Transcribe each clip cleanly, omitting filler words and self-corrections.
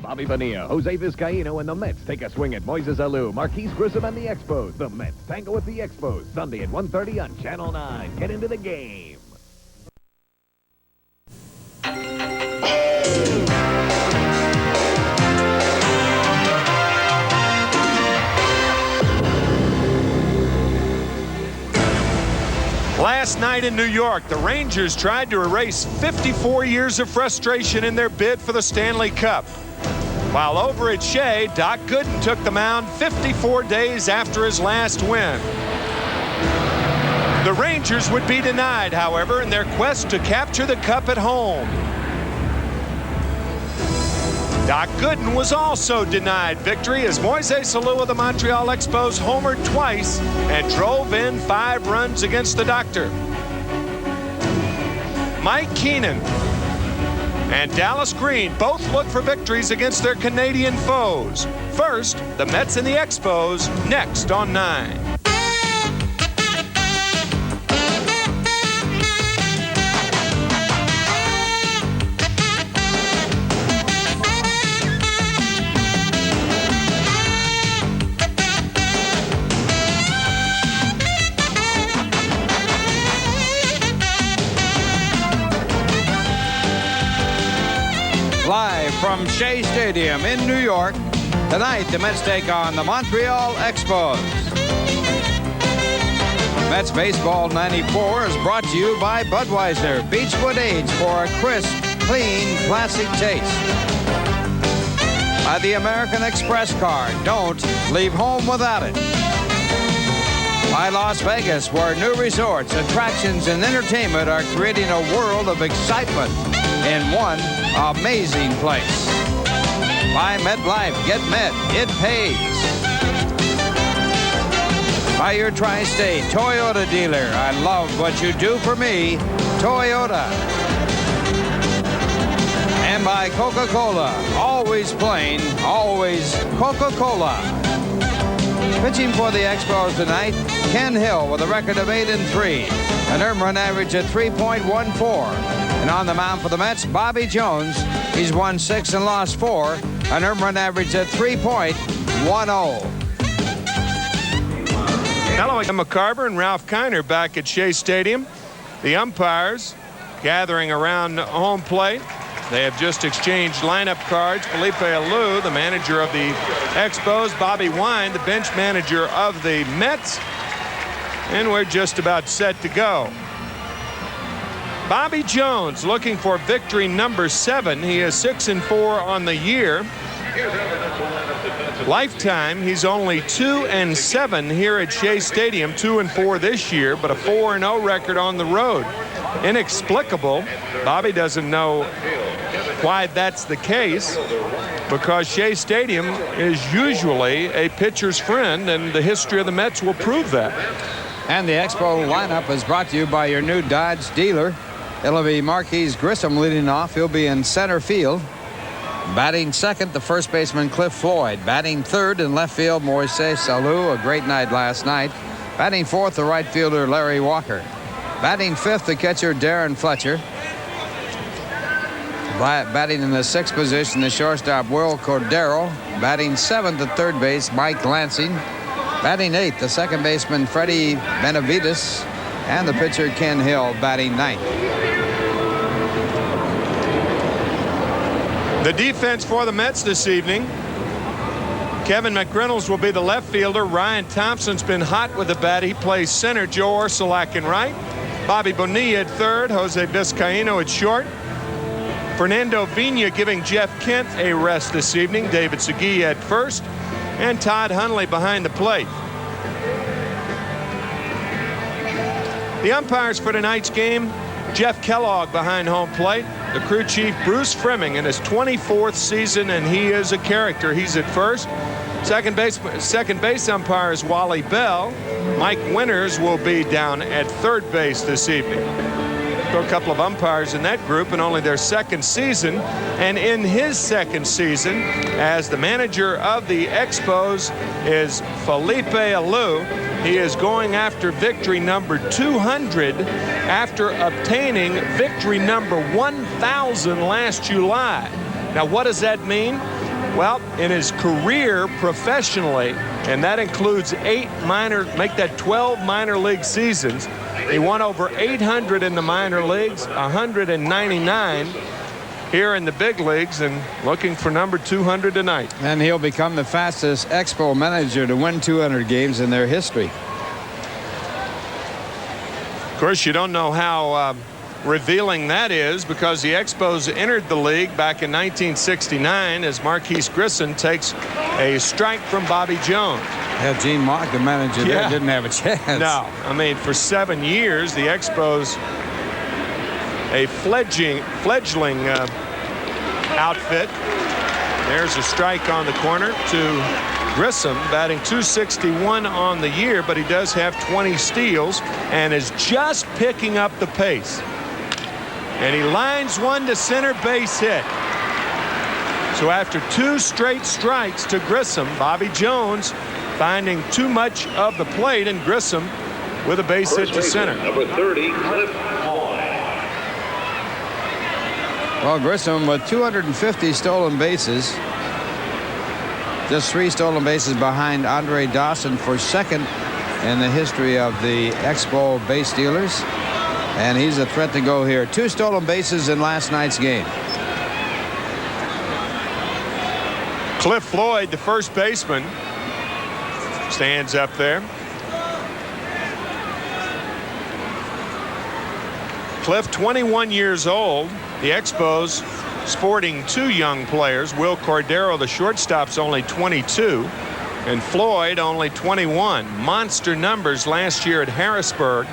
Bobby Bonilla, Jose Vizcaino, and the Mets take a swing at Moises Alou, Marquise Grissom, and the Expos. The Mets tango with the Expos, Sunday at 1:30 on Channel 9. Get into the game. Last night in New York, the Rangers tried to erase 54 years of frustration in their bid for the Stanley Cup. While over at Shea, Doc Gooden took the mound 54 days after his last win. The Rangers would be denied, however, in their quest to capture the Cup at home. Doc Gooden was also denied victory as Moises Alou of the Montreal Expos homered twice and drove in 5 runs against the Doctor. Mike Keenan and Dallas Green both look for victories against their Canadian foes. First, the Mets and the Expos, next on 9. Live from Shea Stadium in New York, tonight the Mets take on the Montreal Expos. Mets Baseball 94 is brought to you by Budweiser Beechwood Age for a crisp, clean, classic taste. By the American Express card, don't leave home without it. By Las Vegas, where new resorts, attractions, and entertainment are creating a world of excitement in one amazing place. By MetLife, get Met, it pays. By your Tri-State Toyota dealer, I love what you do for me, Toyota. And by Coca-Cola, always plain, always Coca-Cola. Pitching for the Expos tonight, Ken Hill with a record of 8-3, an earned run average at 3.14. And on the mound for the Mets, Bobby Jones. He's won 6 and lost 4, an earned run average at 3.10. Hello, I'm McCarver and Ralph Kiner back at Shea Stadium. The umpires gathering around home plate. They have just exchanged lineup cards. Felipe Alou, the manager of the Expos, Bobby Wine, the bench manager of the Mets. And we're just about set to go. Bobby Jones looking for victory number 7. He is 6-4 on the year. Lifetime, he's only 2-7 here at Shea Stadium, 2-4 this year, but a 4-0 record on the road. Inexplicable. Bobby doesn't know why that's the case, because Shea Stadium is usually a pitcher's friend, and the history of the Mets will prove that. And the Expo lineup is brought to you by your new Dodge dealer. It'll be Marquise Grissom leading off. He'll be in center field. Batting second, the first baseman Cliff Floyd. Batting third in left field, Moises Alou, a great night last night. Batting fourth, the right fielder Larry Walker. Batting fifth, the catcher Darren Fletcher. Batting in the sixth position, the shortstop Will Cordero. Batting seventh at third base, Mike Lansing. Batting eighth, the second baseman Freddie Benavides. And the pitcher Ken Hill batting ninth. The defense for the Mets this evening. Kevin McReynolds will be the left fielder. Ryan Thompson's been hot with the bat. He plays center. Joe Orsulak in right. Bobby Bonilla at third. Jose Vizcaino at short. Fernando Phenia giving Jeff Kent a rest this evening. David Segui at first. And Todd Hundley behind the plate. The umpires for tonight's game, Jeff Kellogg behind home plate. The crew chief, Bruce Fremming, in his 24th season, and he is a character. He's at first. Second base umpire is Wally Bell. Mike Winters will be down at third base this evening. A couple of umpires in that group in only their second season. And in his second season as the manager of the Expos is Felipe Alou. He is going after victory number 200 after obtaining victory number 1,000 last July. Now, what does that mean? Well, in his career professionally, and that includes 8 minor, make that 12 minor league seasons, he won over 800 in the minor leagues, 199 here in the big leagues, and looking for number 200 tonight. And he'll become the fastest Expo manager to win 200 games in their history. Of course, you don't know how revealing that is, because the Expos entered the league back in 1969 as Marquise Grissom takes a strike from Bobby Jones. Yeah, Gene Mock, the manager there, didn't have a chance. No, I mean, for 7 years, the Expos, a fledgling outfit. There's a strike on the corner to Grissom, batting .261 on the year, but he does have 20 steals and is just picking up the pace. And he lines one to center, base hit. So after 2 straight strikes to Grissom, Bobby Jones finding too much of the plate, and Grissom with a base hit to center. Number 30, Cliff Floyd. Well, Grissom with 250 stolen bases. Just 3 stolen bases behind Andre Dawson for second in the history of the Expo base stealers. And he's a threat to go here. 2 stolen bases in last night's game. Cliff Floyd, the first baseman, stands up there. Cliff, 21 years old. The Expos sporting 2 young players. Will Cordero, the shortstop's only 22, and Floyd only 21. Monster numbers last year at Harrisburg,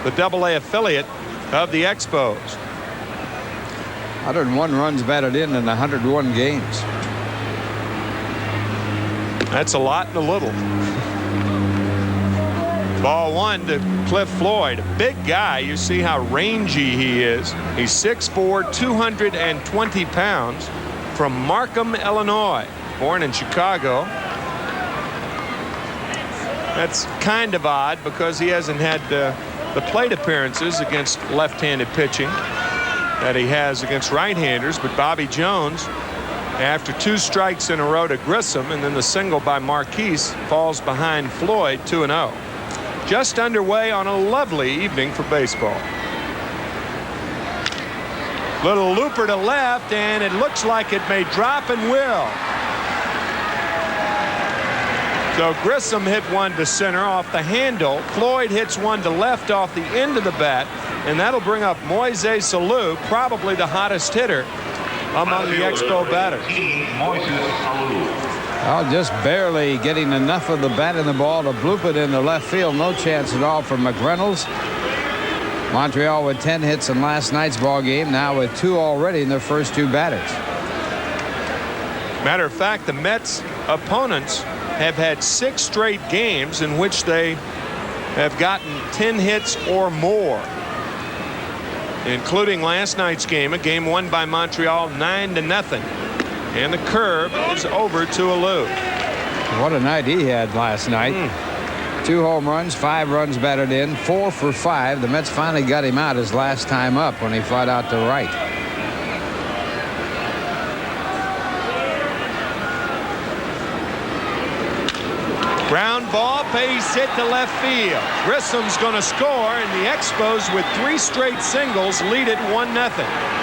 the AA affiliate of the Expos. 101 runs batted in 101 games. That's a lot and a little. Ball 1 to Cliff Floyd. A big guy. You see how rangy he is. He's 6'4", 220 pounds, from Markham, Illinois. Born in Chicago. That's kind of odd because he hasn't had the plate appearances against left-handed pitching that he has against right-handers. But Bobby Jones, after 2 strikes in a row to Grissom and then the single by Marquise, falls behind Floyd 2-0. Just underway on a lovely evening for baseball. Little looper to left, and it looks like it may drop and will. So Grissom hit one to center off the handle. Floyd hits one to left off the end of the bat, and that'll bring up Moises Alou, probably the hottest hitter among the Expo batters. Moises Alou. Oh, just barely getting enough of the bat in the ball to bloop it into left field. No chance at all for McReynolds. Montreal with 10 hits in last night's ball game, now with 2 already in their first 2 batters. Matter of fact, the Mets opponents have had 6 straight games in which they have gotten 10 hits or more, including last night's game, a game won by Montreal 9-0. And the curve is over to Alou. What a night he had last night. 2 home runs, 5 runs batted in, 4 for 5. The Mets finally got him out his last time up when he fought out to right. Ground ball, base hit to left field. Grissom's going to score, and the Expos with 3 straight singles lead it 1-0.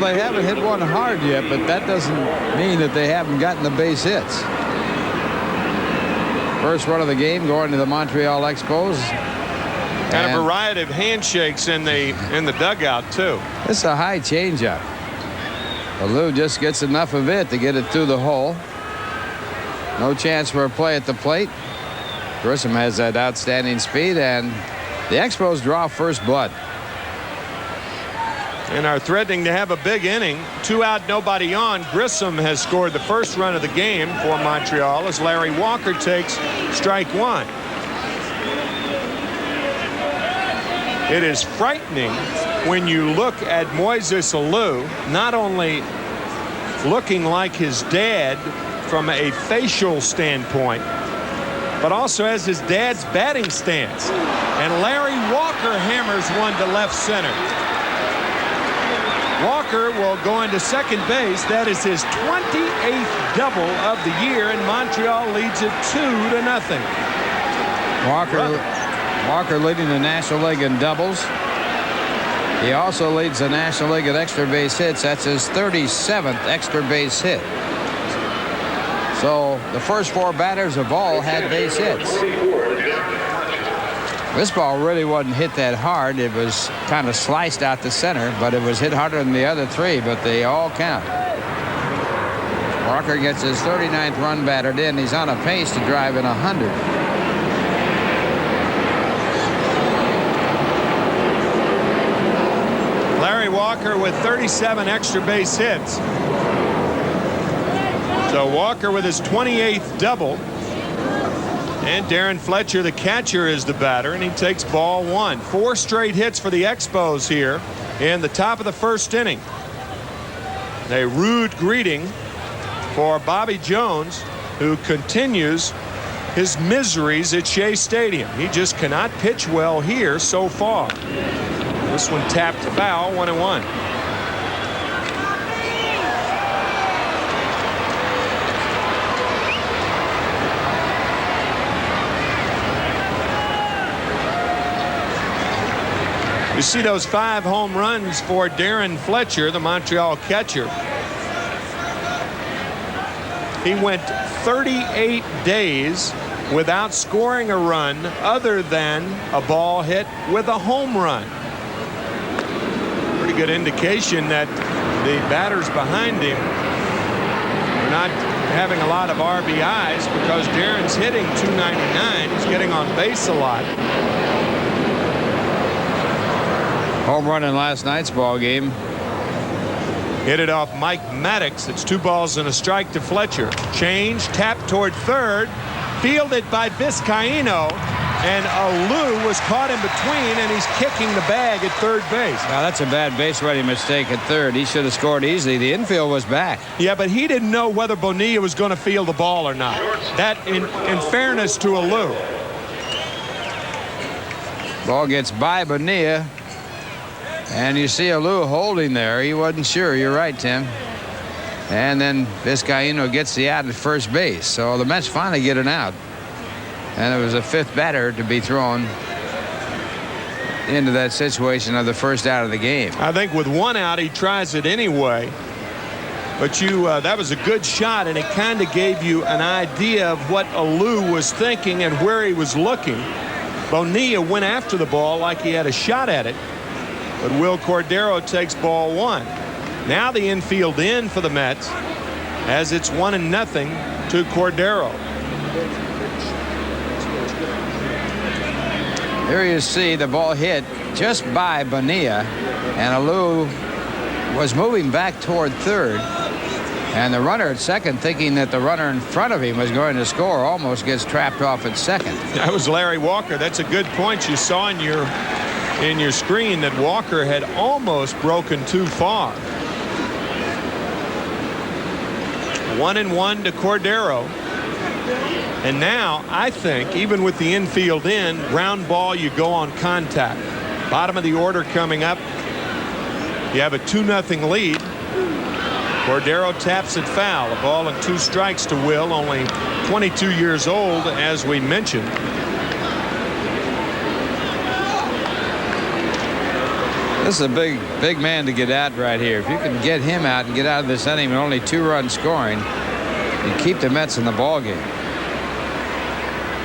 They haven't hit one hard yet, but that doesn't mean that they haven't gotten the base hits. First run of the game going to the Montreal Expos. And a variety of handshakes in the dugout, too. It's a high changeup. Alou just gets enough of it to get it through the hole. No chance for a play at the plate. Grissom has that outstanding speed, and the Expos draw first blood. And are threatening to have a big inning. 2 out, nobody on. Grissom has scored the first run of the game for Montreal as Larry Walker takes strike 1. It is frightening when you look at Moises Alou, not only looking like his dad from a facial standpoint, but also has his dad's batting stance. And Larry Walker hammers one to left center. Walker will go into second base. That is his 28th double of the year, and Montreal leads it 2-0. Walker leading the National League in doubles. He also leads the National League in extra base hits. That's his 37th extra base hit. So the first 4 batters have all had base hits. This ball really wasn't hit that hard. It was kind of sliced out the center, but it was hit harder than the other 3, but they all count. Walker gets his 39th run batted in. He's on a pace to drive in 100. Larry Walker with 37 extra base hits. So Walker with his 28th double. And Darren Fletcher, the catcher, is the batter, and he takes ball 1. 4 straight hits for the Expos here in the top of the first inning. A rude greeting for Bobby Jones, who continues his miseries at Shea Stadium. He just cannot pitch well here so far. This one tapped foul, 1-1. You see those 5 home runs for Darren Fletcher, the Montreal catcher. He went 38 days without scoring a run other than a ball hit with a home run. Pretty good indication that the batters behind him are not having a lot of RBIs because Darren's hitting .299. He's getting on base a lot. Home run in last night's ball game. Hit it off Mike Maddox. It's 2 balls and a strike to Fletcher. Change, tap toward third, fielded by Vizcaino, and Alou was caught in between, and he's kicking the bag at third base. Now that's a bad base running mistake at third. He should have scored easily. The infield was back. Yeah, but he didn't know whether Bonilla was going to field the ball or not. That in fairness to Alou. Ball gets by Bonilla. And you see Alou holding there. He wasn't sure. You're right, Tim. And then Vizcaino gets the out at first base. So the Mets finally get an out. And it was a 5th batter to be thrown into that situation of the first out of the game. I think with 1 out, he tries it anyway. But that was a good shot, and it kind of gave you an idea of what Alou was thinking and where he was looking. Bonilla went after the ball like he had a shot at it. But Will Cordero takes ball 1. Now the infield in for the Mets as it's 1-0 to Cordero. Here you see the ball hit just by Bonilla, and Alou was moving back toward third. And the runner at second, thinking that the runner in front of him was going to score, almost gets trapped off at second. That was Larry Walker. That's a good point. You saw in your screen that Walker had almost broken too far. 1-1 to Cordero. And now I think even with the infield in, ground ball, you go on contact. Bottom of the order coming up. You have a 2-0 lead. Cordero taps it foul. A ball and 2 strikes to Will, only 22 years old, as we mentioned. This is a big man to get out right here. If you can get him out and get out of this inning with only 2-run scoring, you keep the Mets in the ball game.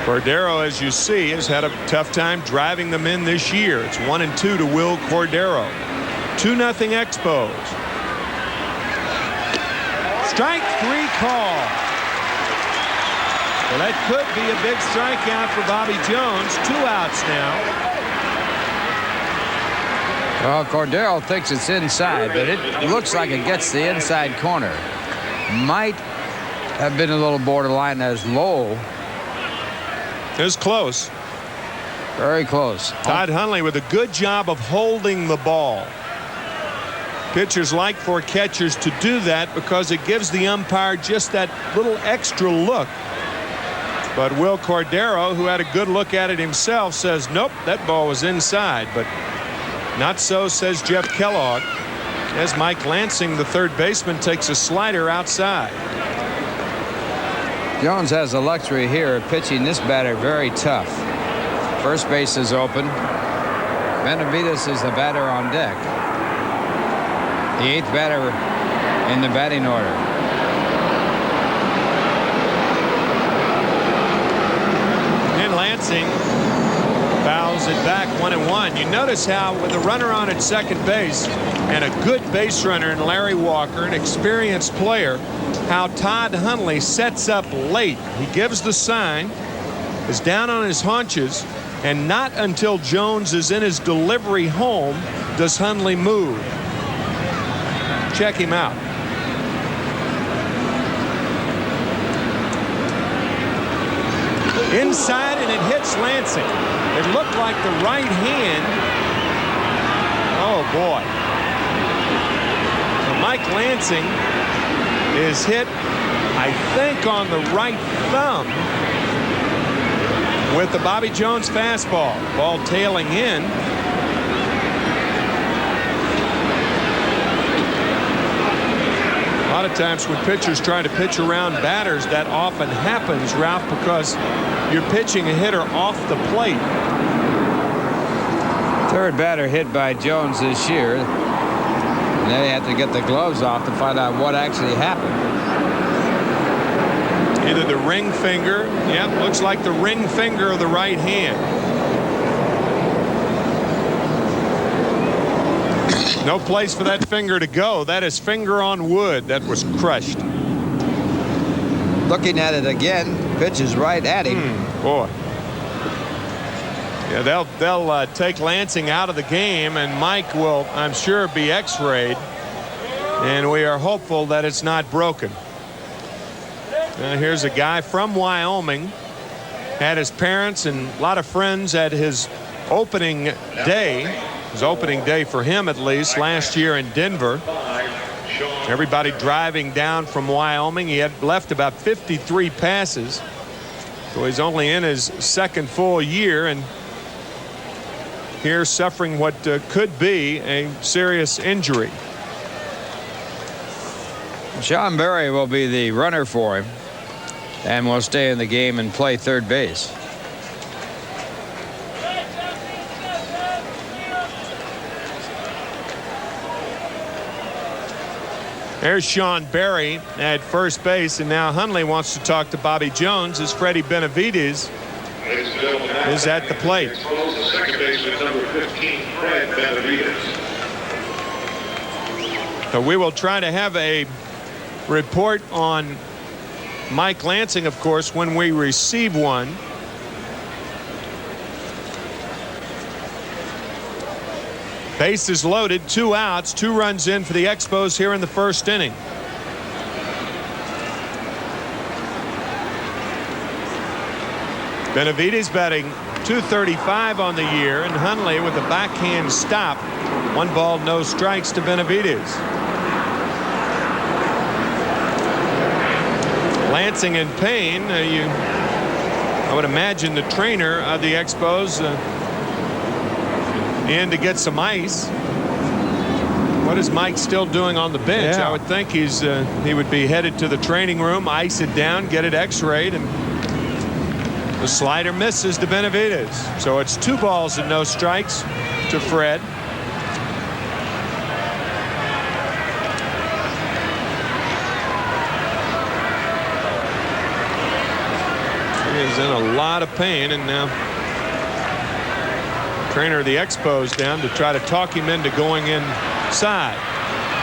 Cordero, as you see, has had a tough time driving them in this year. It's 1-2 to Will Cordero. 2-0 Expos. Strike 3 call. Well, that could be a big strikeout for Bobby Jones. 2 outs now. Well, Cordero thinks it's inside, but it looks like it gets the inside corner. Might have been a little borderline as low. It was close. Very close. Todd Hundley with a good job of holding the ball. Pitchers like for catchers to do that because it gives the umpire just that little extra look But Will Cordero, who had a good look at it himself, says, nope, that ball was inside. But not so, says Jeff Kellogg, as Mike Lansing, the third baseman, takes a slider outside. Jones has the luxury here of pitching this batter very tough. First base is open. Benavides is the batter on deck. The 8th batter in the batting order. And Lansing fouls it back 1-1. You notice how with a runner on at second base and a good base runner in Larry Walker, an experienced player, how Todd Hundley sets up late. He gives the sign, is down on his haunches, and not until Jones is in his delivery home does Hundley move. Check him out. Inside, and it hits Lansing. It looked like the right hand. Oh, boy. So Mike Lansing is hit, I think, on the right thumb with the Bobby Jones fastball. Ball tailing in. A lot of times when pitchers try to pitch around batters, that often happens, Ralph, because you're pitching a hitter off the plate. Third batter hit by Jones this year. And they had to get the gloves off to find out what actually happened. Either the ring finger, yep, looks like the ring finger of the right hand. No place for that finger to go. That is finger on wood. That was crushed. Looking at it again, pitch is right at him. Boy. Yeah, they'll take Lansing out of the game, and Mike will, I'm sure, be x-rayed. And we are hopeful that it's not broken. Here's a guy from Wyoming. Had his parents and a lot of friends at his opening day. His opening day for him, at least, last year in Denver. Everybody driving down from Wyoming. He had left about 53 passes. So he's only in his second full year, and here suffering what could be a serious injury. Sean Berry will be the runner for him and will stay in the game and play third base. There's Sean Berry at first base, and now Hundley wants to talk to Bobby Jones as Freddie Benavides is at the plate. The second baseman, number 15, Fred Benavides. So we will try to have a report on Mike Lansing, of course, when we receive one. Bases loaded, 2 outs, 2 runs in for the Expos here in the first inning. Benavides batting .235 on the year, and Hundley with a backhand stop. 1 ball, no strikes to Benavides. Lansing in pain. I would imagine the trainer of the Expos in to get some ice. What is Mike still doing on the bench? Yeah. I would think he would be headed to the training room, ice it down, get it x-rayed, and the slider misses to Benavides. So it's 2 balls and no strikes to Fred. He is in a lot of pain, and now trainer of the Expos down to try to talk him into going inside.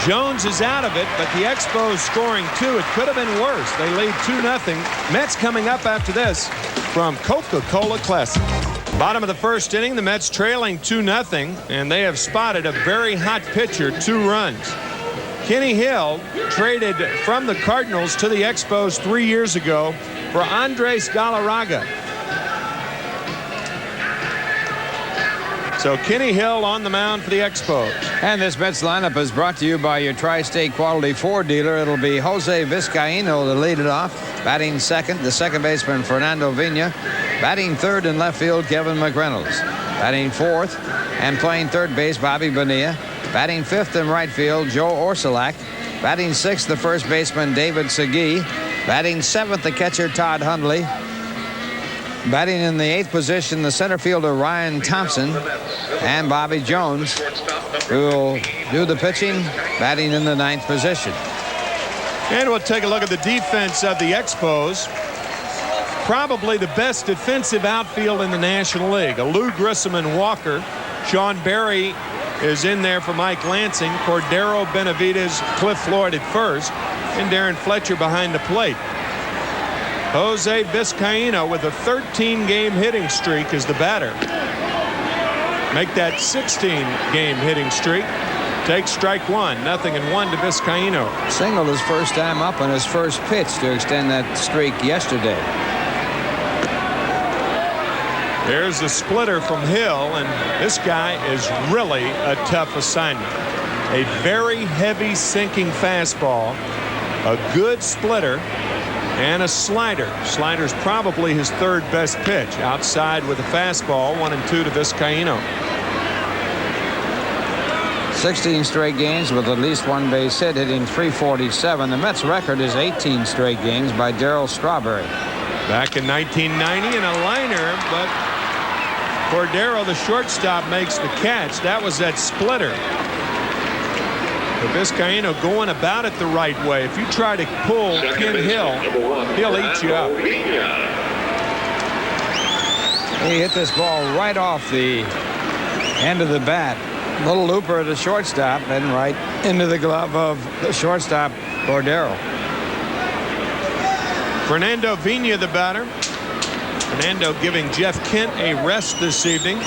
Jones is out of it, but the Expos scoring 2. It could have been worse. They lead 2-0. Mets coming up after this from Coca-Cola Classic. Bottom of the first inning, the Mets trailing 2-0, and they have spotted a very hot pitcher, 2 runs. Kenny Hill traded from the Cardinals to the Expos 3 years ago for Andres Galarraga. So Kenny Hill on the mound for the Expos. And this Mets lineup is brought to you by your Tri-State Quality Ford dealer. It'll be Jose Vizcaino to lead it off. Batting second, the second baseman, Fernando Phenia. Batting third in left field, Kevin McReynolds. Batting fourth and playing third base, Bobby Bonilla. Batting fifth in right field, Joe Orsulak. Batting sixth, the first baseman, David Segui. Batting seventh, the catcher, Todd Hundley. Batting in the eighth position, the center fielder, Ryan Thompson. And Bobby Jones, who will do the pitching, batting in the ninth position. And we'll take a look at the defense of the Expos. Probably the best defensive outfield in the National League. Alou, Grissom, and Walker. Sean Berry is in there for Mike Lansing. Cordero, Benavidez, Cliff Floyd at first. And Darren Fletcher behind the plate. Jose Vizcaino with a 13-game hitting streak is the batter. Make that 16-game hitting streak. Take strike one. 0-1 to Vizcaino. Singled his first time up on his first pitch to extend that streak yesterday. There's a splitter from Hill, and this guy is really a tough assignment. A very heavy sinking fastball, a good splitter, and a slider. Slider's probably his third best pitch. Outside with a fastball, 1-2 to Vizcaino. 16 straight games with at least one base hit, hitting .347. The Mets record is 18 straight games by Darryl Strawberry. Back in 1990 in a liner, but Cordero, the shortstop, makes the catch. That was that splitter. But Vizcaino going about it the right way. If you try to pull Ken Hill, he'll eat you up. He hit this ball right off the end of the bat. Little looper at the shortstop and right into the glove of the shortstop, Cordero. Fernando Phenia, the batter. Fernando giving Jeff Kent a rest this evening.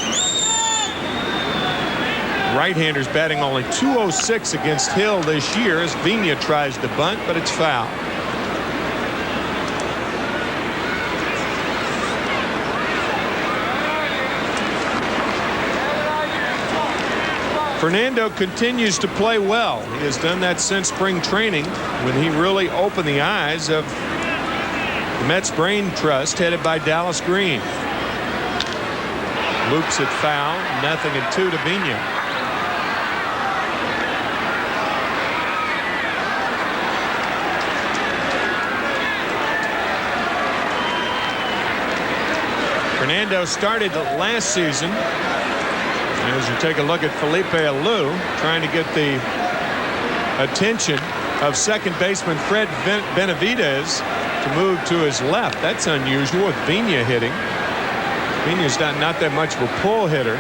Right-handers batting only .206 against Hill this year as Phenia tries to bunt, but it's foul. Fernando continues to play well. He has done that since spring training when he really opened the eyes of the Mets Brain Trust headed by Dallas Green. Loops it foul, 0-2 to Phenia. Fernando started last season. As you take a look at Felipe Alou, trying to get the attention of second baseman Fred Benavidez to move to his left. That's unusual with Phenia hitting. Phenia's not that much of a pull hitter.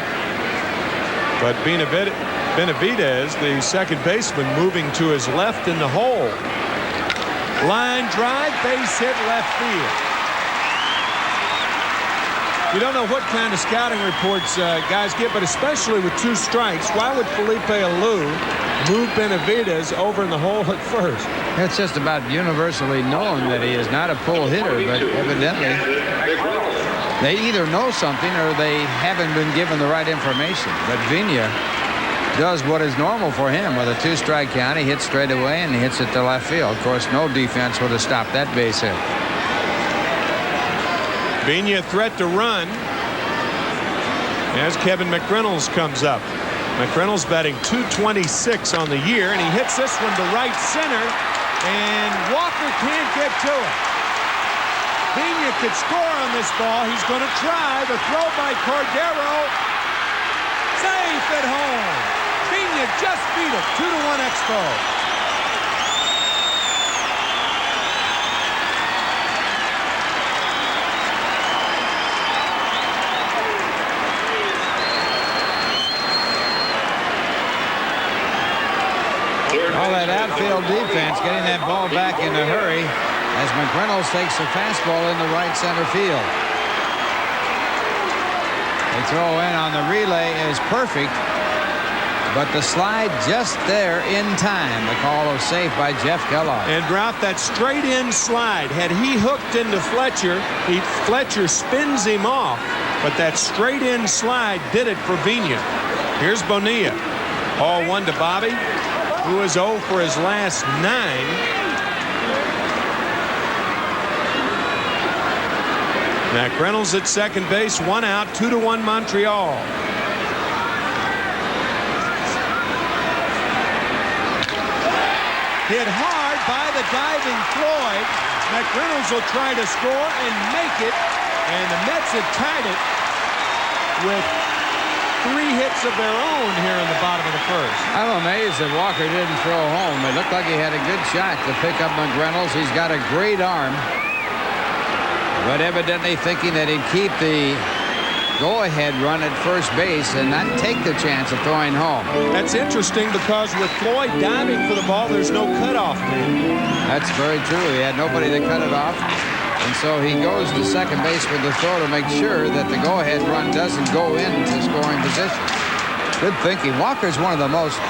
But Benavidez, the second baseman, moving to his left in the hole. Line drive, base hit, left field. You don't know what kind of scouting reports guys get, but especially with two strikes, why would Felipe Alou move Benavidez over in the hole at first? It's just about universally known that he is not a pull hitter, but evidently they either know something or they haven't been given the right information. But Phenia does what is normal for him with a two-strike count. He hits straight away and he hits it to left field. Of course, no defense would have stopped that base hit. Phenia threat to run as Kevin McReynolds comes up. McReynolds batting .226 on the year, and he hits this one to right center, and Walker can't get to it. Phenia could score on this ball. He's going to try. The throw by Cordero. Safe at home. Phenia just beat it. 2-1 Expos. All that outfield defense getting that ball back in a hurry as McReynolds takes the fastball in the right center field. The throw in on the relay is perfect. but the slide just there in time. The call of safe by Jeff Kellogg. And Ralph, that straight in slide, had he hooked into Fletcher, Fletcher spins him off, but that straight in slide did it for Phenia. Here's Bonilla. Ball 1 to Bobby, who is 0 for his last 9. McReynolds at second base, 1 out, 2-1 Montreal. Hit hard by the diving Floyd. McReynolds will try to score and make it, and the Mets have tied it with 3 hits of their own here in the bottom of the first. I'm amazed that Walker didn't throw home. It looked like he had a good shot to pick up McReynolds. He's got a great arm, but evidently thinking that he'd keep the go-ahead run at first base and not take the chance of throwing home. That's interesting because with Floyd diving for the ball, there's no cutoff man. That's very true. He had nobody to cut it off. And so he goes to second base with the throw to make sure that the go-ahead run doesn't go into scoring position. Good thinking. Walker's one of the most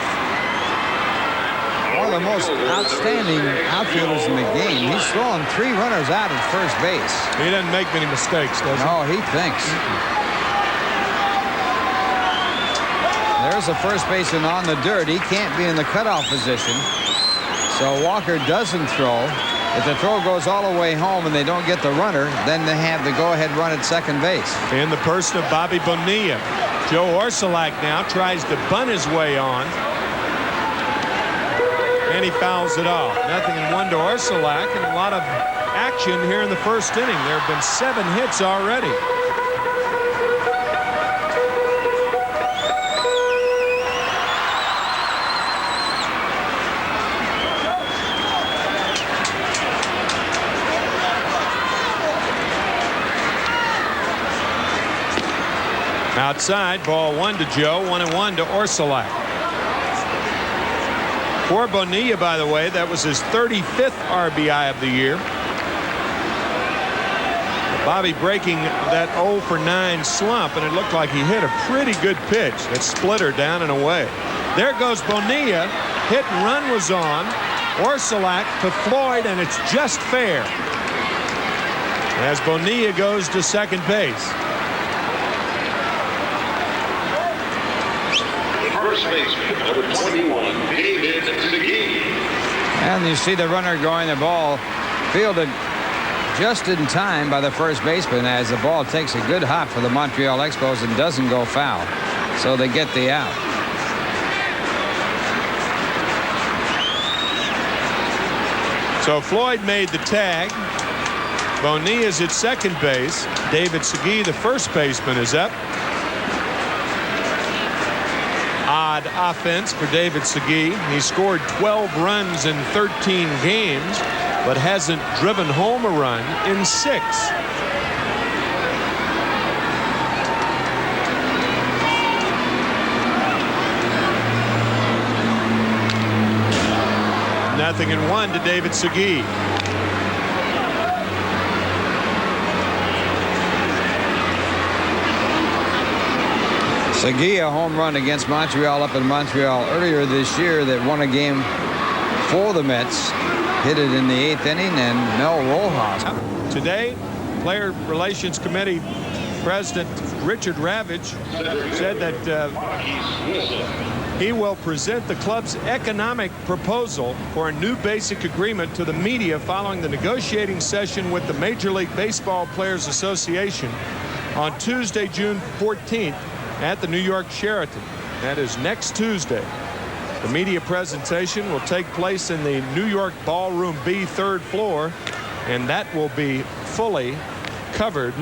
outstanding outfielders in the game. He's throwing 3 runners out at first base. He doesn't make many mistakes, does he? No, he thinks. There's the first baseman on the dirt. He can't be in the cutoff position. So Walker doesn't throw. If the throw goes all the way home and they don't get the runner, then they have the go-ahead run at second base. In the person of Bobby Bonilla. Joe Orsulak now tries to bunt his way on. And he fouls it off. 0-1 to Orsulak, and a lot of action here in the first inning. There have been 7 hits already. Outside, ball 1 to Joe, 1-1 to Orsulak. For Bonilla, by the way, that was his 35th RBI of the year. Bobby breaking that 0 for 9 slump, and it looked like he hit a pretty good pitch that split her down and away. There goes Bonilla. Hit and run was on. Orsulak to Floyd, and it's just fair as Bonilla goes to second base. First baseman, number 21, David Segui. And you see the runner going the ball fielded just in time by the first baseman as the ball takes a good hop for the Montreal Expos and doesn't go foul. So they get the out. So Floyd made the tag. Bonilla's at second base. David Segui, the first baseman, is up. Odd offense for David Segui. He scored 12 runs in 13 games, but hasn't driven home a run in 6. Nothing in 1 to David Segui. Segui, a home run against Montreal up in Montreal earlier this year that won a game for the Mets. Hit it in the 8th inning, and Mel Rojas. Today, Player Relations Committee President Richard Ravitch said that he will present the club's economic proposal for a new basic agreement to the media following the negotiating session with the Major League Baseball Players Association on Tuesday, June 14th at the New York Sheraton. That is next Tuesday. The media presentation will take place in the New York Ballroom B, 3rd floor, and that will be fully covered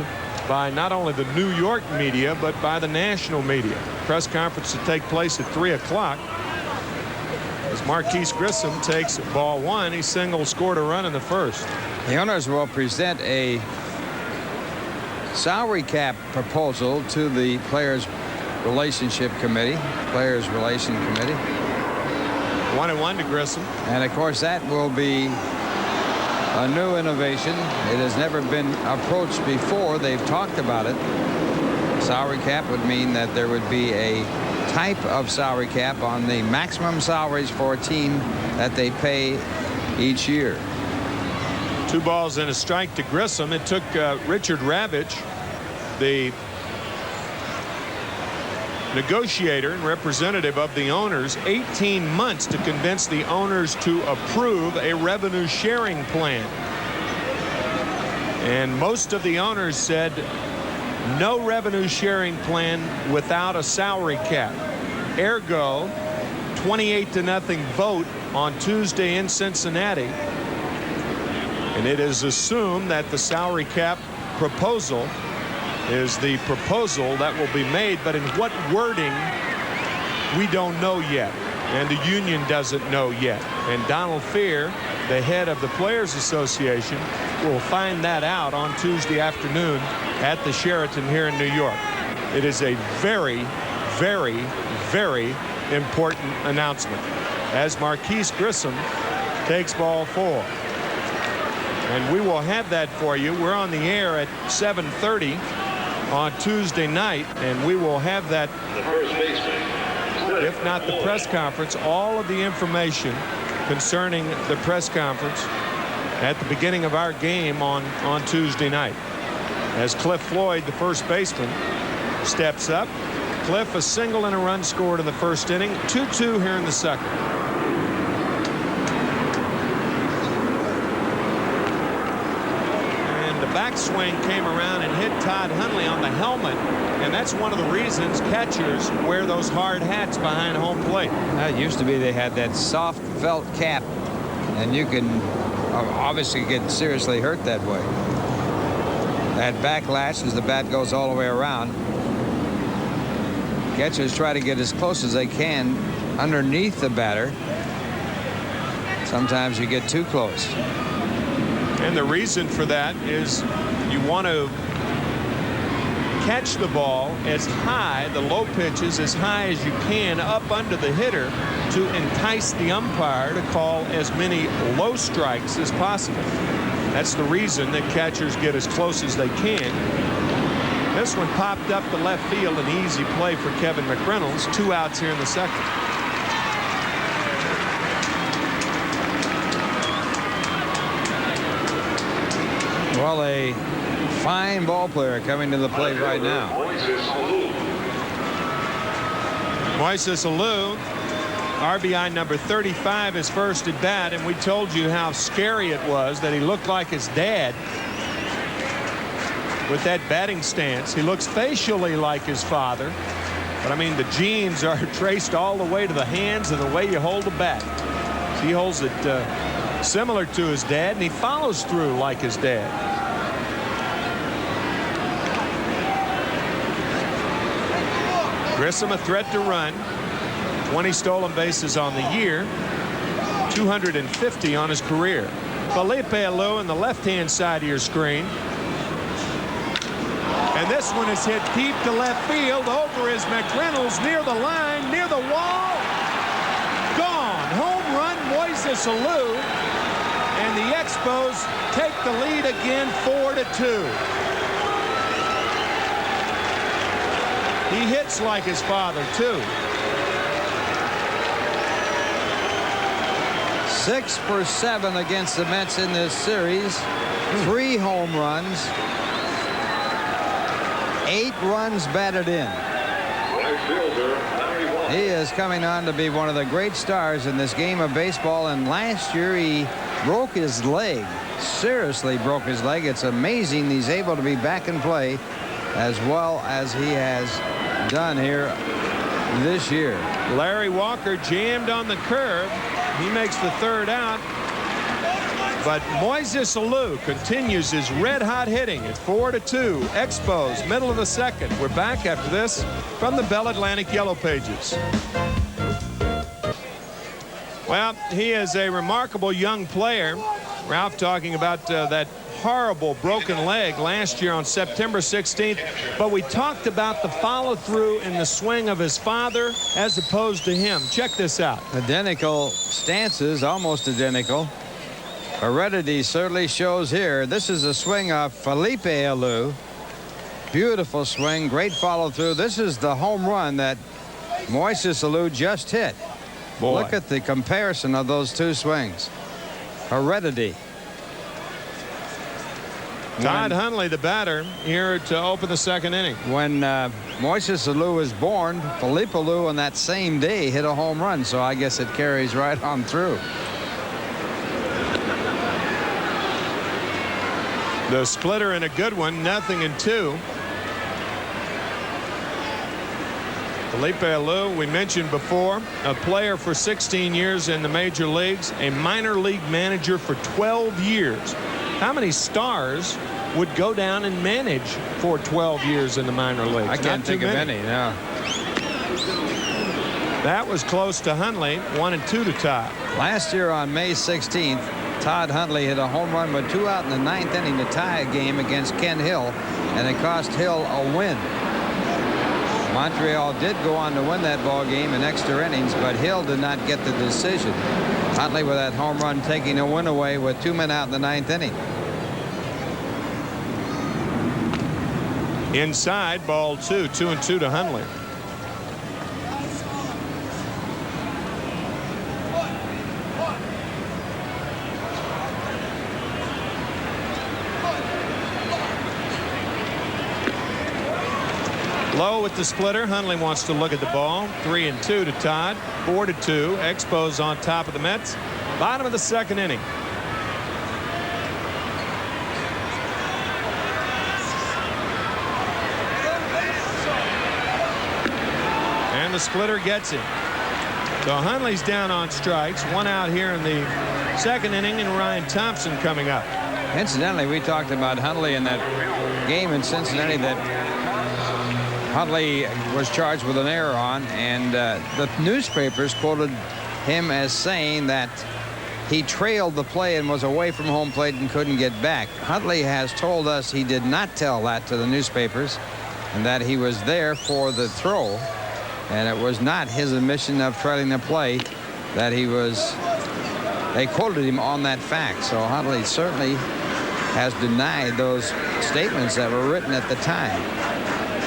by not only the New York media, but by the national media. Press conference will take place at 3 o'clock. As Marquise Grissom takes ball 1, he single scored a run in the first. The owners will present a salary cap proposal to the Players Relationship Committee, Players Relation Committee. 1-1 to Grissom. And of course that will be a new innovation. It has never been approached before. They've talked about it. Salary cap would mean that there would be a type of salary cap on the maximum salaries for a team that they pay each year. 2 balls and a strike to Grissom. It took Richard Ravitch, the negotiator and representative of the owners, 18 months to convince the owners to approve a revenue sharing plan. And most of the owners said no revenue sharing plan without a salary cap. Ergo, 28-0 vote on Tuesday in Cincinnati. And it is assumed that the salary cap proposal is the proposal that will be made, but in what wording, we don't know yet. And the union doesn't know yet. And Donald Fear, the head of the Players Association, will find that out on Tuesday afternoon at the Sheraton here in New York. It is a very, very, very important announcement as Marquise Grissom takes ball 4. And we will have that for you. We're on the air at 7:30 on Tuesday night, and we will have that, if not the press conference, all of the information concerning the press conference at the beginning of our game on Tuesday night. As Cliff Floyd, the first baseman, steps up. Cliff, a single and a run scored in the first inning. 2-2 here in the second. Backswing came around and hit Todd Hundley on the helmet, and that's one of the reasons catchers wear those hard hats behind home plate. It used to be they had that soft felt cap, and you can obviously get seriously hurt that way. That backlash as the bat goes all the way around. Catchers try to get as close as they can underneath the batter. Sometimes you get too close. And the reason for that is you want to catch the ball as high, the low pitches as high as you can up under the hitter to entice the umpire to call as many low strikes as possible. That's the reason that catchers get as close as they can. This one popped up to left field, an easy play for Kevin McReynolds. 2 outs here in the second. Well, a fine ball player coming to the plate right now. Moises Alou, RBI number 35, his first at bat, and we told you how scary it was that he looked like his dad with that batting stance. He looks facially like his father, but I mean the genes are traced all the way to the hands and the way you hold the bat. He holds it similar to his dad, and he follows through like his dad. Grissom a threat to run. 20 stolen bases on the year. 250 on his career. Felipe Alou on the left-hand side of your screen. And this one is hit deep to left field. Over is McReynolds, near the line, near the wall. Gone. Home run, Moises Alou. And the Expos take the lead again, 4-2. He hits like his father, too. 6 for 7 against the Mets in this series. 3 home runs. 8 runs batted in. He is coming on to be one of the great stars in this game of baseball. And last year he broke his leg. Seriously broke his leg. It's amazing he's able to be back in play as well as he has done here this year. Larry Walker jammed on the curve. He makes the 3rd out. But Moises Alou continues his red-hot hitting at 4-2. Expos, middle of the second. We're back after this from the Bell Atlantic Yellow Pages. Well, he is a remarkable young player. Ralph talking about that horrible broken leg last year on September 16th. But we talked about the follow-through in the swing of his father as opposed to him. Check this out. Identical stances, almost identical. Heredity certainly shows here. This is a swing of Felipe Alou. Beautiful swing, great follow-through. This is the home run that Moises Alou just hit. Boy. Look at the comparison of those two swings. Heredity. Todd Hundley, the batter, here to open the second inning. When Moises Alou was born, Felipe Alou on that same day hit a home run, so I guess it carries right on through. The splitter and a good one, 0-2. Felipe Alou, we mentioned before, a player for 16 years in the major leagues, a minor league manager for 12 years. How many stars would go down and manage for 12 years in the minor leagues? I can't think of any, no. That was close to Hundley, 1-2 to tie. Last year on May 16th, Todd Hundley hit a home run with 2 out in the 9th inning to tie a game against Ken Hill, and it cost Hill a win. Montreal did go on to win that ball game in extra innings, but Hill did not get the decision. Hundley with that home run taking a win away with 2 men out in the 9th inning. Inside, ball 2, 2-2 to Hundley. Low with the splitter. Hundley wants to look at the ball. 3-2 to Todd. 4-2. Expos on top of the Mets. Bottom of the second inning. And the splitter gets it. So Hundley's down on strikes. 1 out here in the second inning, and Ryan Thompson coming up. Incidentally, we talked about Hundley in that game in Cincinnati that Hundley was charged with an error on, and the newspapers quoted him as saying that he trailed the play and was away from home plate and couldn't get back. Hundley has told us he did not tell that to the newspapers, and that he was there for the throw, and it was not his admission of trailing the play that he was. They quoted him on that fact, so Hundley certainly has denied those statements that were written at the time.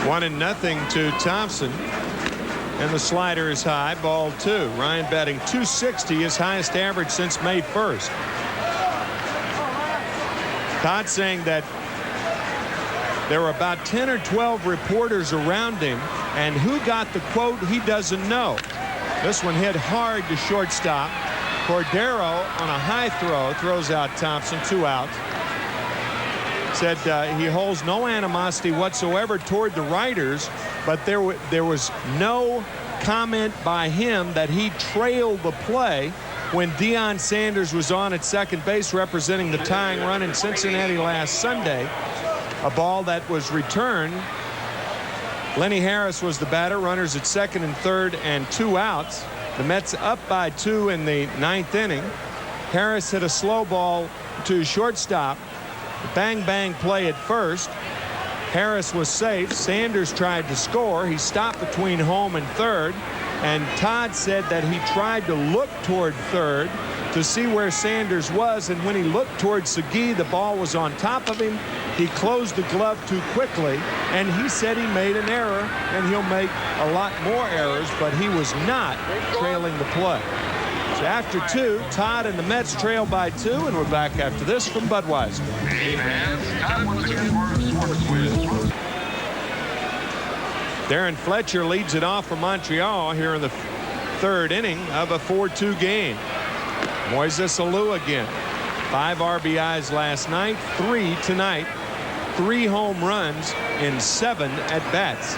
1-0 to Thompson, and the slider is high. Ball 2. Ryan batting .260, his highest average since May 1st. Todd saying that there were about 10 or 12 reporters around him, and who got the quote he doesn't know. This one hit hard to shortstop. Cordero on a high throw throws out Thompson. 2 out. Said he holds no animosity whatsoever toward the writers, but there was no comment by him that he trailed the play when Deion Sanders was on at second base representing the tying run in Cincinnati last Sunday. A ball that was returned. Lenny Harris was the batter. Runners at second and third and 2 outs. The Mets up by 2 in the 9th inning. Harris hit a slow ball to shortstop. Bang bang play at first. Harris was safe. Sanders tried to score. He stopped between home and third, and Todd said that he tried to look toward third to see where Sanders was, and when he looked toward Segui, the ball was on top of him. He closed the glove too quickly, and he said he made an error, and he'll make a lot more errors, but he was not trailing the play. So after 2, Todd and the Mets trail by 2, and we're back after this from Budweiser. Darren Fletcher leads it off for Montreal here in the 3rd inning of a 4-2 game. Moises Alou again. 5 RBIs last night, 3 tonight. 3 home runs in 7 at-bats.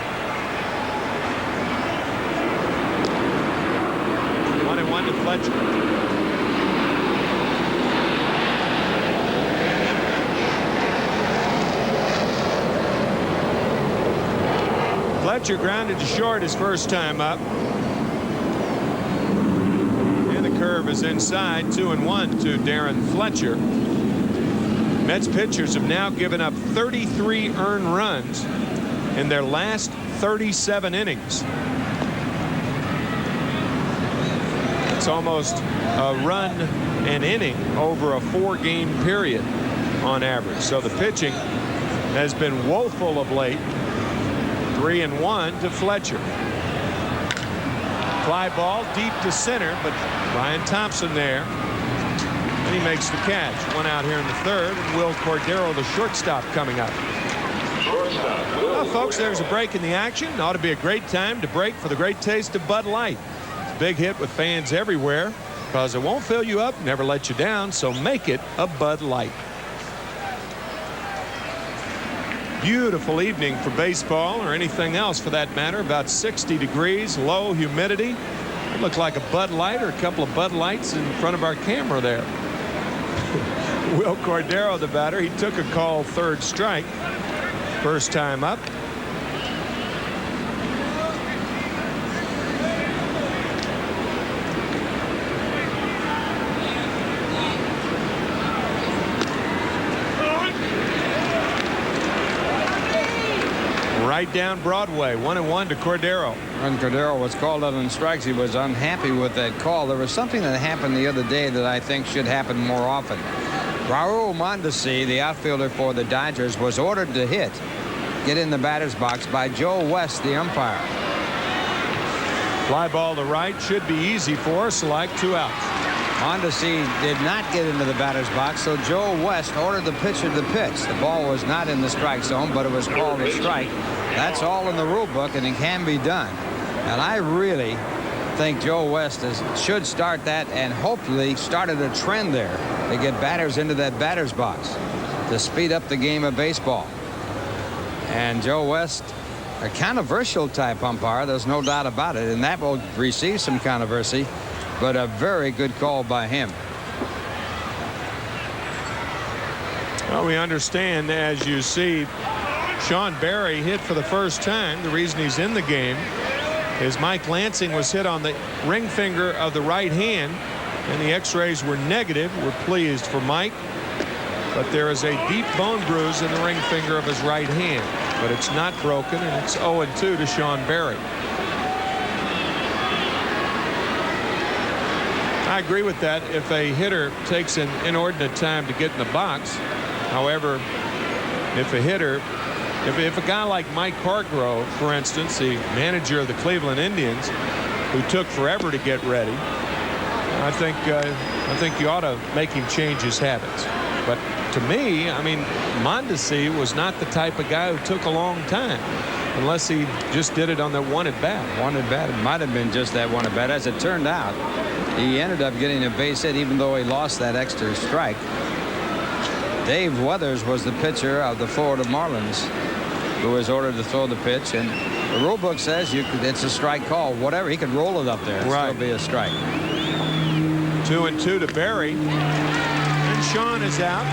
1-1 to Fletcher. Fletcher grounded to short his first time up. And the curve is inside. 2-1 to Darren Fletcher. Mets pitchers have now given up 33 earned runs in their last 37 innings. It's almost a run an inning over a 4-game period on average. So the pitching has been woeful of late. 3-1 to Fletcher. Fly ball deep to center, but Ryan Thompson there. And he makes the catch. One out here in the third, and Will Cordero, the shortstop, coming up. Well, folks, there's a break in the action. It ought to be a great time to break for the great taste of Bud Light. It's a big hit with fans everywhere because it won't fill you up, never let you down, so make it a Bud Light. Beautiful evening for baseball or anything else for that matter. About 60 degrees, low humidity. It looked like a Bud Light or a couple of Bud Lights in front of our camera there. Will Cordero, the batter, he took a call, third strike. First time up. Right down Broadway, 1-1 to Cordero. When Cordero was called out on strikes, he was unhappy with that call. There was something that happened the other day that I think should happen more often. Raul Mondesi, the outfielder for the Dodgers, was ordered to get in the batter's box by Joe West, the umpire. Fly ball to right, should be easy for us, like 2 outs. Mondesi did not get into the batter's box, so Joe West ordered the pitcher to pitch. The ball was not in the strike zone, but it was called a strike. That's all in the rule book, and it can be done. And I really think Joe West should start that and hopefully started a trend there to get batters into that batter's box to speed up the game of baseball. And Joe West, a controversial type umpire, there's no doubt about it, and that will receive some controversy, but a very good call by him. Well, we understand, as you see, Sean Barry hit for the first time. The reason he's in the game is Mike Lansing was hit on the ring finger of the right hand, and the x-rays were negative. We're pleased for Mike, but there is a deep bone bruise in the ring finger of his right hand, but it's not broken, and it's 0-2 to Sean Barry. I agree with that if a hitter takes an inordinate time to get in the box. However, if a guy like Mike Hargrove, for instance, the manager of the Cleveland Indians, who took forever to get ready, I think you ought to make him change his habits. But to me, I mean, Mondesi was not the type of guy who took a long time, unless he just did it on that one at bat. One at bat. It might have been just that one at bat. As it turned out, he ended up getting a base hit, even though he lost that extra strike. Dave Weathers was the pitcher of the Florida Marlins, who was ordered to throw the pitch, and the rule book says it's a strike call. Whatever, he could roll it up there. It'll still be a strike. 2-2 to Barry, and Sean is out.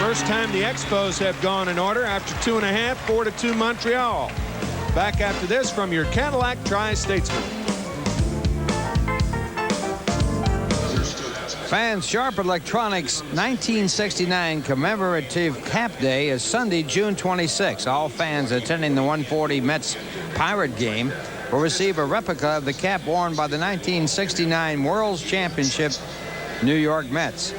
First time the Expos have gone in order after 2.5, 4-2 Montreal. Back after this from your Cadillac Tri-Statesman. Fans, Sharp Electronics 1969 commemorative Cap Day is Sunday, June 26. All fans attending the 140 Mets Pirate game will receive a replica of the cap worn by the 1969 World Championship New York Mets.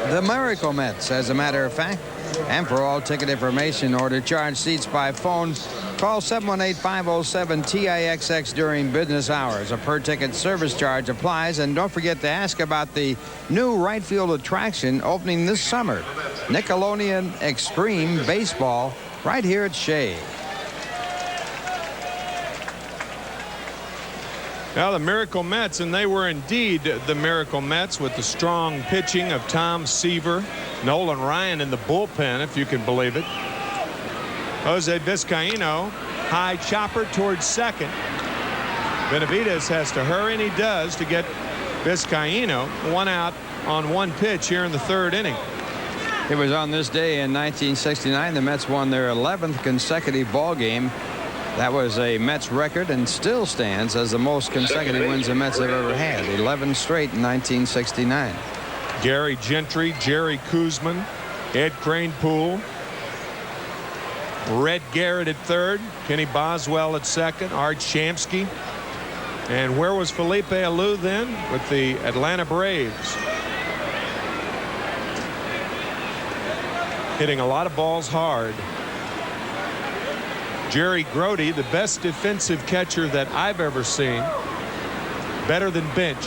The Miracle Mets, as a matter of fact. And for all ticket information or to charge seats by phone, call 718-507-TIXX during business hours. A per-ticket service charge applies, and don't forget to ask about the new right field attraction opening this summer, Nickelodeon Extreme Baseball, right here at Shea. Now the Miracle Mets, and they were indeed the Miracle Mets with the strong pitching of Tom Seaver, Nolan Ryan in the bullpen, if you can believe it. Jose Vizcaino, high chopper towards second. Benavidez has to hurry, and he does, to get Vizcaino 1 out on 1 pitch here in the 3rd inning. It was on this day in 1969 the Mets won their 11th consecutive ball game. That was a Mets record and still stands as the most consecutive wins the Mets have ever had. 11 straight in 1969. Gary Gentry, Jerry Kuzman, Ed Kranepool, Red Garrett at 3rd, Kenny Boswell at 2nd, Art Shamsky. And where was Felipe Alou then? With the Atlanta Braves. Hitting a lot of balls hard. Jerry Grody, the best defensive catcher that I've ever seen. Better than Bench.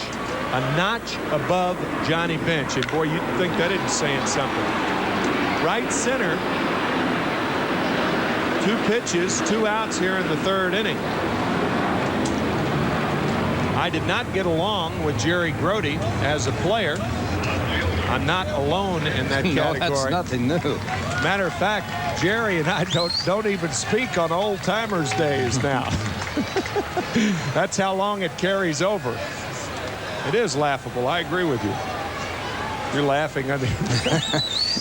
A notch above Johnny Bench. And boy, you'd think that isn't saying something. Right center. 2 pitches, 2 outs here in the 3rd inning. I did not get along with Jerry Grody as a player. I'm not alone in that category. No, that's nothing new. Matter of fact, Jerry and I don't even speak on old timers days now. That's how long it carries over. It is laughable. I agree with you. You're laughing. I mean,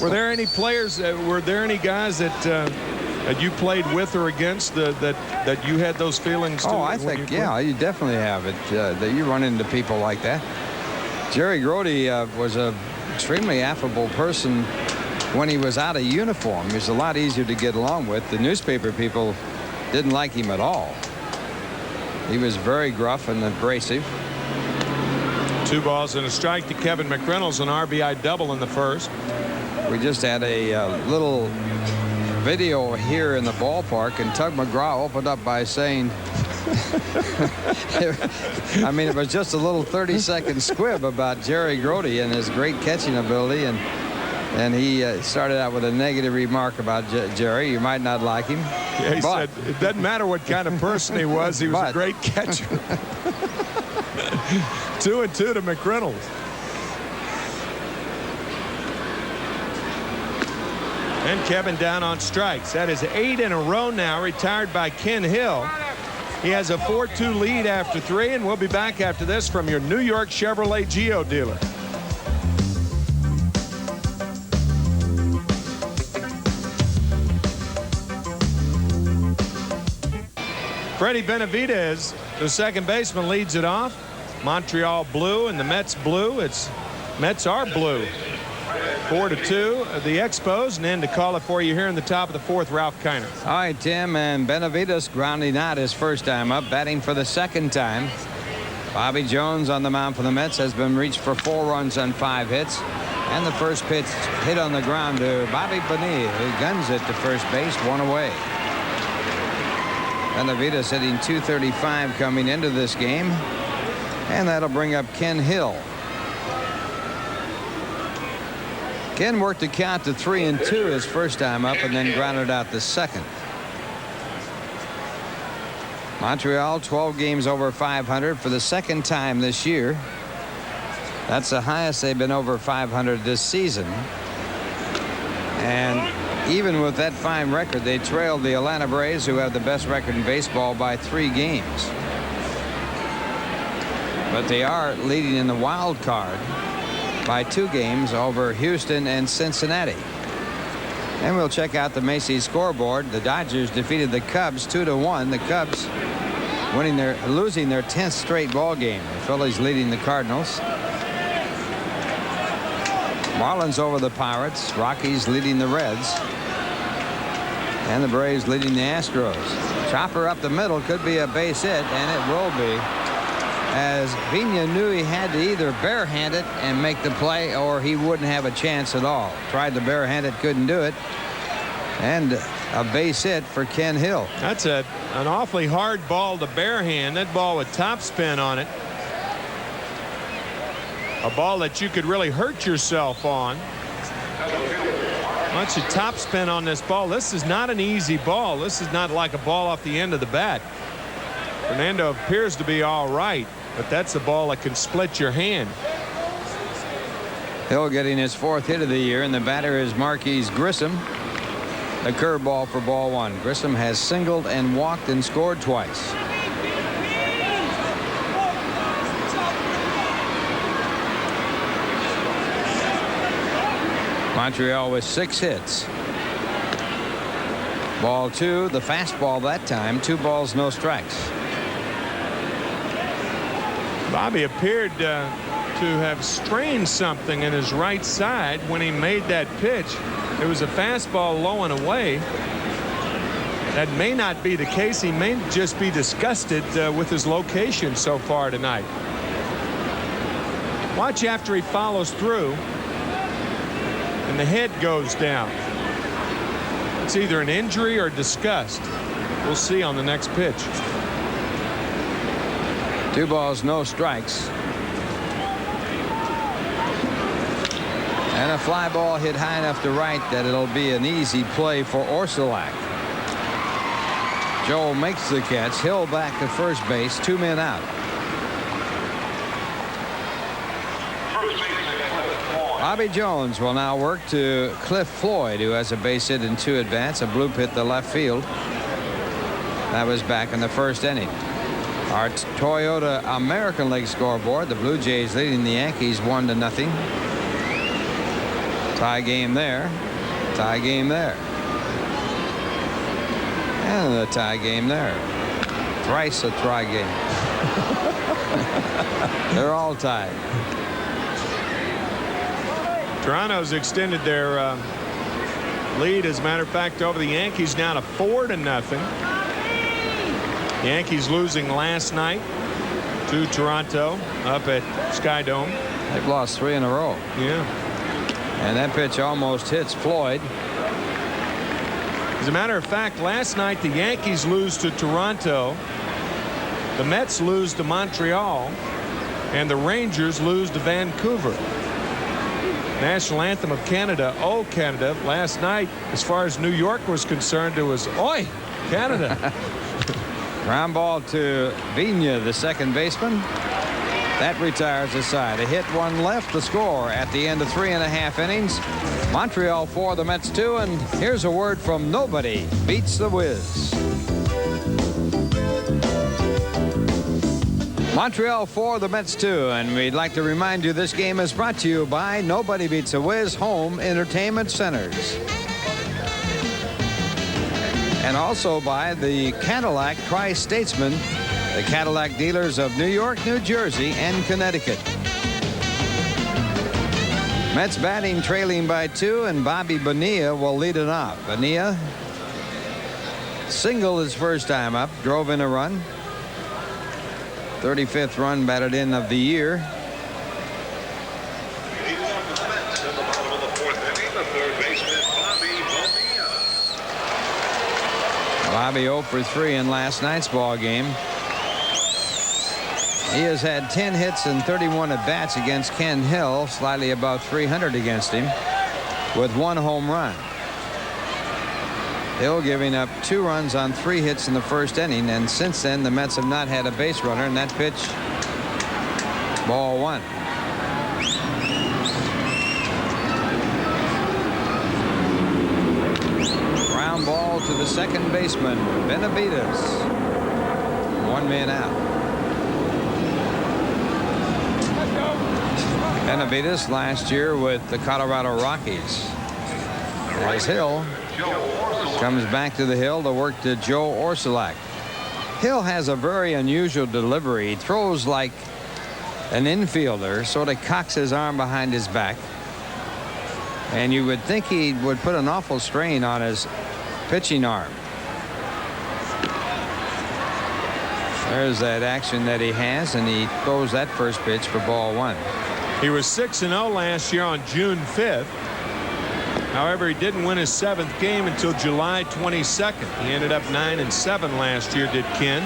were there any players? Were there any guys that you played with or against that you had those feelings? Oh, I think you definitely have it. That you run into people like that. Jerry Grody was a extremely affable person when he was out of uniform. He was a lot easier to get along with. The newspaper people didn't like him at all. He was very gruff and abrasive. 2 balls and a strike to Kevin McReynolds, an RBI double in the 1st. We just had a little video here in the ballpark, and Tug McGraw opened up by saying, I mean, it was just a little 30-second squib about Jerry Grody and his great catching ability, and he started out with a negative remark about Jerry. You might not like him. Yeah, he said it doesn't matter what kind of person he was a great catcher. 2-2 to McReynolds. And Kevin down on strikes. That is 8 in a row now, retired by Ken Hill. He has a 4-2 lead after 3, and we'll be back after this from your New York Chevrolet Geo dealer. Freddie Benavidez, the second baseman, leads it off. Montreal blue and the Mets blue. Mets are blue. 4-2, the Expos, and then to call it for you here in the top of the 4th, Ralph Kiner. All right, Tim, and Benavidez grounding out his first time up, batting for the 2nd time. Bobby Jones on the mound for the Mets has been reached for 4 runs on 5 hits. And the first pitch hit on the ground to Bobby Bonilla, who guns it to first base, 1 away. Benavidez hitting .235 coming into this game. And that'll bring up Ken Hill. Ken worked the count to 3-2 his first time up, and then grounded out the second. Montreal 12 games over 500 for the 2nd time this year. That's the highest they've been over 500 this season. And even with that fine record, they trailed the Atlanta Braves, who have the best record in baseball, by 3 games. But they are leading in the wild card by 2 games over Houston and Cincinnati. And we'll check out the Macy's scoreboard. The Dodgers defeated the Cubs 2-1. The Cubs losing their 10th straight ball game. The Phillies leading the Cardinals. Marlins over the Pirates. Rockies leading the Reds. And the Braves leading the Astros. Chopper up the middle could be a base hit, and it will be, as Phenia knew he had to either barehand it and make the play, or he wouldn't have a chance at all. Tried to barehand it, couldn't do it. And a base hit for Ken Hill. That's an awfully hard ball to barehand. That ball with topspin on it. A ball that you could really hurt yourself on. Once you topspin on this ball, this is not an easy ball. This is not like a ball off the end of the bat. Fernando appears to be all right, but that's a ball that can split your hand. Hill getting his 4th hit of the year, and the batter is Marquise Grissom. A curveball for ball 1. Grissom has singled and walked and scored twice. Montreal with 6 hits. Ball 2, the fastball that time. 2 balls, no strikes. Bobby appeared to have strained something in his right side when he made that pitch. It was a fastball low and away. That may not be the case. He may just be disgusted with his location so far tonight. Watch after he follows through and the head goes down. It's either an injury or disgust. We'll see on the next pitch. 2 balls, no strikes. And a fly ball hit high enough to right that it'll be an easy play for Orsulak. Joel makes the catch. Hill back to first base. 2 men out. Bobby Jones will now work to Cliff Floyd, who has a base hit and 2 at bats. A bloop hit the left field. That was back in the first inning. Our Toyota American League scoreboard, the Blue Jays leading the Yankees 1-0. Tie game there. Tie game there. And a tie game there. Thrice a tie game. They're all tied. Toronto's extended their lead, as a matter of fact, over the Yankees now to 4-0. Yankees losing last night to Toronto up at Sky Dome. They've lost 3 in a row. Yeah. And that pitch almost hits Floyd. As a matter of fact, last night the Yankees lose to Toronto, the Mets lose to Montreal, and the Rangers lose to Vancouver. National anthem of Canada, "Oh Canada." Last night, as far as New York was concerned, it was "Oi, Canada." Ground ball to Phenia, the second baseman. That retires the side. A hit, 1 left. The score at the end of 3.5 innings. Montreal 4, the Mets 2. And here's a word from nobody beats the Wiz. Montreal 4, the Mets 2. And we'd like to remind you this game is brought to you by Nobody Beats the Wiz Home Entertainment Centers. And also by the Cadillac Tri-Statesman, the Cadillac dealers of New York, New Jersey, and Connecticut. Mets batting trailing by 2, and Bobby Bonilla will lead it off. Bonilla singled his first time up, drove in a run. 35th run batted in of the year. Leading off the Mets in the bottom of the 4th inning, the third baseman, Bobby Bonilla. Bobby 0 for 3 in last night's ball game. He has had 10 hits and 31 at-bats against Ken Hill, slightly above 300 against him, with 1 home run. Hill giving up 2 runs on 3 hits in the first inning, and since then the Mets have not had a base runner, and that pitch, ball 1. Ground ball to the second baseman, Benavides. 1 man out. Benavides last year with the Colorado Rockies. As Hill comes back to the hill to work to Joe Orsulak. Hill has a very unusual delivery. He throws like an infielder, sort of cocks his arm behind his back. And you would think he would put an awful strain on his pitching arm. There's that action that he has, and he throws that first pitch for ball 1. He was 6-0 last year on June 5th. However, he didn't win his 7th game until July 22nd. He ended up 9-7 last year, did Ken.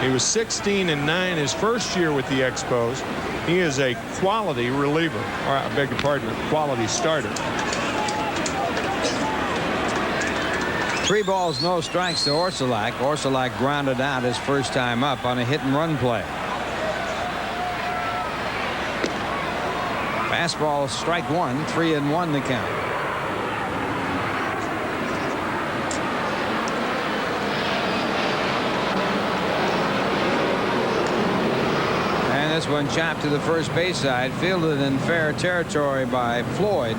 He was 16-9 his first year with the Expos. He is a quality reliever, or I beg your pardon, a quality starter. 3 balls, no strikes to Orsulak. Orsulak grounded out his first time up on a hit-and-run play. Fastball, strike 1, 3-1 the count. And this one chopped to the first base side, fielded in fair territory by Floyd.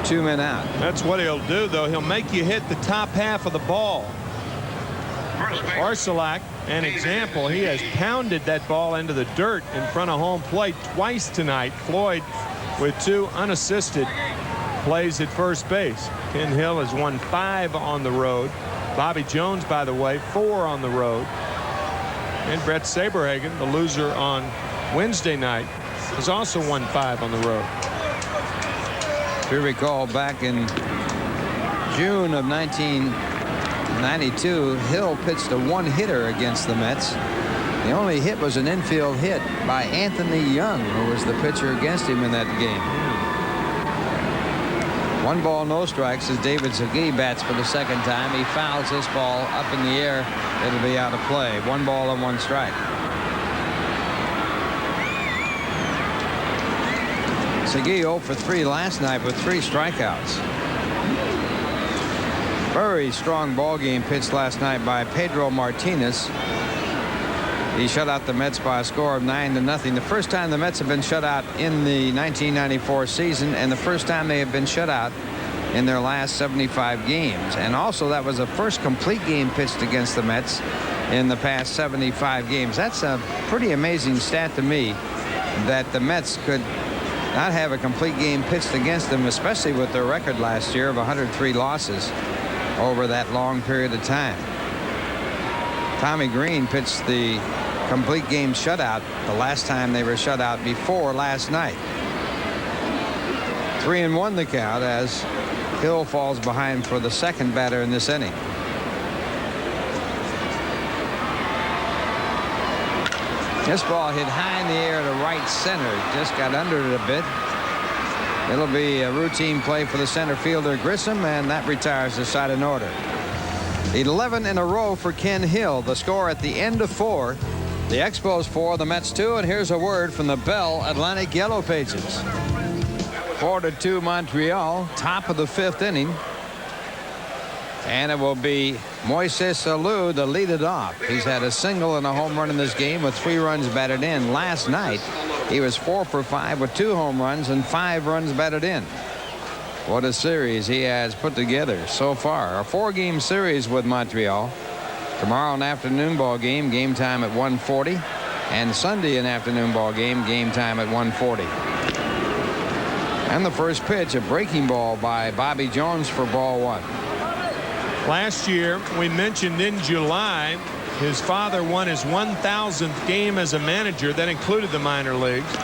2 men out. That's what he'll do, though. He'll make you hit the top half of the ball. Orsulak, an example, he has pounded that ball into the dirt in front of home plate twice tonight. Floyd with 2 unassisted plays at first base. Ken Hill has won 5 on the road. Bobby Jones, by the way, 4 on the road. And Brett Saberhagen, the loser on Wednesday night, has also won 5 on the road. If you recall, back in June of 92, Hill pitched a one-hitter against the Mets. The only hit was an infield hit by Anthony Young, who was the pitcher against him in that game. 1 ball, no strikes as David Segui bats for the second time. He fouls this ball up in the air. It'll be out of play. 1 ball and 1 strike. Segui 0 for 3 last night with 3 strikeouts. Very strong ball game pitched last night by Pedro Martinez. He shut out the Mets by a score of 9-0. The first time the Mets have been shut out in the 1994 season, and the first time they have been shut out in their last 75 games. And also that was the first complete game pitched against the Mets in the past 75 games. That's a pretty amazing stat to me, that the Mets could not have a complete game pitched against them, especially with their record last year of 103 losses over that long period of time. Tommy Green pitched the complete game shutout the last time they were shut out before last night. 3-1 the count as Hill falls behind for the second batter in this inning. This ball hit high in the air to right center. Just got under it a bit. It'll be a routine play for the center fielder Grissom, and that retires the side in order. 11 in a row for Ken Hill. The score at the end of 4. The Expos 4, the Mets 2, and here's a word from the Bell Atlantic Yellow Pages. 4-2 Montreal, top of the 5th inning. And it will be Moises Alou to lead it off. He's had a single and a home run in this game with 3 runs batted in. Last night, he was 4 for 5 with 2 home runs and 5 runs batted in. What a series he has put together so far. A 4-game series with Montreal. Tomorrow an afternoon ball game, game time at 1:40. And Sunday an afternoon ball game, game time at 1:40. And the first pitch, a breaking ball by Bobby Jones for ball 1. Last year, we mentioned in July, his father won his 1,000th game as a manager. That included the minor leagues.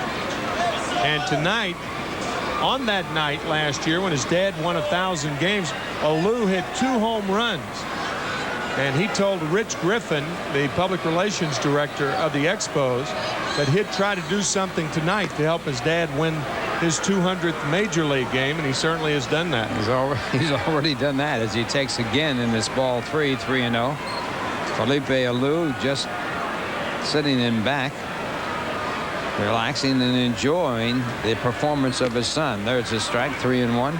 And tonight, on that night last year when his dad won 1,000 games, Alou hit 2 home runs. And he told Rich Griffin, the public relations director of the Expos, that he'd try to do something tonight to help his dad win his 200th major league game, and he certainly has done that. He's already done that as he takes again in this ball 3, 3-0. Felipe Alou just sitting in back, relaxing and enjoying the performance of his son. There's a strike, 3-1.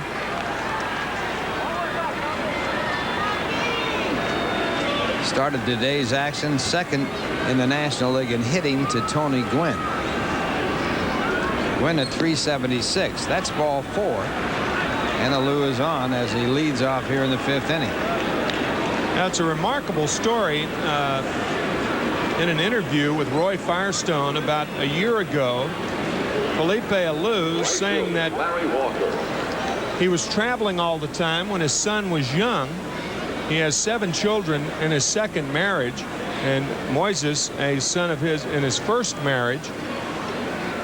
Started today's action second in the National League in hitting to Tony Gwynn. Gwynn at 376. That's ball 4. And Alou is on as he leads off here in the 5th inning. Now, it's a remarkable story. In an interview with Roy Firestone about a year ago, Felipe Alou saying that he was traveling all the time when his son was young. He has 7 children in his second marriage, and Moises, a son of his in his first marriage.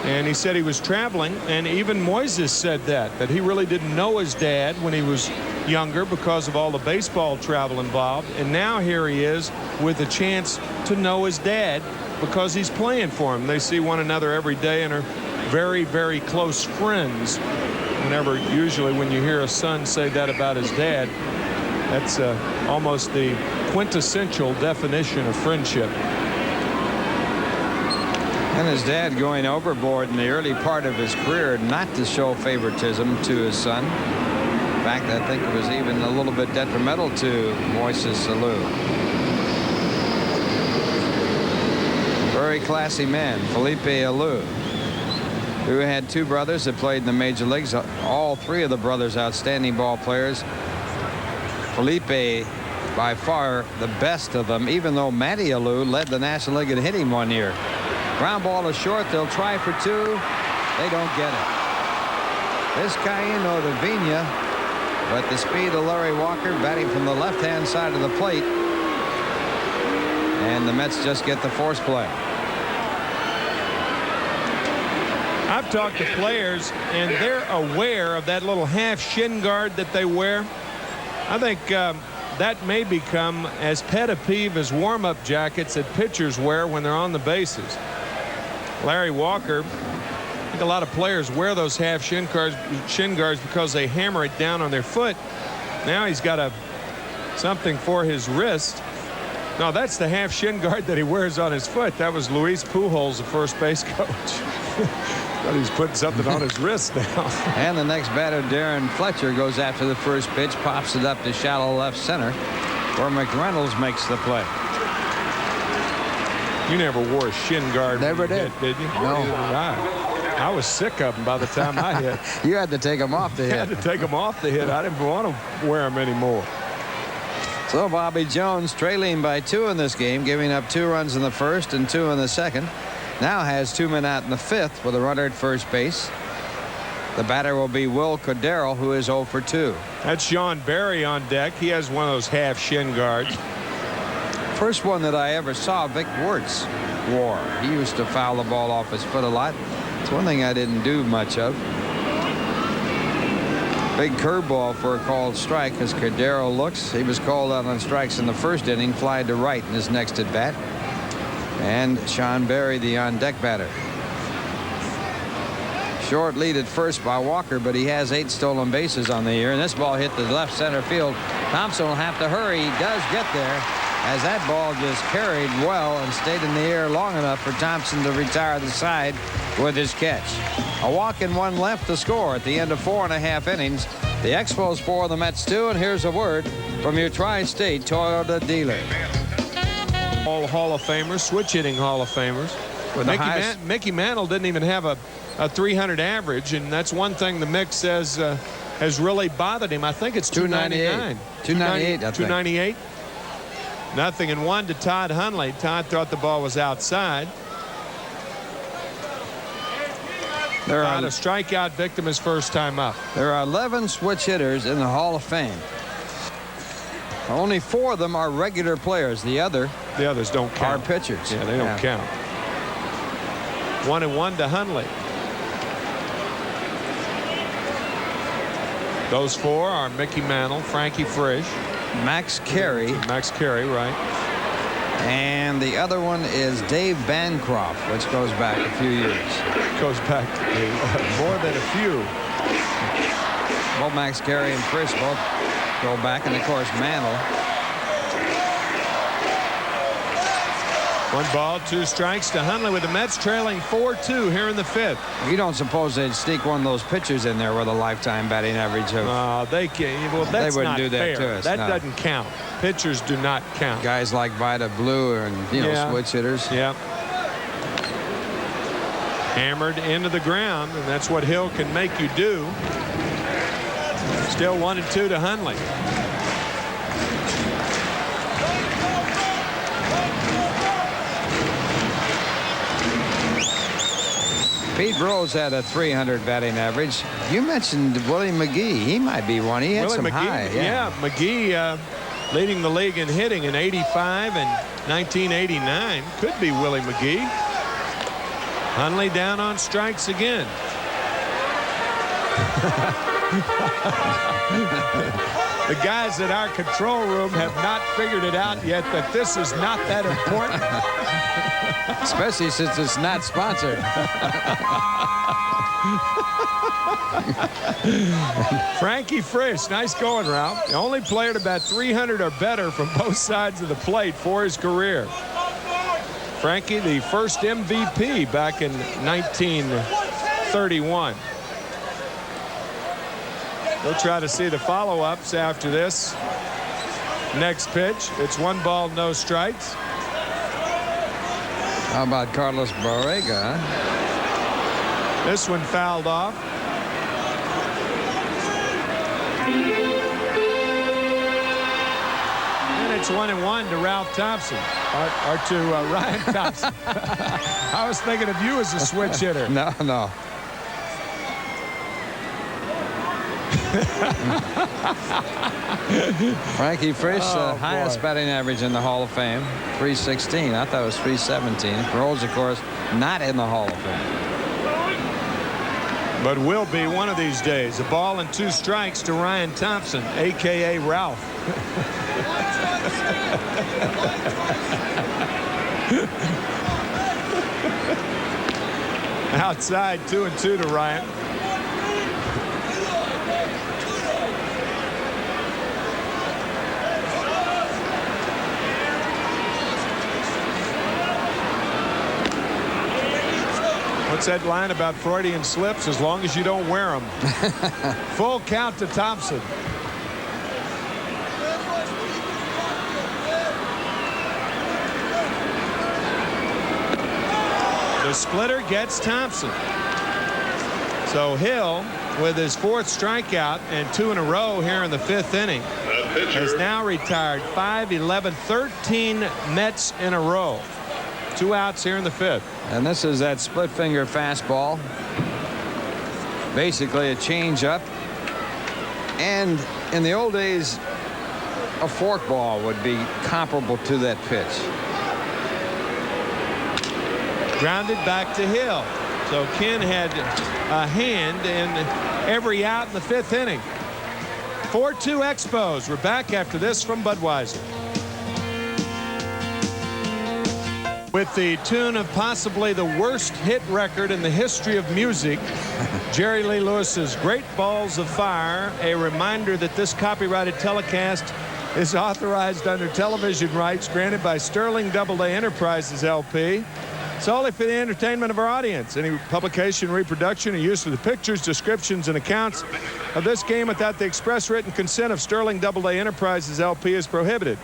And he said he was traveling, and even Moises said that he really didn't know his dad when he was younger because of all the baseball travel involved. And now here he is with a chance to know his dad because he's playing for him. They see one another every day and are very, very close friends. Usually when you hear a son say that about his dad, that's almost the quintessential definition of friendship. And his dad going overboard in the early part of his career not to show favoritism to his son. In fact, I think it was even a little bit detrimental to Moises Alou. Very classy man, Felipe Alou, who had 2 brothers that played in the major leagues. All 3 of the brothers outstanding ball players. Felipe by far the best of them, even though Matty Alou led the National League in hitting one year. Ground ball is short. They'll try for 2. They don't get it. This Caino to Phenia, but the speed of Larry Walker batting from the left-hand side of the plate. And the Mets just get the force play. I've talked to players, and they're aware of that little half shin guard that they wear. I think that may become as pet a peeve as warm-up jackets that pitchers wear when they're on the bases. Larry Walker, I think a lot of players wear those half shin guards because they hammer it down on their foot. Now he's got something for his wrist. No, that's the half shin guard that he wears on his foot. That was Luis Pujols, the first base coach. But he's putting something on his wrist now. And the next batter, Darren Fletcher, goes after the first pitch, pops it up to shallow left center, where McReynolds makes the play. You never wore a shin guard. Never did. Did you? No. I was sick of them by the time I hit. You had to take them off the hit. I had to take them off the hit. I didn't want to wear them anymore. So Bobby Jones, trailing by 2 in this game, giving up 2 runs in the first and 2 in the second, now has 2 men out in the 5th with a runner at first base. The batter will be Will Cordero, who is 0 for 2. That's Sean Barry on deck. He has one of those half shin guards. First one that I ever saw Vic Wertz wore. He used to foul the ball off his foot a lot. It's one thing I didn't do much of. Big curveball for a called strike as Cordero looks. He was called out on strikes in the first inning, fly to right in his next at bat. And Sean Barry, the on deck batter. Short lead at first by Walker, but he has 8 stolen bases on the year, and this ball hit the left center field. Thompson will have to hurry. He does get there, as that ball just carried well and stayed in the air long enough for Thompson to retire the side with his catch. A walk and 1 left to score at the end of 4.5 innings. The Expos 4, the Mets 2, and here's a word from your Tri-State Toyota dealer. All Hall of Famers, switch hitting Hall of Famers. Mickey Mantle didn't even have a 300 average, and that's one thing the Mick says has really bothered him. I think it's 299. 298. 298. 0-1 to Todd Hundley. Todd thought the ball was outside. Todd, a strikeout victim his first time up. There are 11 switch hitters in the Hall of Fame. Only 4 of them are regular players. The others don't count. Are pitchers. Yeah, they don't count. 1-1 to Hundley. Those 4 are Mickey Mantle, Frankie Frisch, Max Carey. Max Carey, right. And the other one is Dave Bancroft, which goes back a few years. Goes back more than a few. Both Max Carey and Frisch both go back, and of course Mantle. 1 ball, 2 strikes to Hundley, with the Mets trailing 4-2 here in the 5th. You don't suppose they'd sneak one of those pitchers in there with a lifetime batting average of? They can't. Well, that's they wouldn't not do that fair. to us. That no. doesn't count. Pitchers do not count. Guys like Vida Blue and switch hitters. Yeah. Hammered into the ground, and that's what Hill can make you do. Still 1-2 to Hundley. Pete Rose had a 300 batting average. You mentioned Willie McGee. He might be one. He had Willie some McGee, high. Yeah, McGee leading the league in hitting in 85 and 1989. Could be Willie McGee. Hundley down on strikes again. The guys at our control room have not figured it out yet that this is not that important. Especially since it's not sponsored. Frankie Frisch, nice going, Ralph. The only player to bat 300 or better from both sides of the plate for his career. Frankie, the first MVP back in 1931. We'll try to see the follow-ups after this next pitch. It's 1 ball, no strikes. How about Carlos Borrega? Huh? This one fouled off. And it's 1-1 to Ralph Thompson, or to Ryan Thompson. I was thinking of you as a switch hitter. No. Frankie Frisch, highest batting average in the Hall of Fame, 316. I thought it was 317. Rose, of course, not in the Hall of Fame. But will be one of these days. A ball and 2 strikes to Ryan Thompson, a.k.a. Ralph. Outside, 2-2 to Ryan. What's that line about Freudian slips? As long as you don't wear them. Full count to Thompson. The splitter gets Thompson. So Hill, with his 4th strikeout and 2 in a row here in the 5th inning, has now retired 5, 11, 13 Mets in a row. 2 outs here in the 5th. And this is that split finger fastball. Basically a changeup. And in the old days, a forkball would be comparable to that pitch. Grounded back to Hill. So Ken had a hand in every out in the 5th inning. 4-2 Expos. We're back after this from Budweiser. With the tune of possibly the worst hit record in the history of music, Jerry Lee Lewis's Great Balls of Fire, a reminder that this copyrighted telecast is authorized under television rights granted by Sterling Doubleday Enterprises, LP, solely for the entertainment of our audience. Any publication, reproduction, or use of the pictures, descriptions, and accounts of this game without the express written consent of Sterling Doubleday Enterprises, LP, is prohibited.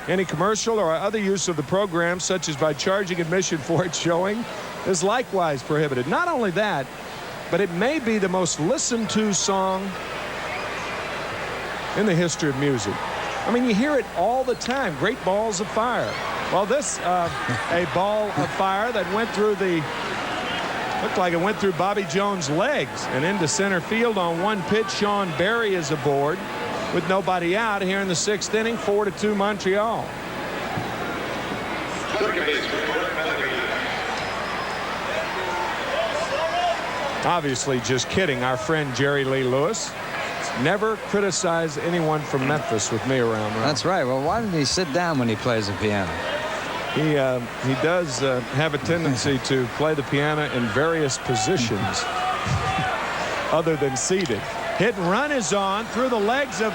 Any commercial or other use of the program, such as by charging admission for its showing, is likewise prohibited. Not only that, but it may be the most listened to song in the history of music. I mean, you hear it all the time. Great Balls of Fire. Well, this, a ball of fire that went through looked like it went through Bobby Jones' legs and into center field on 1 pitch. Sean Berry is aboard with nobody out here in the 6th inning. 4-2 Montreal. Obviously just kidding. Our friend Jerry Lee Lewis never criticize anyone from Memphis with me around. That's right. Well, why didn't he sit down when he plays the piano? He does have a tendency to play the piano in various positions other than seated. Hit and run is on through the legs of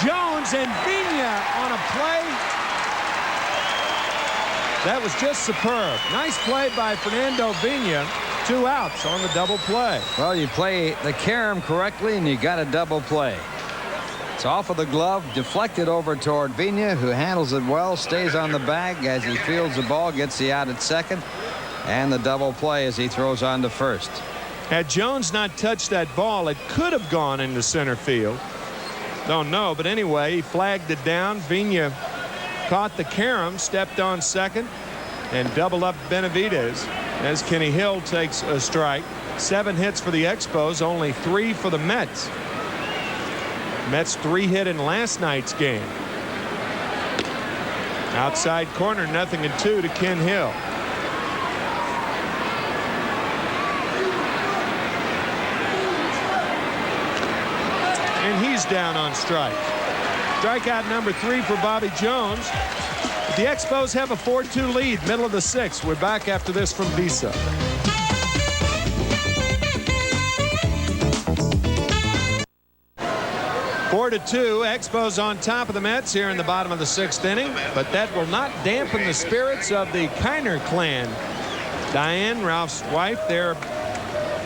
Jones, and Phenia on a play that was just superb. Nice play by Fernando Phenia. 2 outs on the double play. Well, you play the carom correctly, and you got a double play. It's off of the glove, deflected over toward Phenia, who handles it well, stays on the bag as he fields the ball, gets the out at second, and the double play as he throws on to first. Had Jones not touched that ball, it could have gone into center field. Don't know, but anyway, he flagged it down. Phenia caught the carom, stepped on second, and doubled up Benavidez as Kenny Hill takes a strike. 7 hits for the Expos, only 3 for the Mets. Mets 3 hit in last night's game. Outside corner, 0-2 to Ken Hill. And he's down on strike. Strikeout number 3 for Bobby Jones. The Expos have a 4-2 lead, middle of the 6th. We're back after this from Visa. Four to 2, Expos on top of the Mets here in the bottom of the 6th inning, but that will not dampen the spirits of the Kiner clan. Diane, Ralph's wife, there,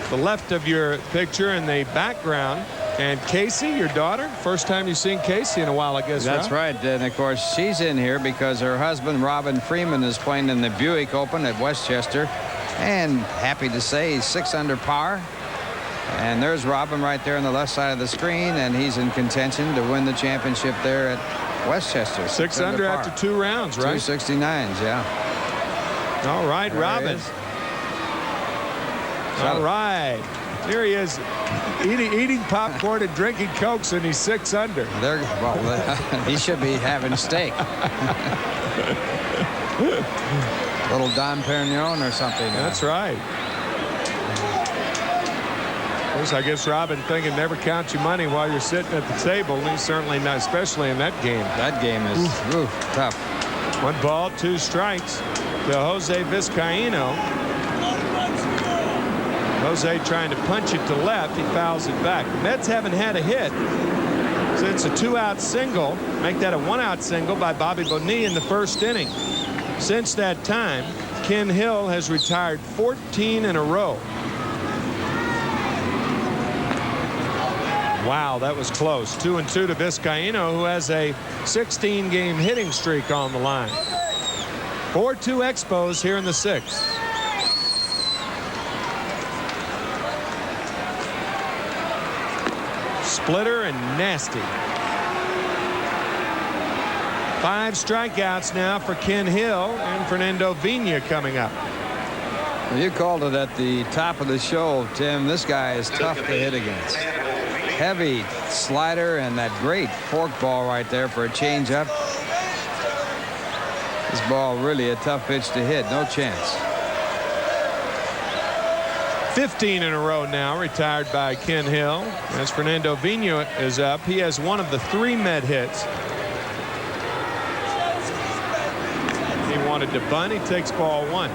the left of your picture in the background. And Casey, your daughter, first time you've seen Casey in a while, I guess. That's right. And of course, she's in here because her husband, Robin Freeman, is playing in the Buick Open at Westchester. And happy to say he's 6 under par. And there's Robin right there on the left side of the screen, and he's in contention to win the championship there at Westchester. 6 under after 2 rounds, right? 269s, yeah. All right, there Robin. All right. Here he is, eating popcorn and drinking Cokes, and he's 6 under. Well, he should be having steak. Little Dom Perignon or something. That's right. Of course, I guess Robin thinking never count your money while you're sitting at the table. And he's certainly not, especially in that game. That game is tough. 1 ball, 2 strikes to Jose Vizcaino. Jose trying to punch it to left. He fouls it back. The Mets haven't had a hit since a 2-out single. Make that a 1-out single by Bobby Bonilla in the first inning. Since that time, Ken Hill has retired 14 in a row. Wow, that was close. 2-2 to Vizcaino, who has a 16-game hitting streak on the line. 4-2 Expos here in the 6th. Splitter and nasty. 5 strikeouts now for Ken Hill, and Fernando Phenia coming up. You called it at the top of the show, Tim. This guy is tough to hit against. Heavy slider and that great fork ball right there for a changeup. This ball really a tough pitch to hit. No chance. 15 in a row now retired by Ken Hill. As Fernando Phenia is up, he has one of the 3 Met hits. He wanted to bunt. He takes ball 1.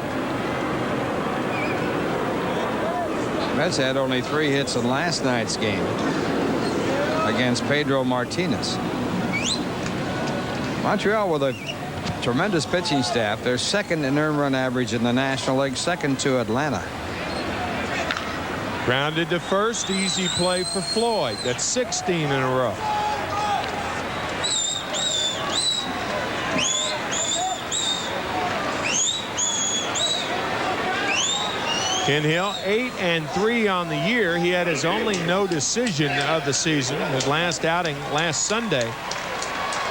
Mets had only 3 hits in last night's game against Pedro Martinez. Montreal with a tremendous pitching staff. They're 2nd in earned run average in the National League, 2nd to Atlanta. Grounded to first. Easy play for Floyd. That's 16 in a row. Ken Hill 8-3 on the year. He had his only no decision of the season. His last outing last Sunday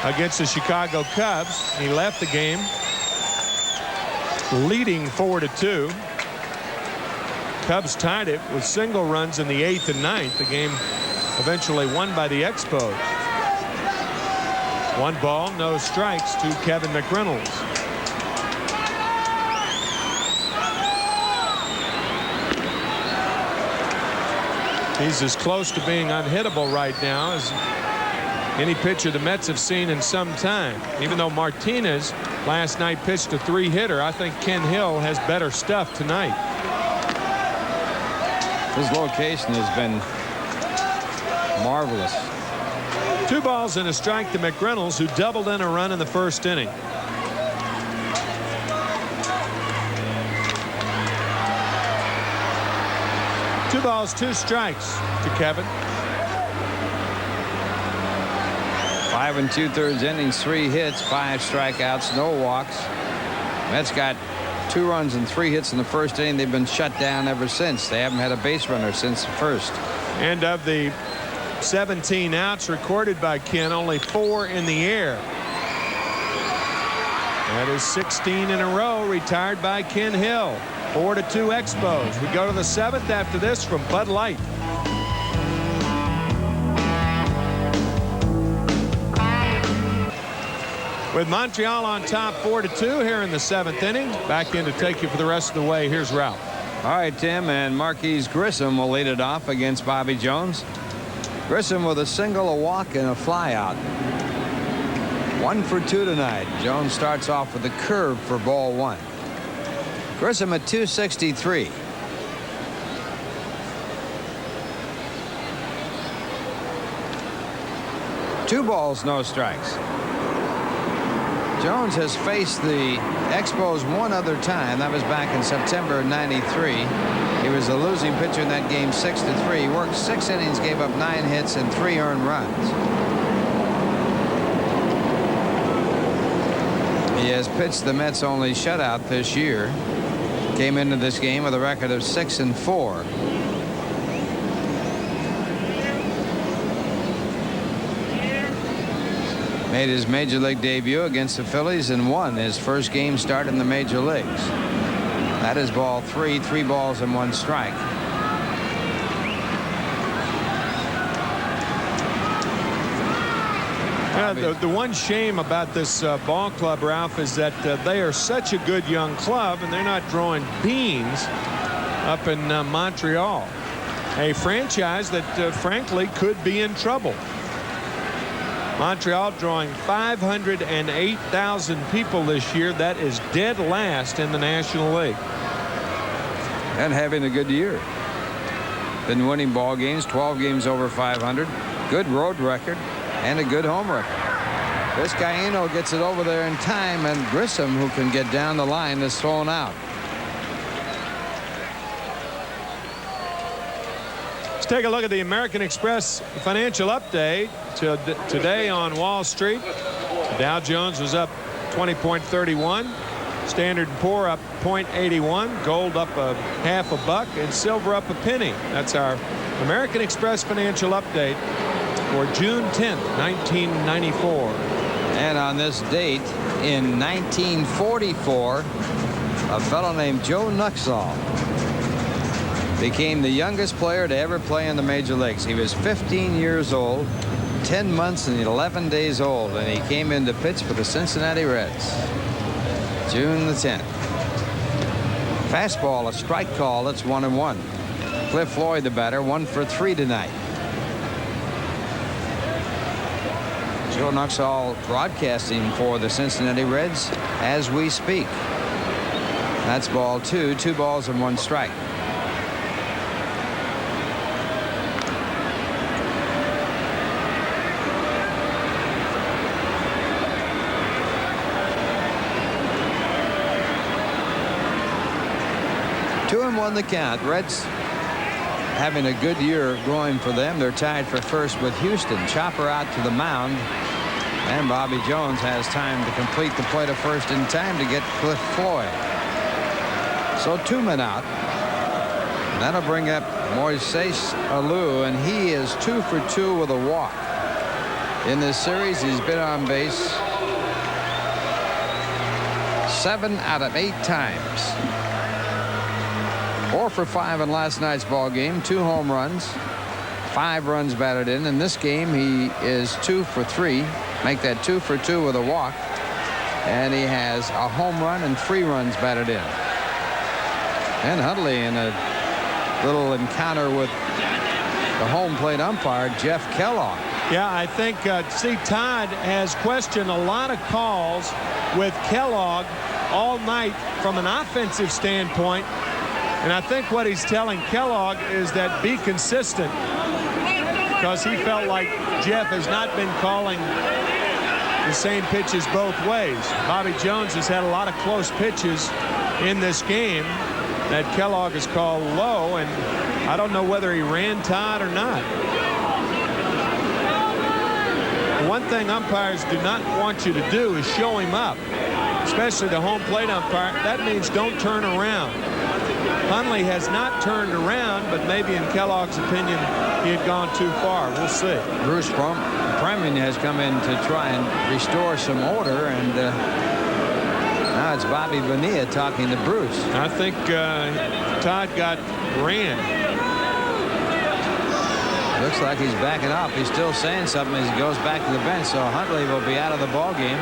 against the Chicago Cubs. He left the game leading 4-2. Cubs tied it with single runs in the 8th and 9th. The game eventually won by the Expos. 1 ball, no strikes to Kevin McReynolds. He's as close to being unhittable right now as any pitcher the Mets have seen in some time. Even though Martinez last night pitched a 3-hitter, I think Ken Hill has better stuff tonight. His location has been marvelous. 2 balls and a strike to McReynolds, who doubled in a run in the first inning. Two balls, 2 strikes to Kevin. 5 2/3 innings, 3 hits, 5 strikeouts, no walks. Mets got 2 runs and 3 hits in the first inning. They've been shut down ever since. They haven't had a base runner since the first. And of the 17 outs recorded by Ken, only 4 in the air. That is 16 in a row retired by Ken Hill. 4-2 Expos. We go to the 7th after this from Bud Light. With Montreal on top 4-2 here in the 7th inning. Back in to take you for the rest of the way. Here's Ralph. All right, Tim, and Marquise Grissom will lead it off against Bobby Jones. Grissom with a single, a walk, and a flyout. 1 for 2 tonight. Jones starts off with a curve for ball 1. Grissom at 263. Two balls, no strikes. Jones has faced the Expos one other time. That was back in September of '93. He was a losing pitcher in that game, 6-3. He worked 6 innings, gave up 9 hits and 3 earned runs. He has pitched the Mets' only shutout this year. Came into this game with a record of 6-4. Made his major league debut against the Phillies and won his first game start in the major leagues. That is ball 3, 3 balls and 1 strike. The one shame about this ball club, Ralph, is that they are such a good young club and they're not drawing beans up in Montreal. a franchise that frankly could be in trouble. Montreal drawing 508,000 people this year. That is dead last in the National League. And having a good year. Been winning ball games, 12 games over 500. Good road record and a good home record. This Gallino gets it over there in time, and Grissom, who can get down the line, is thrown out. Let's take a look at the American Express financial update. Today on Wall Street, Dow Jones was up 20.31. Standard & Poor up 0.81. Gold up a half a buck, and silver up a penny. That's our American Express financial update for June 10th, 1994. And on this date in 1944, a fellow named Joe Nuxall became the youngest player to ever play in the major leagues. He was 15 years old, 10 months and 11 days old, and he came in to pitch for the Cincinnati Reds. June the 10th. Fastball, a strike call. It's 1-1. Cliff Floyd, the batter, 1 for 3 tonight. Joe Nuxall broadcasting for the Cincinnati Reds as we speak. That's ball 2. 2 balls and 1 strike. Two and 1 the count. Reds having a good year going for them. They're tied for first with Houston. Chopper out to the mound, and Bobby Jones has time to complete the play to first in time to get Cliff Floyd. So 2 men out. And that'll bring up Moises Alou, and he is 2 for 2 with a walk. In this series, he's been on base 7 out of 8 times. 4 for 5 in last night's ball game. 2 home runs, 5 runs batted in. In this game, he is 2 for 3. Make that 2 for 2 with a walk. And he has a home run and 3 runs batted in. And Hundley in a little encounter with the home plate umpire, Jeff Kellogg. Yeah, I think, Todd has questioned a lot of calls with Kellogg all night from an offensive standpoint. And I think what he's telling Kellogg is that be consistent, because he felt like Jeff has not been calling the same pitches both ways. Bobby Jones has had a lot of close pitches in this game that Kellogg has called low, and I don't know whether he ran Todd or not. One thing umpires do not want you to do is show him up, especially the home plate umpire. That means don't turn around. Hundley has not turned around, but maybe in Kellogg's opinion, he had gone too far. We'll see. Bruce Premin has come in to try and restore some order, and now it's Bobby Bonilla talking to Bruce. I think Todd got ran. Looks like he's backing up. He's still saying something as he goes back to the bench, so Hundley will be out of the ball game.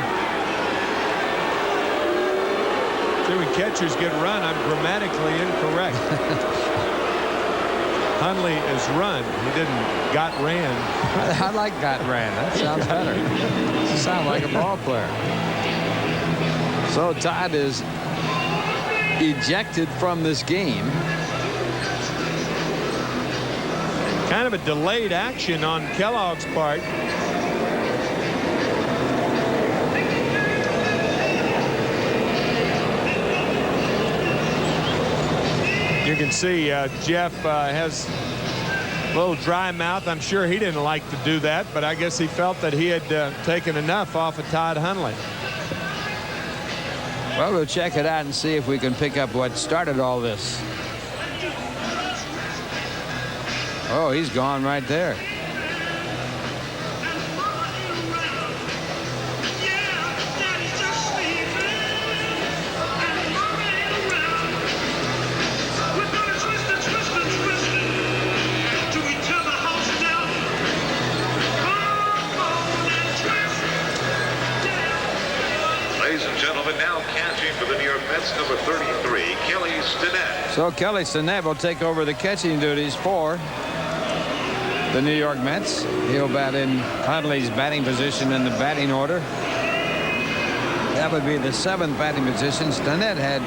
When catchers get run, I'm grammatically incorrect. Hundley is run. He didn't got ran. I like got ran. That sounds better. Sounds like a ball player. So Todd is ejected from this game. Kind of a delayed action on Kellogg's part. You can see Jeff has a little dry mouth. I'm sure he didn't like to do that, but I guess he felt that he had taken enough off of Todd Hundley. Well, we'll check it out and see if we can pick up what started all this. Oh, he's gone right there. Ladies and gentlemen, now catching for the New York Mets, number 33, Kelly Stinnett. So Kelly Stinnett will take over the catching duties for the New York Mets. He'll bat in Hundley's batting position in the batting order. That would be the 7th batting position. Stinnett had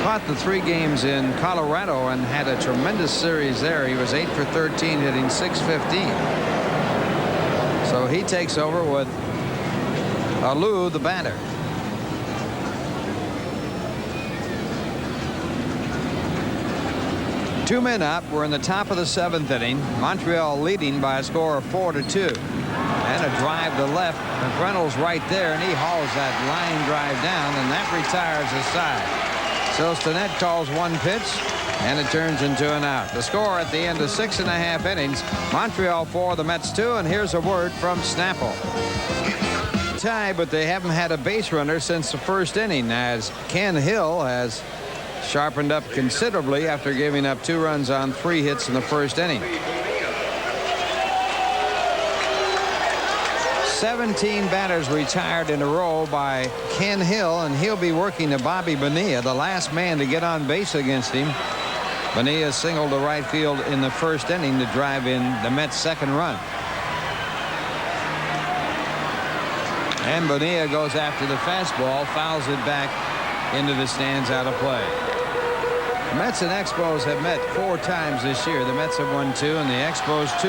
caught the 3 games in Colorado and had a tremendous series there. He was 8 for 13, hitting .615. So he takes over with Alou, the batter. 2 men up. We're in the top of the 7th inning. Montreal leading by a score of 4-2. And a drive to left. McReynolds right there, and he hauls that line drive down, and that retires his side. So Stinnett calls 1 pitch, and it turns into an out. The score at the end of 6.5 innings. Montreal 4, the Mets 2, and here's a word from Snapple. Tie, but they haven't had a base runner since the 1st inning, as Ken Hill has sharpened up considerably after giving up 2 runs on 3 hits in the 1st inning. 17 batters retired in a row by Ken Hill, and he'll be working to Bobby Bonilla, the last man to get on base against him. Bonilla singled to right field in the 1st inning to drive in the Mets' 2nd run. And Bonilla goes after the fastball, fouls it back into the stands, out of play. The Mets and Expos have met 4 times this year. The Mets have won 2 and the Expos 2.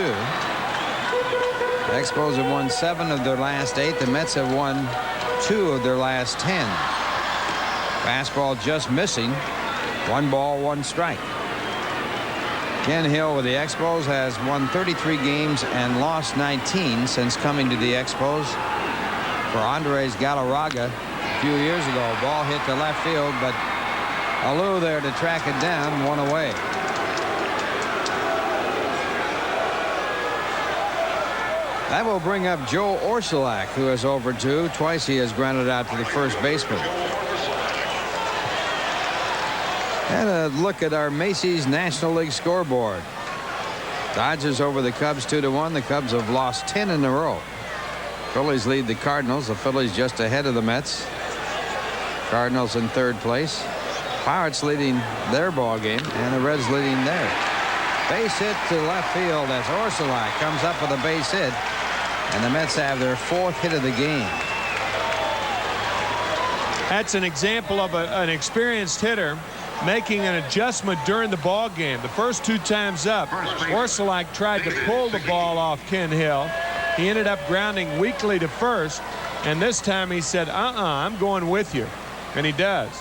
The Expos have won 7 of their last 8. The Mets have won 2 of their last 10. Fastball just missing. 1 ball, 1 strike. Ken Hill with the Expos has won 33 games and lost 19 since coming to the Expos. For Andres Galarraga a few years ago, ball hit to left field, but Alou there to track it down, 1 away. That will bring up Joe Orsulak, who has over 2. Twice he has grounded out to the first baseman. And a look at our Macy's National League scoreboard. Dodgers over the Cubs 2-1. The Cubs have lost 10 in a row. Phillies lead the Cardinals. The Phillies just ahead of the Mets. Cardinals in 3rd place. Pirates leading their ball game, and the Reds leading theirs. Base hit to left field as Orsulak comes up with a base hit, and the Mets have their 4th hit of the game. That's an example of an experienced hitter making an adjustment during the ball game. The first 2 times up, Orsulak tried to pull the ball off Ken Hill. He ended up grounding weakly to first, and this time he said, I'm going with you, and he does.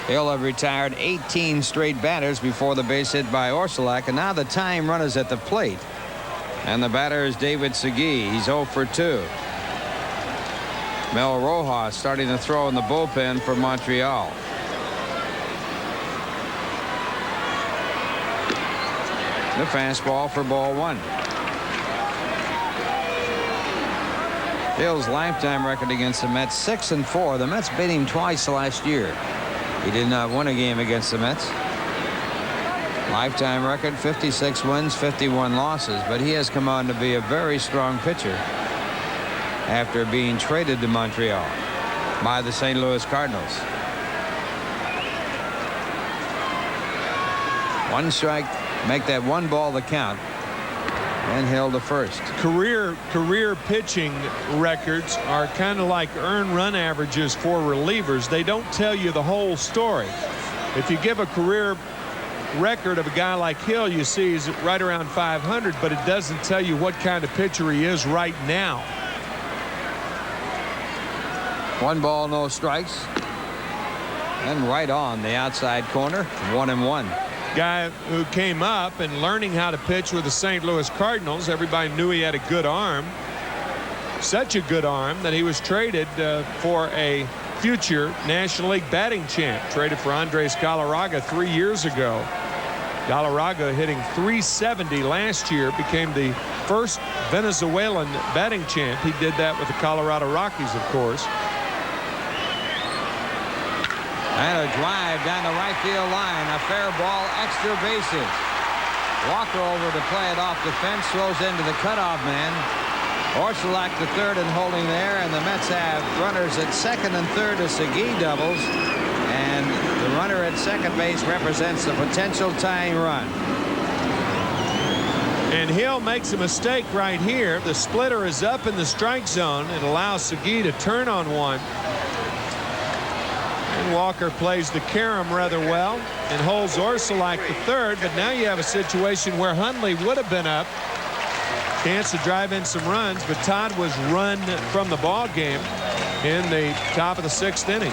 Hill have retired 18 straight batters before the base hit by Orsulak, and now the time runners at the plate. And the batter is David Segui. He's 0 for 2. Mel Rojas starting to throw in the bullpen for Montreal. The fastball for ball 1. Hill's lifetime record against the Mets, 6-4. The Mets beat him twice last year. He did not win a game against the Mets. Lifetime record, 56 wins, 51 losses, but he has come on to be a very strong pitcher after being traded to Montreal by the St. Louis Cardinals. 1 strike, make that 1 ball the count, and Hill to first. Career pitching records are kind of like earned run averages for relievers. They don't tell you the whole story. If you give a career record of a guy like Hill, you see he's right around 500, but it doesn't tell you what kind of pitcher he is right now. 1 ball, no strikes, and right on the outside corner, 1-1. Guy who came up and learning how to pitch with the St. Louis Cardinals. Everybody knew he had a good arm, such a good arm that he was traded for a future National League batting champ. Traded for Andres Galarraga 3 years ago. Galarraga hitting .370 last year, became the first Venezuelan batting champ. He did that with the Colorado Rockies, of course. And a drive down the right field line. A fair ball, extra bases. Walker over to play it off the fence, throws into the cutoff man. Orsulak to third and holding there, and the Mets have runners at 2nd and 3rd as Segui doubles. And the runner at second base represents the potential tying run. And Hill makes a mistake right here. The splitter is up in the strike zone. It allows Segui to turn on one. And Walker plays the carom rather well and holds Orsulak the third. But now you have a situation where Hundley would have been up. Chance to drive in some runs, but Todd was run from the ball game in the top of the 6th inning.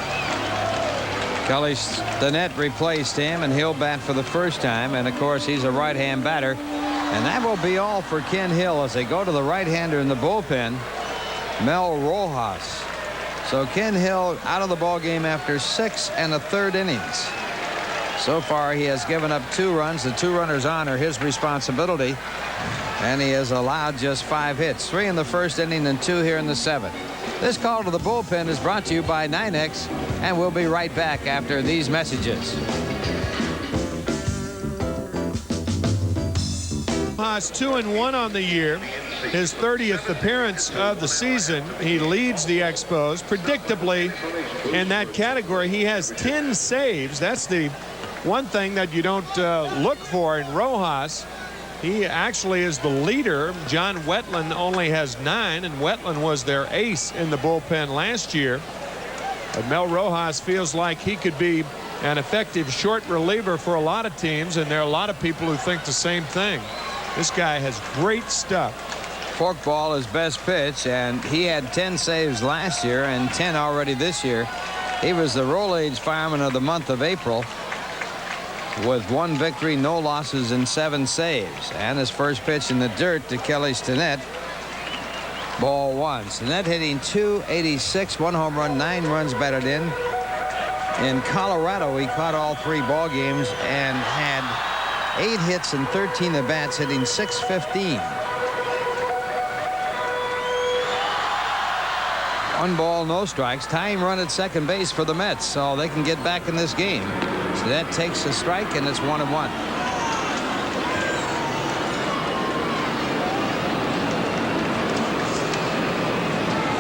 Kelly Stinnett replaced him, and he'll bat for the first time. And of course, he's a right-hand batter. And that will be all for Ken Hill as they go to the right-hander in the bullpen, Mel Rojas. So Ken Hill out of the ball game after 6 1/3 innings. So far, he has given up 2 runs. The 2 runners on are his responsibility. And he has allowed just 5 hits, 3 in the first inning and 2 here in the 7th. This call to the bullpen is brought to you by 9X, and we'll be right back after these messages. Rojas 2-1 on the year. His 30th appearance of the season. He leads the Expos. Predictably, in that category, he has 10 saves. That's the one thing that you don't look for in Rojas. He actually is the leader. John Wetland only has 9, and Wetland was their ace in the bullpen last year. But Mel Rojas feels like he could be an effective short reliever for a lot of teams, and there are a lot of people who think the same thing. This guy has great stuff. Forkball is best pitch, and he had 10 saves last year and 10 already this year. He was the Roll Age Fireman of the month of April with 1 victory, no losses, and 7 saves. And his first pitch in the dirt to Kelly Stinnett. Ball 1. Stinnett hitting .286, 1 home run, 9 runs batted in. In Colorado, he caught all 3 ball games and had 8 hits and 13 at-bats, hitting .615. 1 ball, no strikes. Tying run at second base for the Mets, so they can get back in this game. So that takes a strike, and it's 1-1.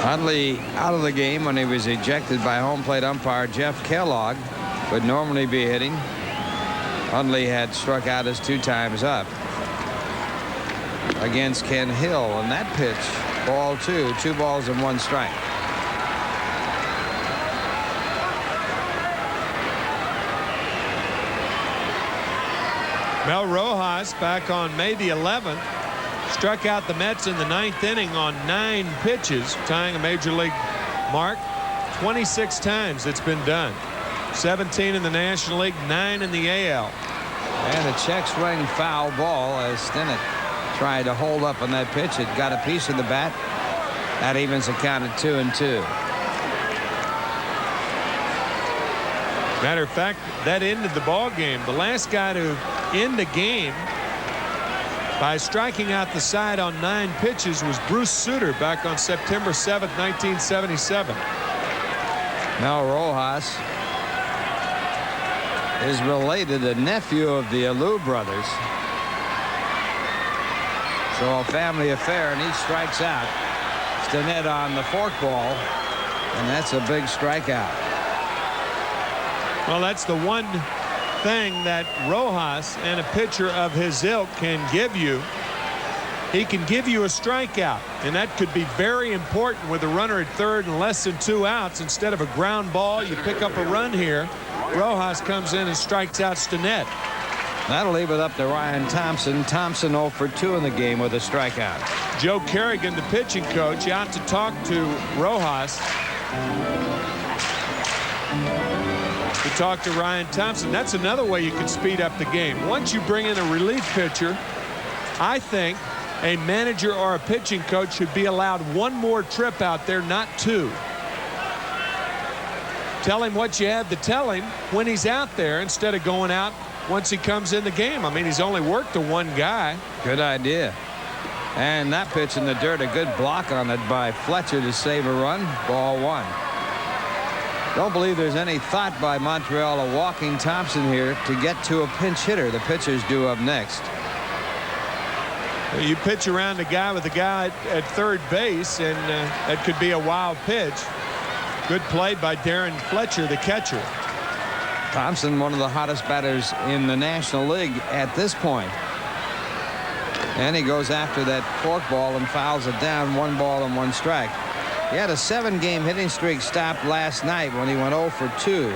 Hundley out of the game when he was ejected by home plate umpire Jeff Kellogg. Would normally be hitting. Hundley had struck out his 2 times up against Ken Hill, and that pitch, ball 2, 2 balls and 1 strike. Mel Rojas, back on May the 11th, struck out the Mets in the 9th inning on 9 pitches, tying a major league mark. 26 times it's been done. 17 in the National League, 9 in the AL. And a check swing foul ball as Stinnett tried to hold up on that pitch. It got a piece of the bat. That evens the count at 2-2. Matter of fact, that ended the ball game. The last guy to end a game by striking out the side on 9 pitches was Bruce Sutter back on September 7th, 1977. Mel Rojas is related, a nephew of the Alou brothers. So a family affair, and he strikes out. Stinnett on the forkball, and that's a big strikeout. Well, that's the one thing that Rojas and a pitcher of his ilk can give you. He can give you a strikeout, and that could be very important with a runner at third and less than 2 outs. Instead of a ground ball, you pick up a run here. Rojas comes in and strikes out Stinnett. That'll leave it up to Ryan Thompson. Thompson 0 for 2 in the game with a strikeout. Joe Kerrigan, the pitching coach, out to talk to Rojas. To talk to Ryan Thompson. That's another way you can speed up the game. Once you bring in a relief pitcher, I think a manager or a pitching coach should be allowed 1 more trip out there, not 2. Tell him what you have to tell him when he's out there instead of going out once he comes in the game. I mean, he's only worked the 1 guy. Good idea. And that pitch in the dirt, a good block on it by Fletcher to save a run. Ball 1. Don't believe there's any thought by Montreal of walking Thompson here to get to a pinch hitter. The pitchers do up next. You pitch around a guy with a guy at third base, and that could be a wild pitch. Good play by Darren Fletcher, the catcher. Thompson, one of the hottest batters in the National League at this point. And he goes after that forkball and fouls it down. 1 ball and 1 strike. He had a 7-game hitting streak stopped last night when he went 0 for 2.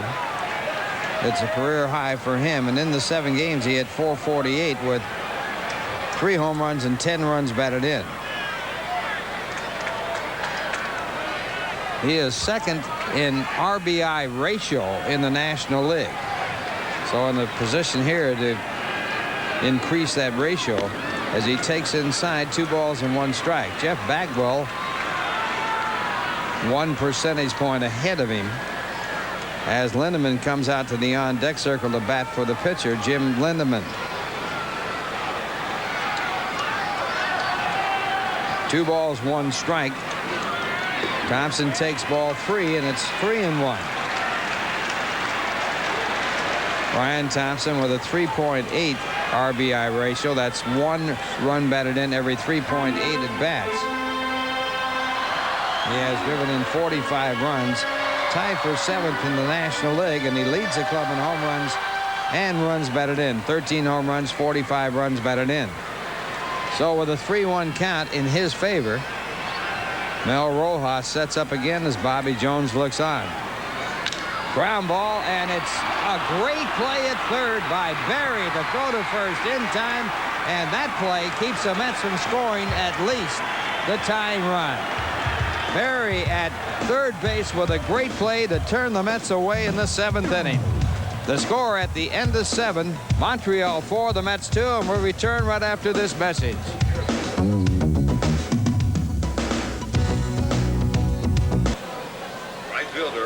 It's a career high for him. And in the 7 games, he had .448 with 3 home runs and 10 runs batted in. He is second in RBI ratio in the National League. So in the position here to increase that ratio as he takes inside 2 balls and 1 strike. Jeff Bagwell 1 percentage point ahead of him as Lindemann comes out to the on-deck circle to bat for the pitcher, Jim Lindemann. 2 balls, 1 strike. Thompson takes ball 3, and it's 3-1. Brian Thompson with a 3.8 RBI ratio. That's 1 run batted in every 3.8 at bats. He has driven in 45 runs, tied for 7th in the National League, and he leads the club in home runs and runs batted in. 13 home runs, 45 runs batted in. So with a 3-1 count in his favor, Mel Rojas sets up again as Bobby Jones looks on. Ground ball, and it's a great play at third by Berry to throw to first in time, and that play keeps the Mets from scoring at least the tying run. Berry at third base with a great play to turn the Mets away in the 7th inning. The score at the end of 7, Montreal 4, the Mets 2, and we'll return right after this message.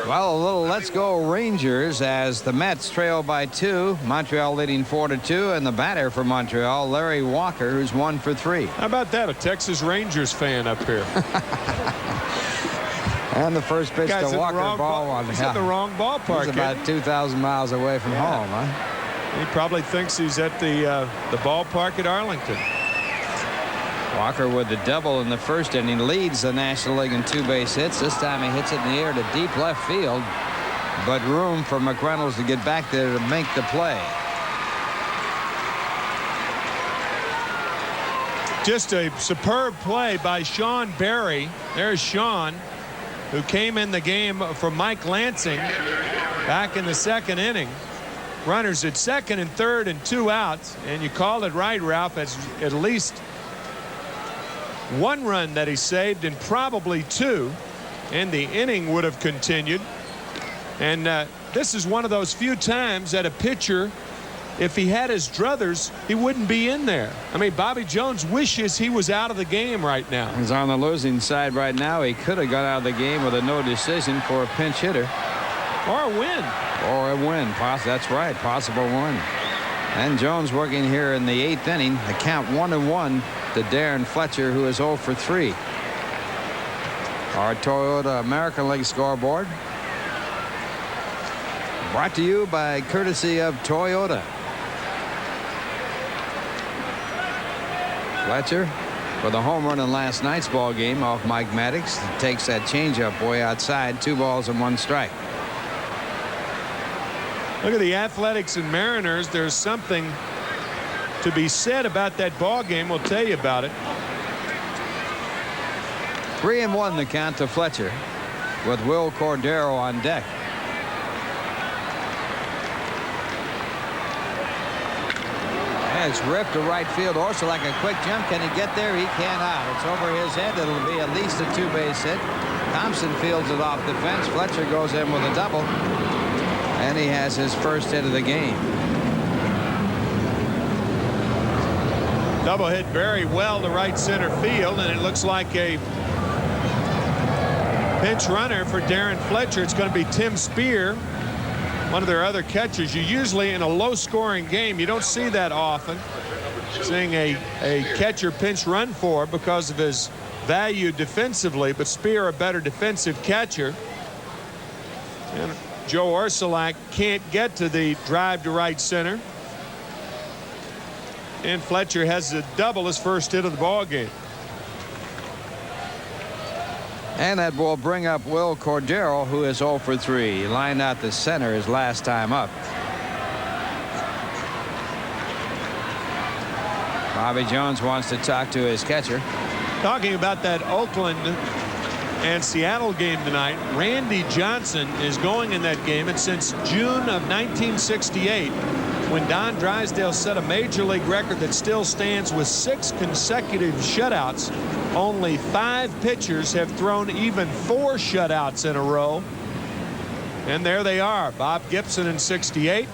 Well, a little let's go Rangers as the Mets trail by 2. Montreal leading 4-2, and the batter for Montreal, Larry Walker, who's 1 for 3. How about that? A Texas Rangers fan up here. And the first pitch to Walker, ball one. He's at the wrong ballpark. He's about 2,000 miles away from home, huh? He probably thinks he's at the ballpark at Arlington. Walker with the double in the first inning leads the National League in 2 base hits. This time he hits it in the air to deep left field, but room for McReynolds to get back there to make the play. Just a superb play by Sean Berry. There's Sean, who came in the game for Mike Lansing back in the 2nd inning. Runners at 2nd and 3rd and 2 outs, and you called it right, Ralph. It's at least 1 run that he saved, and probably 2, and the inning would have continued. And this is one of those few times that a pitcher, if he had his druthers, he wouldn't be in there. I mean, Bobby Jones wishes he was out of the game right now. He's on the losing side right now. He could have got out of the game with a no decision for a pinch hitter. Or a win. Or a win. That's right. Possible win. And Jones working here in the 8th inning. The count 1-1 to Darren Fletcher, who is 0 for 3. Our Toyota American League scoreboard brought to you by courtesy of Toyota. Fletcher with a home run in last night's ball game off Mike Maddox. Takes that changeup way outside. 2 balls and 1 strike. Look at the Athletics and Mariners. There's something to be said about that ball game. We'll tell you about it. 3-1 the count to Fletcher with Will Cordero on deck. And it's ripped to right field. Also like a quick jump. Can he get there? He cannot. It's over his head. It'll be at least a 2-base hit. Thompson fields it off the fence. Fletcher goes in with a double. And he has his first hit of the game. Double hit very well to right center field, and it looks like a pinch runner for Darren Fletcher. It's going to be Tim Spear, one of their other catchers. You usually, in a low-scoring game, you don't see that often, seeing a catcher pinch run for because of his value defensively, but Spear a better defensive catcher. And Joe Ursulak can't get to the drive to right center. And Fletcher has a double, his first hit of the ball game. And that will bring up Will Cordero, who is 0 for 3. He lined out the center his last time up. Bobby Jones wants to talk to his catcher. Talking about that Oakland and Seattle game tonight, Randy Johnson is going in that game, and since June of 1968, when Don Drysdale set a major league record that still stands with 6 consecutive shutouts, only 5 pitchers have thrown even 4 shutouts in a row. And there they are. Bob Gibson in 68,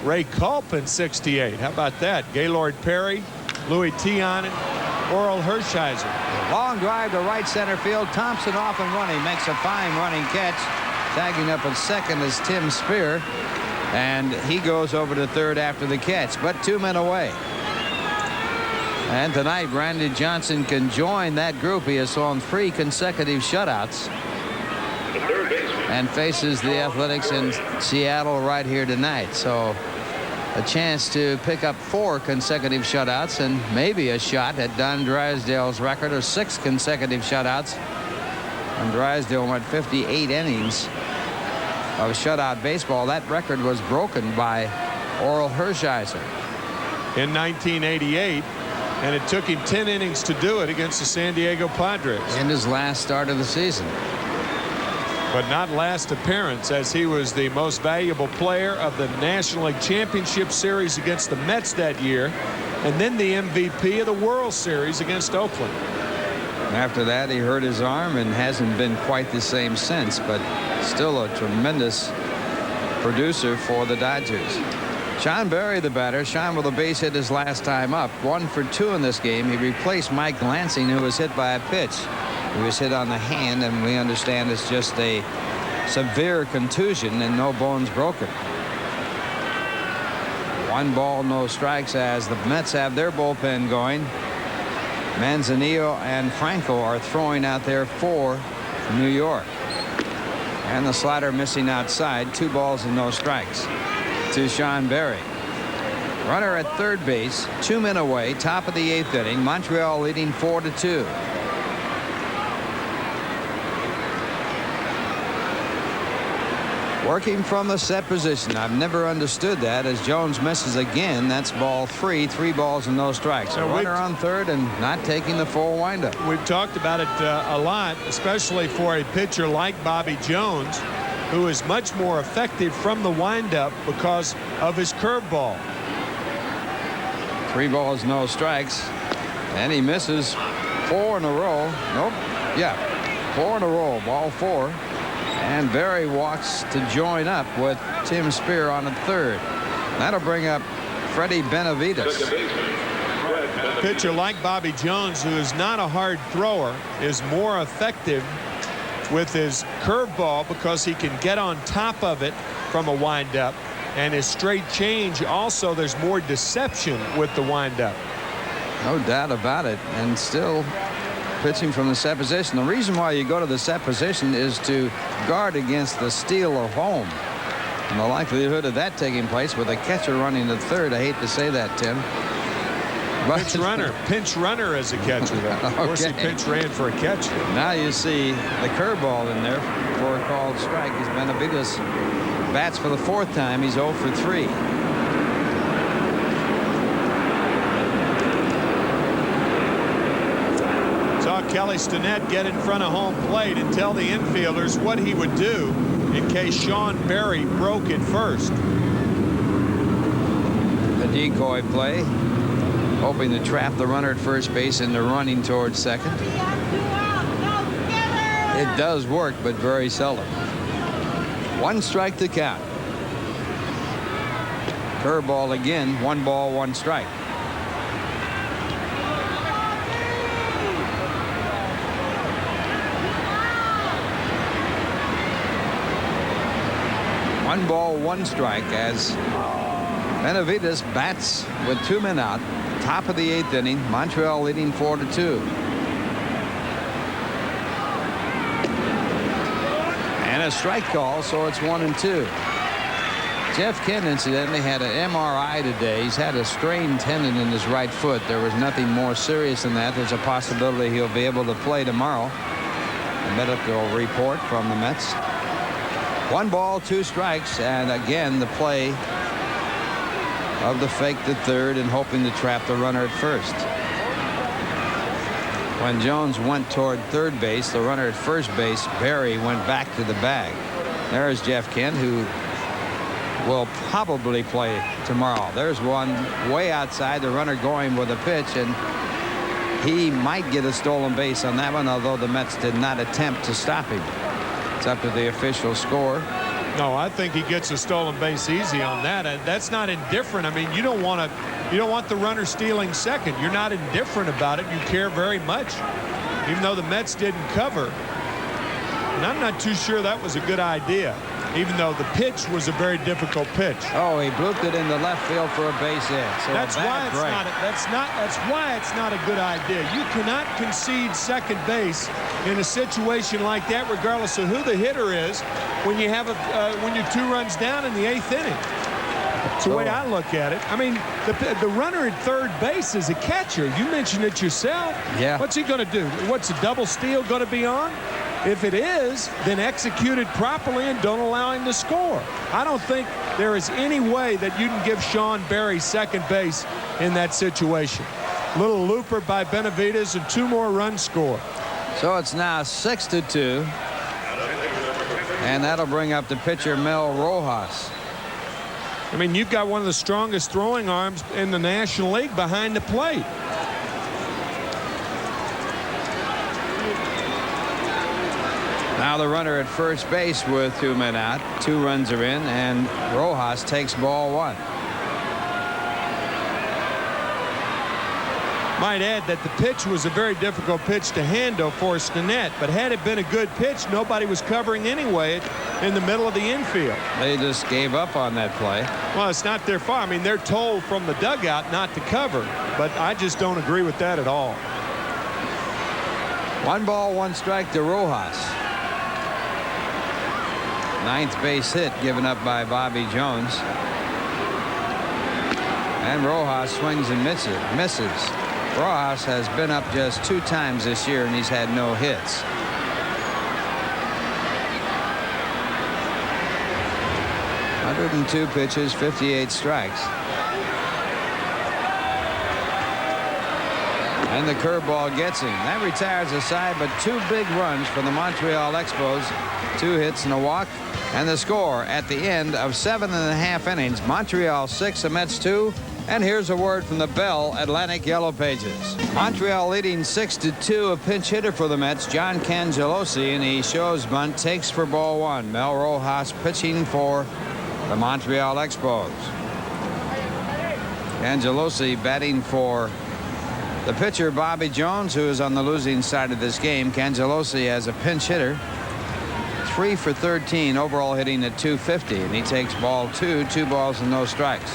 Ray Culp in 68. How about that? Gaylord Perry, Louis Tion, and Oral Hershiser. Long drive to right center field. Thompson off and running. Makes a fine running catch. Tagging up at second is Tim Spear. And he goes over to third after the catch. But 2 men away. And tonight, Randy Johnson can join that group. He has thrown 3 consecutive shutouts. And faces the Athletics in Seattle right here tonight. So a chance to pick up 4 consecutive shutouts and maybe a shot at Don Drysdale's record of 6 consecutive shutouts. And Drysdale went 58 innings of shutout baseball. That record was broken by Oral Hershiser in 1988, and it took him 10 innings to do it against the San Diego Padres. In his last start of the season. But not last appearance, as he was the most valuable player of the National League Championship Series against the Mets that year, and then the MVP of the World Series against Oakland. After that, he hurt his arm and hasn't been quite the same since, but still a tremendous producer for the Dodgers. Sean Berry, the batter. Sean with a base hit his last time up. 1 for 2 in this game. He replaced Mike Lansing, who was hit by a pitch. He was hit on the hand, and we understand it's just a severe contusion and no bones broken. 1 ball, no strikes as the Mets have their bullpen going. Manzanillo and Franco are throwing out there for New York. And the slider missing outside. 2 balls and no strikes to Sean Berry. Runner at third base, 2 men away, top of the 8th inning. Montreal leading 4-2. Working from the set position. I've never understood that, as Jones misses again. That's ball 3. 3 balls and no strikes. A runner on third and not taking the full windup. We've talked about it a lot, especially for a pitcher like Bobby Jones, who is much more effective from the windup because of his curveball. 3 balls, no strikes. And he misses 4 in a row. Nope. Yeah. 4 in a row. Ball 4. And Berry walks to join up with Tim Spear on the third. That'll bring up Freddie Benavides. A pitcher like Bobby Jones, who is not a hard thrower, is more effective with his curveball because he can get on top of it from a windup. And his straight change also, there's more deception with the windup. No doubt about it. And still pitching from the set position. The reason why you go to the set position is to guard against the steal of home. And the likelihood of that taking place with a catcher running to third. I hate to say that, Tim. But pinch runner as a catcher. Of course, he pinch ran for a catch. Now you see the curveball in there for a called strike. As Benavides bats for the 4th time. He's 0 for 3. Saw Kelly Stinnett get in front of home plate and tell the infielders what he would do in case Sean Berry broke it first. The decoy play, hoping to trap the runner at first base into running towards second. It does work, but very seldom. 1 strike to count. Curveball again. 1 ball, 1 strike. One ball, 1 strike as Benavides bats with 2 men out. Top of the 8th inning. Montreal leading 4-2. And a strike call, so it's 1-2. Jeff Kent, incidentally, had an MRI today. He's had a strained tendon in his right foot. There was nothing more serious than that. There's a possibility he'll be able to play tomorrow. A medical report from the Mets. 1 ball, 2 strikes, and again the play of the fake to third and hoping to trap the runner at first. When Jones went toward third base, the runner at first base, Barry, went back to the bag. There's Jeff Kent, who will probably play tomorrow. There's one way outside, the runner going with a pitch, and he might get a stolen base on that one, although the Mets did not attempt to stop him. It's up to the official score. No, I think he gets a stolen base easy on that. And that's not indifferent. I mean, you don't want the runner stealing second. You're not indifferent about it. You care very much, even though the Mets didn't cover. And I'm not too sure that was a good idea, even though the pitch was a very difficult pitch. Oh, he blooped it into left field for a base hit. So that's why it's not a good idea. You cannot concede second base in a situation like that, regardless of who the hitter is, when you have when you're 2 runs down in the 8th inning. That's the way I look at it. I mean, the runner at third base is a catcher. You mentioned it yourself. Yeah. What's he going to do? What's a double steal going to be on? If it is, then execute it properly and don't allow him to score. I don't think there is any way that you can give Sean Barry second base in that situation. Little looper by Benavidez and 2 more runs scored. So it's now 6-2. And that'll bring up the pitcher, Mel Rojas. I mean, you've got one of the strongest throwing arms in the National League behind the plate. Now the runner at first base with 2 men out. 2 runs are in, and Rojas takes ball 1. Might add that the pitch was a very difficult pitch to handle for Stinnett, but had it been a good pitch, nobody was covering anyway in the middle of the infield. They just gave up on that play. Well, it's not their fault. I mean, they're told from the dugout not to cover, but I just don't agree with that at all. 1 ball, 1 strike to Rojas. 9th base hit given up by Bobby Jones. And Rojas swings and misses. Rojas has been up just 2 times this year, and he's had no hits. (102 pitches, 58 strikes). And the curveball gets him. That retires the side, but 2 big runs for the Montreal Expos. 2 hits and a walk. And the score at the end of 7.5 innings. Montreal 6, the Mets 2. And here's a word from the Bell Atlantic Yellow Pages. Montreal leading 6-2. A pinch hitter for the Mets, John Cangelosi, and he shows bunt, takes for ball 1. Mel Rojas pitching for the Montreal Expos. Cangelosi batting for the pitcher, Bobby Jones, who is on the losing side of this game. Cangelosi as a pinch hitter. 3 for 13, overall hitting at .250, and he takes ball 2, 2 balls and no strikes.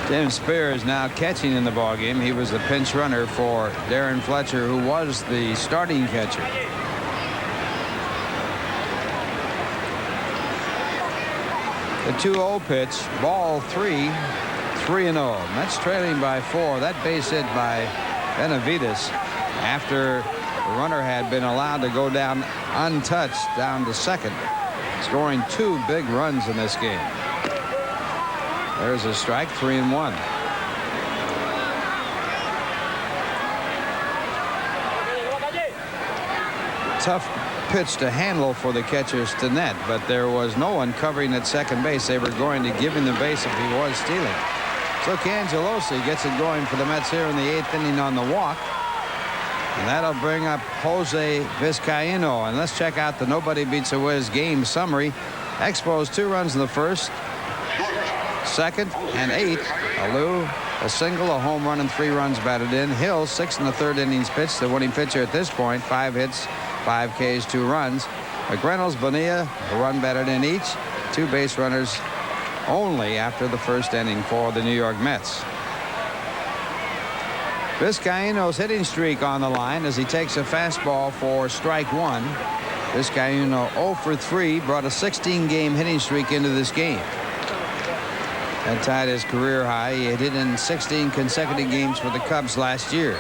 Tim Spears now catching in the ballgame. He was the pinch runner for Darren Fletcher, who was the starting catcher. The 2-0 pitch, ball 3, 3-0. Mets trailing by 4. That base hit by Benavidez after the runner had been allowed to go down untouched down to second, scoring 2 big runs in this game. There's a strike, 3-1. Tough pitch to handle for the catcher Stinnett, but there was no one covering at second base. They were going to give him the base if he was stealing. So Cangelosi gets it going for the Mets here in the 8th inning on the walk. And that'll bring up Jose Vizcaino. And let's check out the Nobody Beats a Whiz game summary. Expos 2 runs in the first, second, and 8th. Alou, a single, a home run, and 3 runs batted in. Hill, 6 in the 3rd innings pitched, the winning pitcher at this point. 5 hits, 5 Ks, 2 runs. McReynolds, Bonilla, a run batted in each. 2 base runners only after the 1st inning for the New York Mets. Vizcaino's hitting streak on the line as he takes a fastball for strike 1. Vizcaino 0 for 3, brought a 16-game hitting streak into this game. That tied his career high. He had hit in 16 consecutive games for the Cubs last year.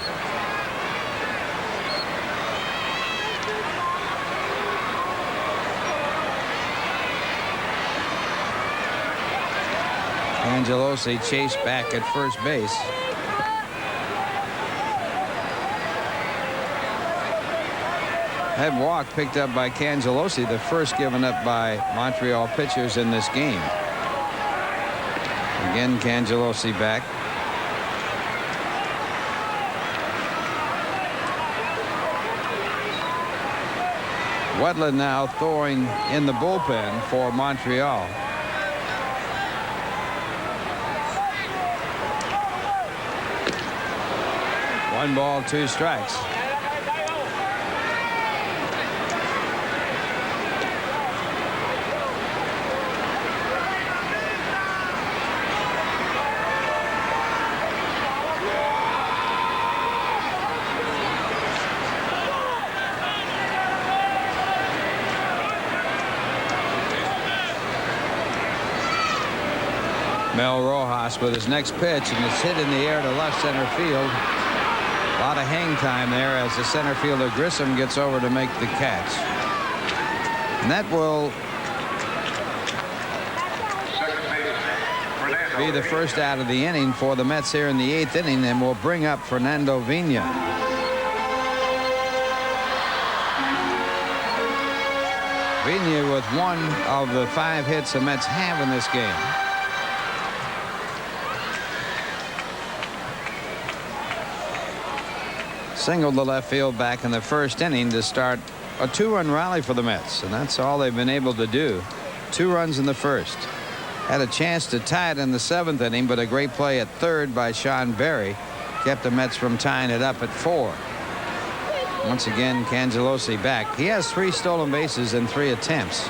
Angelosi chased back at first base. That walk picked up by Cangelosi, the first given up by Montreal pitchers in this game. Again, Cangelosi back. Wetland now throwing in the bullpen for Montreal. One ball, 2 strikes. Mel Rojas with his next pitch, and it's hit in the air to left center field. A lot of hang time there as the center fielder Grissom gets over to make the catch. And that will be the first out of the inning for the Mets here in the 8th inning, and will bring up Fernando Phenia. Phenia with one of the 5 hits the Mets have in this game. Singled the left field back in the first inning to start a 2-run rally for the Mets, and that's all they've been able to do. 2 runs in the first. Had a chance to tie it in the 7th inning, but a great play at third by Sean Berry kept the Mets from tying it up at 4. Once again, Cangelosi back. He has 3 stolen bases in 3 attempts.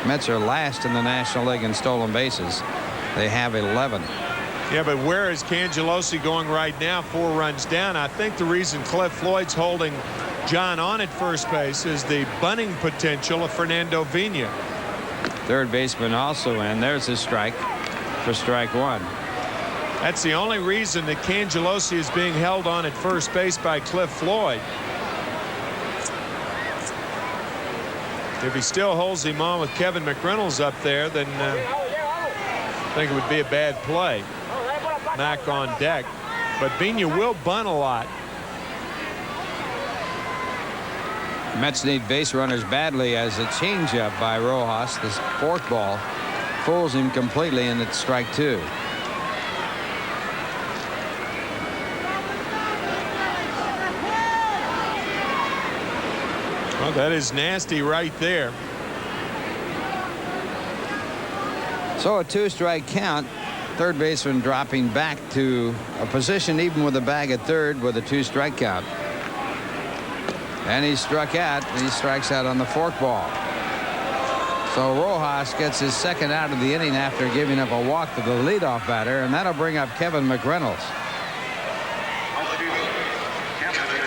Mets are last in the National League in stolen bases. They have 11. Yeah, but where is Cangelosi going right now? 4 runs down. I think the reason Cliff Floyd's holding John on at first base is the bunting potential of Fernando Phenia. Third baseman also in. There's his strike for strike 1. That's the only reason that Cangelosi is being held on at first base by Cliff Floyd. If he still holds him on with Kevin McReynolds up there, then I think it would be a bad play. Mac on deck, but Phenia will bunt a lot. Mets need base runners badly as a changeup by Rojas. This fork ball fools him completely, and it's strike 2. Well, that is nasty right there. So a 2-strike count. Third baseman dropping back to a position even with a bag at third with a 2-strike count. And he struck out, and he strikes out on the fork ball. So Rojas gets his 2nd out of the inning after giving up a walk to the leadoff batter, and that'll bring up Kevin McReynolds.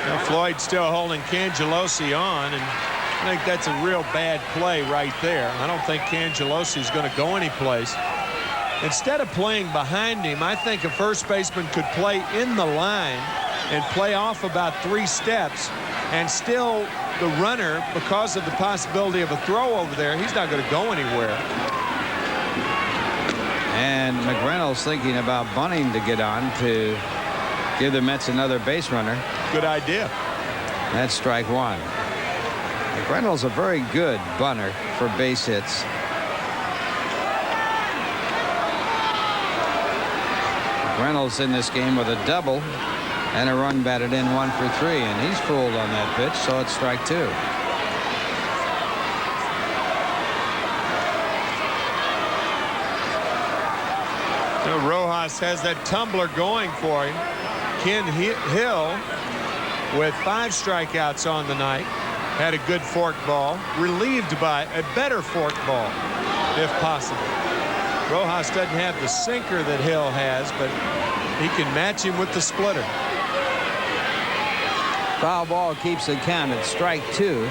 Now Floyd still holding Cangelosi on, and I think that's a real bad play right there. I don't think Cangelosi is going to go anyplace. Instead of playing behind him, I think a first baseman could play in the line and play off about 3 steps, and still the runner, because of the possibility of a throw over there, he's not going to go anywhere. And McReynolds thinking about bunting to get on to give the Mets another base runner. Good idea. That's strike 1. McReynolds a very good bunter for base hits. Reynolds in this game with a double and a run batted in, 1 for 3, and he's fooled on that pitch, so it's strike 2. Now Rojas has that tumbler going for him. Ken Hill with 5 strikeouts on the night had a good fork ball, relieved by a better fork ball if possible. Rojas doesn't have the sinker that Hill has, but he can match him with the splitter. Foul ball keeps the count at strike 2.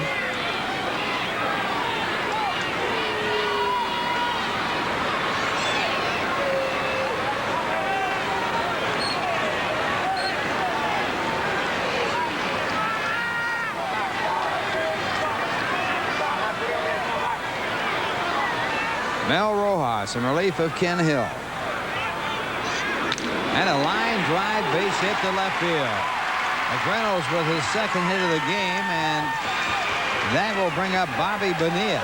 Mel Rojas in relief of Ken Hill. And a line drive base hit to left field. McReynolds with his second hit of the game, and that will bring up Bobby Bonilla.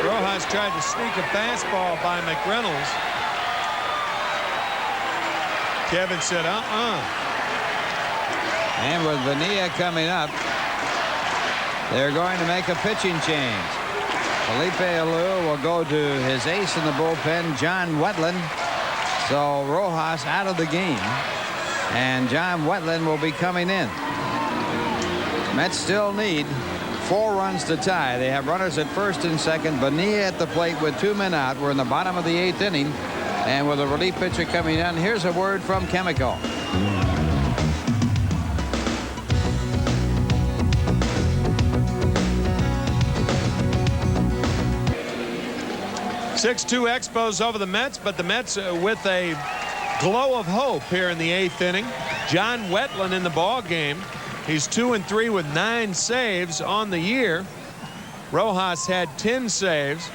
Rojas tried to sneak a fastball by McReynolds. Kevin said, And with Bonilla coming up, they're going to make a pitching change. Felipe Alou will go to his ace in the bullpen, John Wetland. So Rojas out of the game, and John Wetland will be coming in. Mets still need 4 runs to tie. They have runners at first and second. Bonilla at the plate with 2 men out. We're in the bottom of the 8th inning, and with a relief pitcher coming in, here's a word from Chemical. 6-2 Expos over the Mets, but the Mets with a glow of hope here in the 8th inning. John Wetland in the ball game. He's 2-3 with 9 saves on the year. Rojas had 10 saves,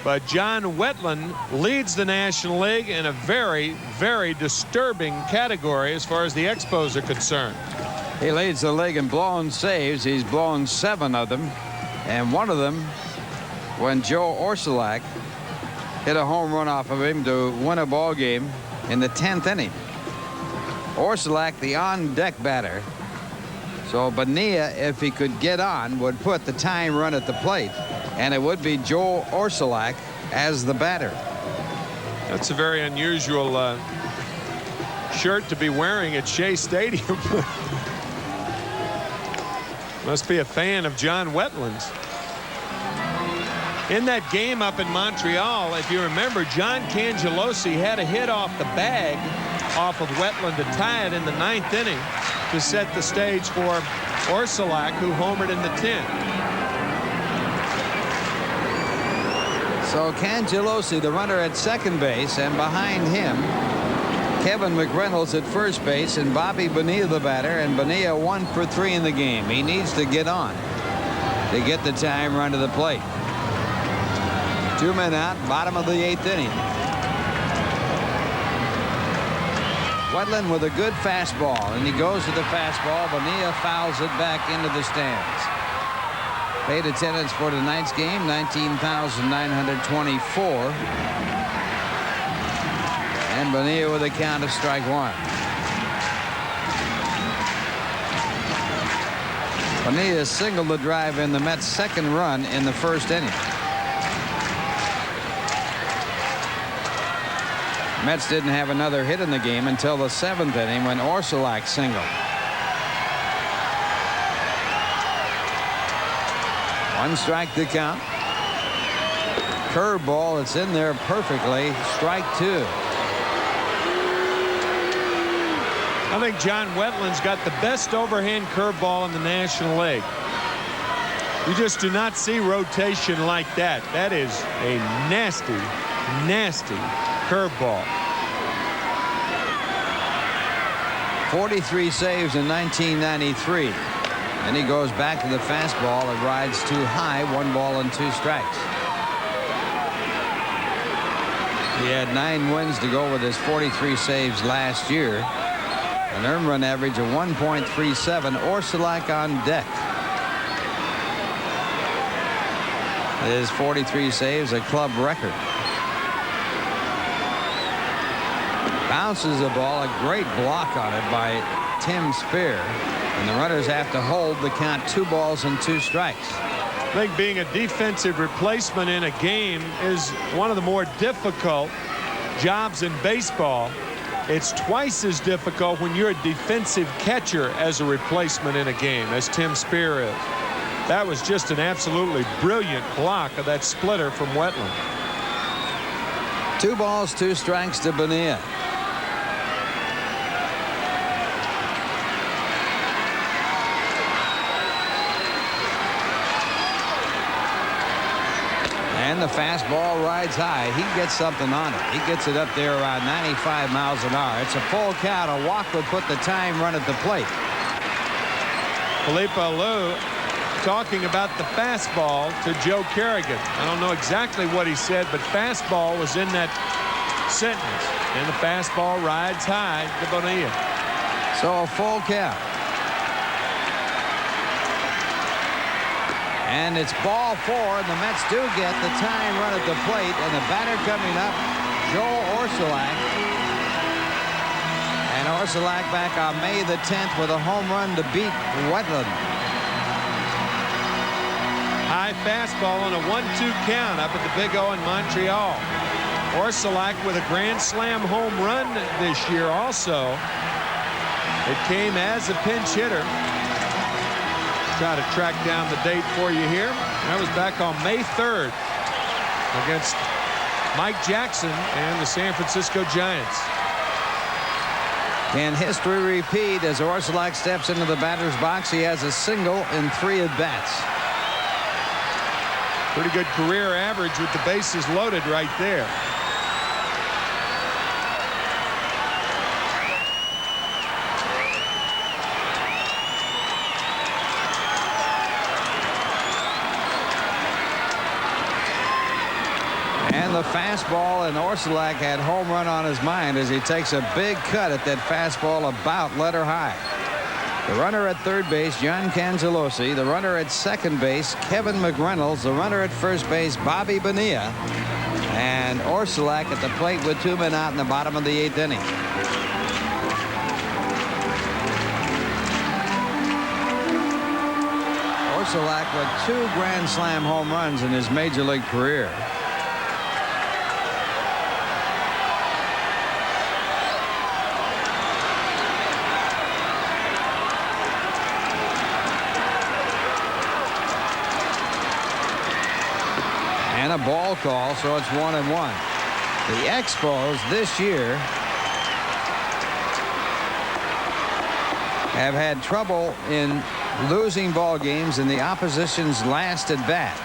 but John Wetland leads the National League in a very, very disturbing category as far as the Expos are concerned. He leads the league in blown saves. He's blown 7 of them, and one of them when Joe Orsulak hit a home run off of him to win a ball game in the 10th inning. Orsulak, the on-deck batter. So Bonilla, if he could get on, would put the tying run at the plate, and it would be Joe Orsulak as the batter. That's a very unusual shirt to be wearing at Shea Stadium. Must be a fan of John Wetland's. In that game up in Montreal, if you remember, John Cangelosi had a hit off the bag off of Wetland to tie it in the 9th inning to set the stage for Orsulak, who homered in the 10th. So Cangelosi, the runner at second base, and behind him, Kevin McReynolds at first base, and Bobby Bonilla the batter, and Bonilla 1 for 3 in the game. He needs to get on to get the time run to the plate. 2 men out, bottom of the 8th inning. Wetland with a good fastball, and he goes to the fastball. Bonilla fouls it back into the stands. Paid attendance for tonight's game, 19,924. And Bonilla with a count of strike 1. Bonilla singled the drive in the Mets' second run in the 1st inning. Mets didn't have another hit in the game until the 7th inning when Orsulak singled. 1 strike to count. Curveball, it's in there perfectly. Strike 2. I think John Wetland's got the best overhand curveball in the National League. You just do not see rotation like that. That is a nasty, nasty curveball. 43 saves in 1993. And he goes back to the fastball. It rides too high. 1 ball and 2 strikes. He had 9 wins to go with his 43 saves last year. An earned run average of 1.37. Orsulak on deck. His 43 saves, a club record. Bounces the ball, a great block on it by Tim Spear, and the runners have to hold the count. 2 balls and 2 strikes. I think being a defensive replacement in a game is one of the more difficult jobs in baseball. It's twice as difficult when you're a defensive catcher as a replacement in a game, as Tim Spear is. That was just an absolutely brilliant block of that splitter from Wetland. 2 balls, 2 strikes to Bonilla. And the fastball rides high. He gets something on it. He gets it up there around 95 miles an hour. It's a full count. A walk would put the time run at the plate. Felipe Alou talking about the fastball to Joe Kerrigan. I don't know exactly what he said, but fastball was in that sentence. And the fastball rides high to Bonilla. So a full count. And it's ball 4, and the Mets do get the tying run at the plate, and the batter coming up, Joel Orsulak. And Orsulak back on May the 10th with a home run to beat Wetland. High fastball on a 1-2 count up at the Big O in Montreal. Orsulak with a grand slam home run this year also. It came as a pinch hitter. Try to track down the date for you here. That was back on May 3rd against Mike Jackson and the San Francisco Giants. Can history repeat as Orsulak steps into the batter's box? He has a single in 3 at-bats. Pretty good career average with the bases loaded right there. And the fastball, and Orsulak had home run on his mind as he takes a big cut at that fastball about letter high. The runner at third base, John Cangelosi. The runner at second base, Kevin McReynolds. The runner at first base, Bobby Bonilla. And Orsulak at the plate with 2 men out in the bottom of the 8th inning. Orsulak with 2 grand slam home runs in his major league career. And a ball call, so it's 1-1. The Expos this year have had trouble in losing ball games in the opposition's last at bat.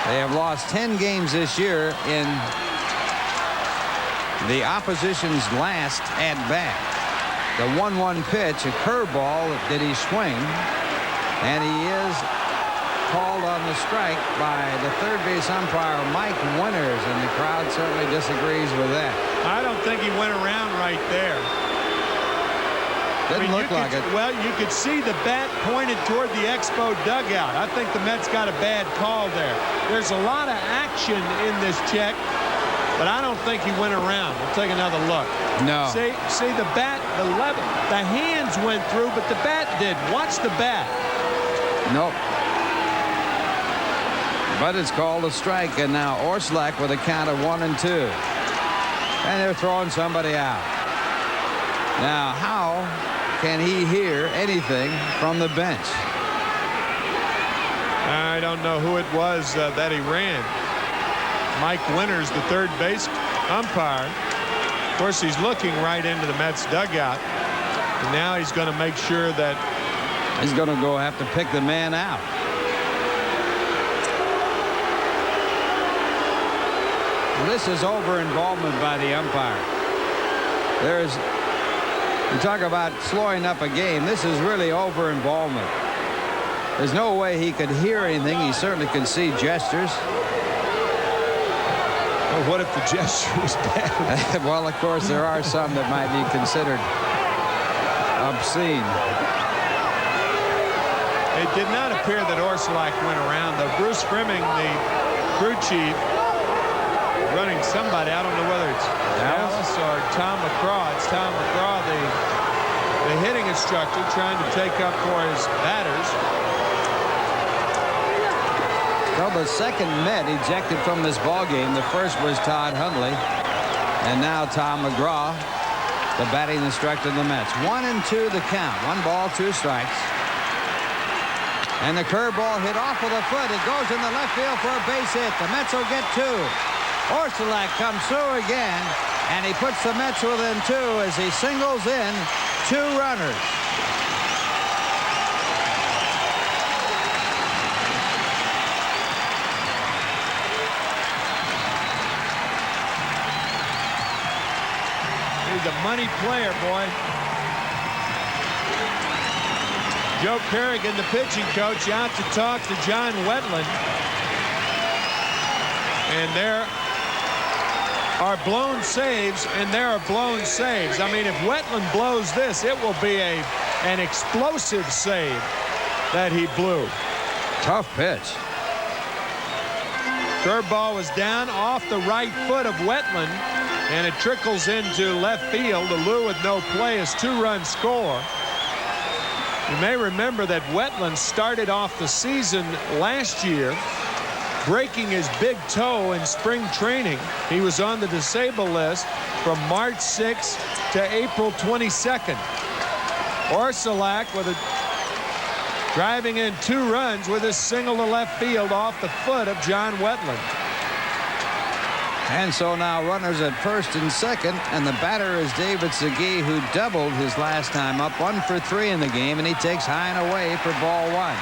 They have lost 10 games this year in the opposition's last at bat. The 1-1 pitch, a curveball, did he swing? And he is called on the strike by the third base umpire, Mike Winters, and the crowd certainly disagrees with that. I don't think he went around right there. Didn't look like it. Well, you could see the bat pointed toward the Expo dugout. I think the Mets got a bad call there. There's a lot of action in this check, but I don't think he went around. We'll take another look. No. See the bat, the hands went through, but the bat did. Watch the bat. Nope. But it's called a strike, and now Orsulak with a count of 1-2. And they're throwing somebody out. Now, how can he hear anything from the bench? I don't know who it was that he ran. Mike Winters, the third base umpire. Of course, he's looking right into the Mets dugout. And now he's going to make sure that he's going to go have to pick the man out. This is over-involvement by the umpire. You talk about slowing up a game. This is really over-involvement. There's no way he could hear anything. He certainly could see gestures. Well, what if the gesture was bad? Well, of course, there are some that might be considered obscene. It did not appear that Orsulak went around, though. Bruce Fremming, the crew chief, running somebody. I don't know whether it's Dallas or Tom McCraw. It's Tom McCraw, the hitting instructor, trying to take up for his batters. Well, the second Met ejected from this ball game. The first was Todd Hundley, and now Tom McGraw, the batting instructor of the Mets. 1-2 the count. 1 ball, 2 strikes. And the curveball hit off with a foot. It goes in the left field for a base hit. The Mets will get 2. Orsulak comes through again, and he puts the Mets within 2 as he singles in 2 runners. He's a money player, boy. Joe Kerrigan, the pitching coach, out to talk to John Wetland. And there are blown saves, and there are blown saves. I mean, if Wetland blows this, it will be an explosive save that he blew. Tough pitch. Curveball was down off the right foot of Wetland, and it trickles into left field. Alou with no play, his 2-run score. You may remember that Wetland started off the season last year breaking his big toe in spring training. He was on the disabled list from March 6th to April 22nd. Orsulak with a driving in 2 runs with a single to left field off the foot of John Wetland. And so now runners at first and second, and the batter is David Segui, who doubled his last time up, 1 for 3 in the game, and he takes high and away for ball 1.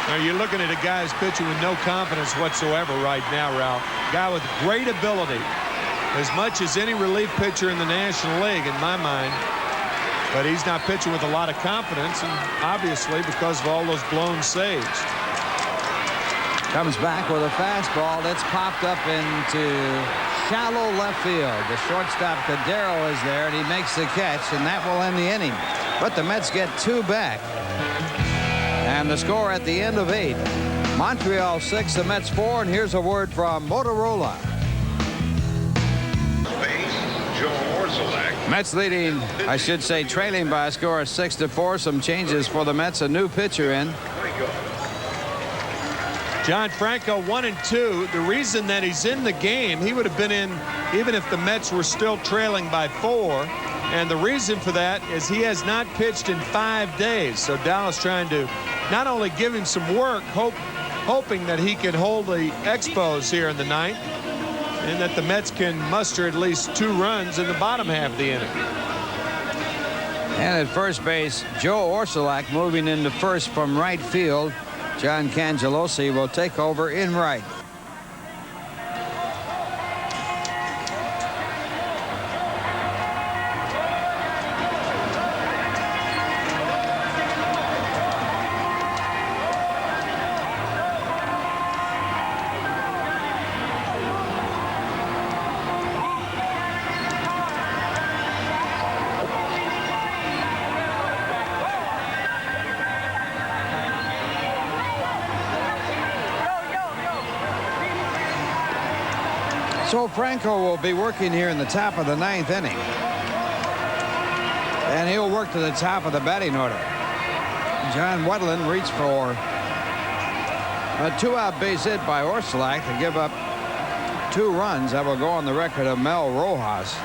Now you're looking at a guy who's pitching with no confidence whatsoever right now, Ralph. Guy with great ability, as much as any relief pitcher in the National League in my mind. But he's not pitching with a lot of confidence, and obviously because of all those blown saves. Comes back with a fastball that's popped up into shallow left field. The shortstop Cordero is there, and he makes the catch, and that will end the inning. But the Mets get 2 back. And the score at the end of 8. Montreal 6, the Mets 4, and here's a word from Motorola. Mets leading, I should say, trailing by a score of 6-4. Some changes for the Mets. A new pitcher in. John Franco 1 and 2. The reason that he's in the game, he would have been in even if the Mets were still trailing by 4. And the reason for that is he has not pitched in 5 days. So Dallas trying to not only give him some work, hoping that he can hold the Expos here in the 9th, and that the Mets can muster at least 2 runs in the bottom half of the inning. And at first base, Joe Orsulak moving into first from right field. John Cangelosi will take over in right. So Franco will be working here in the top of the 9th inning. And he'll work to the top of the batting order. John Wetland reached for a 2-out base hit by Orsulak to give up 2 runs. That will go on the record of Mel Rojas.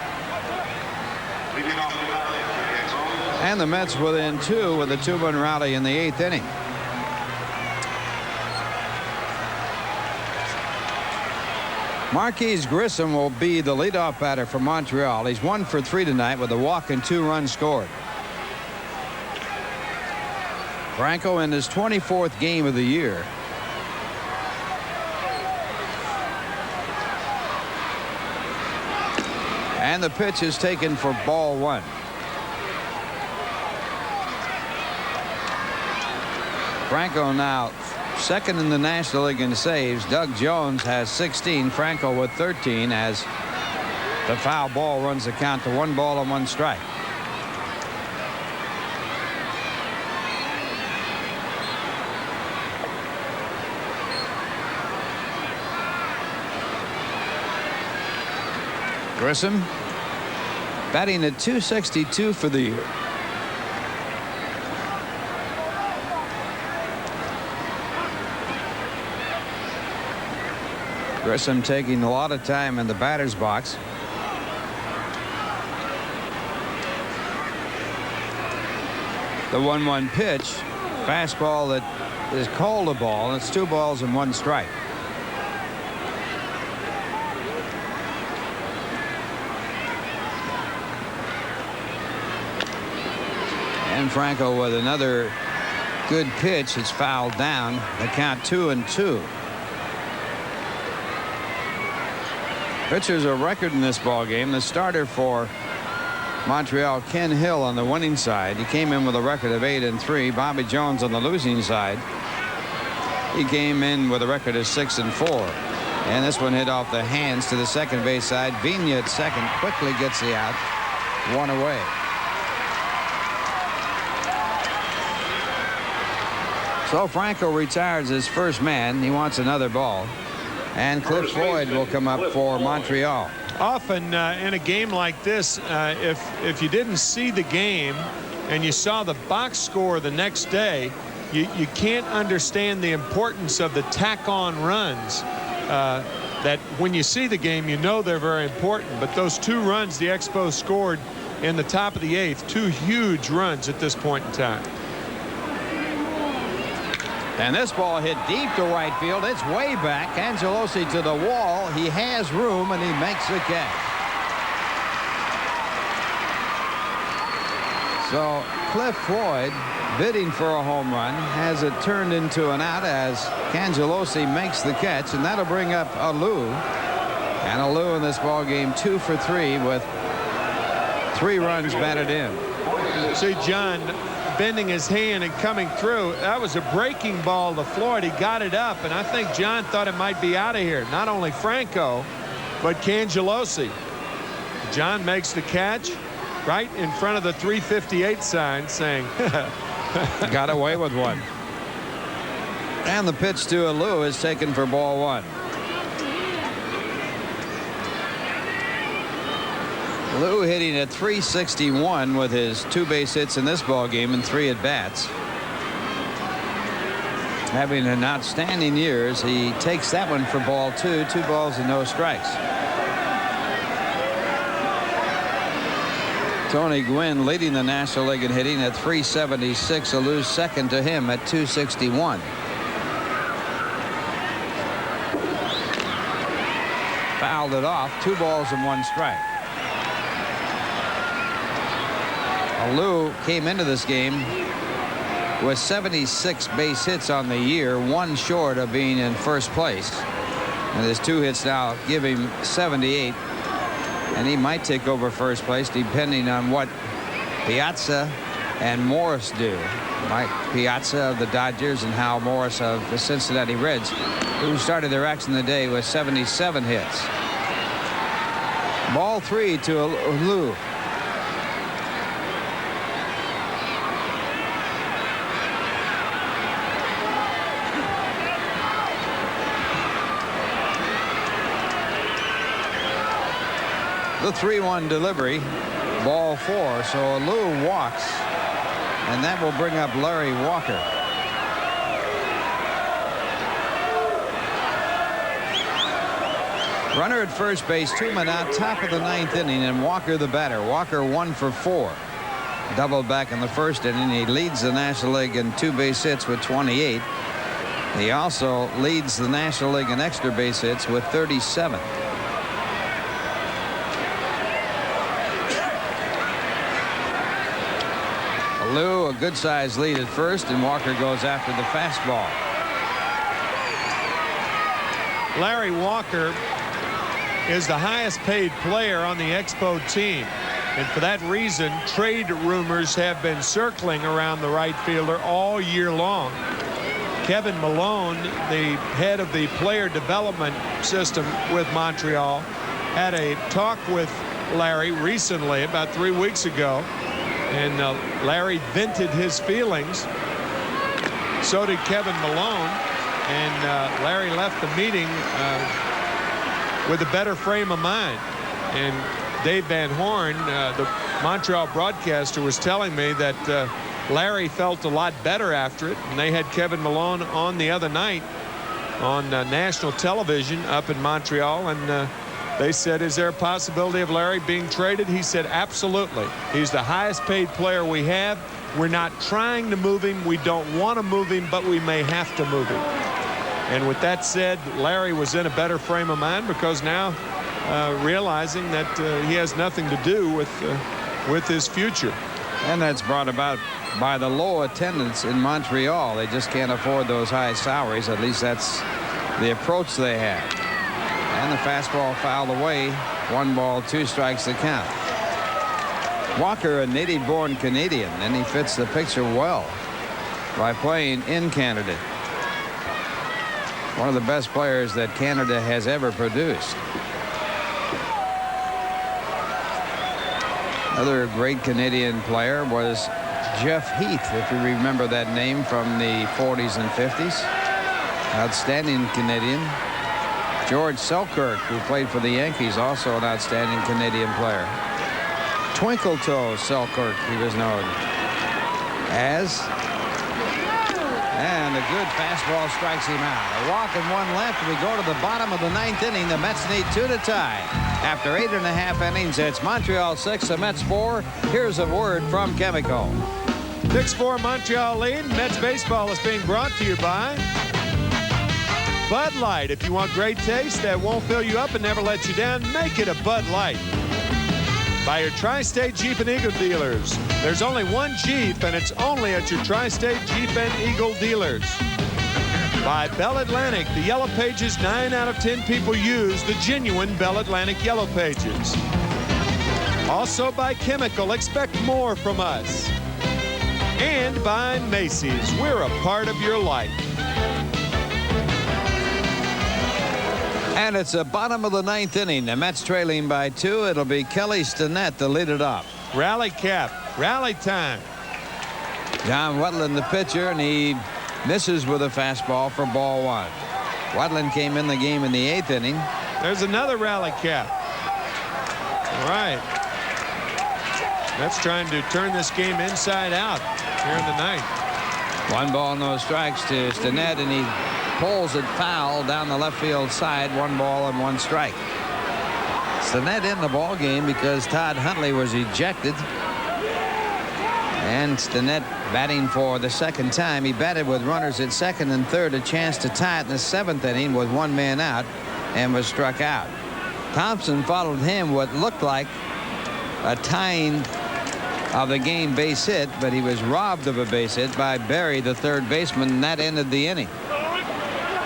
And the Mets within 2 with a 2-run rally in the 8th inning. Marquise Grissom will be the leadoff batter for Montreal. He's 1 for 3 tonight with a walk and 2 runs scored. Franco in his 24th game of the year. And the pitch is taken for ball 1. Franco now second in the National League in saves. Doug Jones has 16. Franco with 13 as the foul ball runs the count to 1 ball and 1 strike. Grissom batting at .262 for the year. Grissom taking a lot of time in the batter's box. The 1-1 pitch, fastball that is called a ball. It's 2 balls and 1 strike. And Franco with another good pitch. It's fouled down. The count 2-2. Pitcher's a record in this ball game. The starter for Montreal, Ken Hill on the winning side. He came in with a record of 8-3. Bobby Jones on the losing side. He came in with a record of 6-4. And this one hit off the hands to the second base side. Phenia at second quickly gets the out. One away. So Franco retires his first man. He wants another ball. And Cliff Floyd will come up for Montreal. Often in a game like this, if you didn't see the game and you saw the box score the next day, you can't understand the importance of the tack-on runs. That when you see the game, you know they're very important. But those 2 runs the Expos scored in the top of the 8th, 2 huge runs at this point in time. And this ball hit deep to right field. It's way back. Angelosi to the wall. He has room, and he makes the catch. So Cliff Floyd, bidding for a home run, has it turned into an out as Angelosi makes the catch, and that'll bring up Alou. And Alou in this ball game 2 for 3 with 3 runs batted in. See John bending his hand and coming through. That was a breaking ball to Floyd. He got it up, and I think John thought it might be out of here. Not only Franco, but Cangelosi. John makes the catch right in front of the 358 sign saying, got away with one. And the pitch to Alou is taken for ball 1. Alou hitting at .361 with his 2 base hits in this ball game and 3 at bats. Having an outstanding year as he takes that one for ball 2. 2 balls and no strikes. Tony Gwynn leading the National League in hitting at .376. Alou's second to him at .261. Fouled it off. 2 balls and 1 strike. Alou came into this game with 76 base hits on the year, 1 short of being in first place. And his 2 hits now give him 78. And he might take over first place depending on what Piazza and Morris do. Mike Piazza of the Dodgers and Hal Morris of the Cincinnati Reds, who started their action today with 77 hits. Ball 3 to Alou. The 3-1 delivery, ball 4. So Alou walks, and that will bring up Larry Walker. Runner at first base, 2 men out, top of the 9th inning, and Walker the batter. Walker 1 for 4. Doubled back in the first inning. He leads the National League in 2 base hits with 28. He also leads the National League in extra base hits with 37. Alou, a good-sized lead at first, and Walker goes after the fastball. Larry Walker is the highest paid player on the Expo team. And for that reason, trade rumors have been circling around the right fielder all year long. Kevin Malone, the head of the player development system with Montreal, had a talk with Larry recently, about 3 weeks ago. And Larry vented his feelings. So did Kevin Malone. And Larry left the meeting with a better frame of mind. And Dave Van Horn, the Montreal broadcaster, was telling me that Larry felt a lot better after it. And they had Kevin Malone on the other night on national television up in Montreal. And they said, is there a possibility of Larry being traded? He said, absolutely. He's the highest paid player we have. We're not trying to move him. We don't want to move him, but we may have to move him. And with that said, Larry was in a better frame of mind because now realizing that he has nothing to do with his future. And that's brought about by the low attendance in Montreal. They just can't afford those high salaries. At least that's the approach they have. And the fastball fouled away. 1 ball, 2 strikes the count. Walker, a native-born Canadian, and he fits the picture well by playing in Canada. One of the best players that Canada has ever produced. Another great Canadian player was Jeff Heath, if you remember that name from the 40s and 50s. Outstanding Canadian. George Selkirk, who played for the Yankees, also an outstanding Canadian player. Twinkle Toe Selkirk, he was known as. And a good fastball strikes him out. A walk and one left. We go to the bottom of the 9th inning. The Mets need 2 to tie. After 8.5 innings, it's Montreal 6, the Mets 4. Here's a word from Chemical. 6-4 Montreal lead. Mets baseball is being brought to you by Bud Light. If you want great taste that won't fill you up and never let you down, make it a Bud Light. By your Tri-State Jeep and Eagle dealers. There's only one Jeep, and it's only at your Tri-State Jeep and Eagle dealers. By Bell Atlantic, the Yellow Pages, 9 out of 10 people use the genuine Bell Atlantic Yellow Pages. Also by Chemical, expect more from us. And by Macy's, we're a part of your life. And it's the bottom of the 9th inning. The Mets trailing by 2. It'll be Kelly Stinnett to lead it off. Rally cap, rally time. John Wetland, the pitcher, and he misses with a fastball for ball 1. Wetland came in the game in the 8th inning. There's another rally cap. All right. Mets trying to turn this game inside out here in the 9th. 1 ball, no strikes to Stinnett, and he pulls it foul down the left field side. 1 ball and 1 strike. Stinnett in the ball game because Todd Hundley was ejected. And Stinnett batting for the 2nd time. He batted with runners at 2nd and 3rd, a chance to tie it in the 7th inning with 1 man out, and was struck out. Thompson followed him what looked like a tying of the game base hit, but he was robbed of a base hit by Berry, the 3rd baseman, and that ended the inning.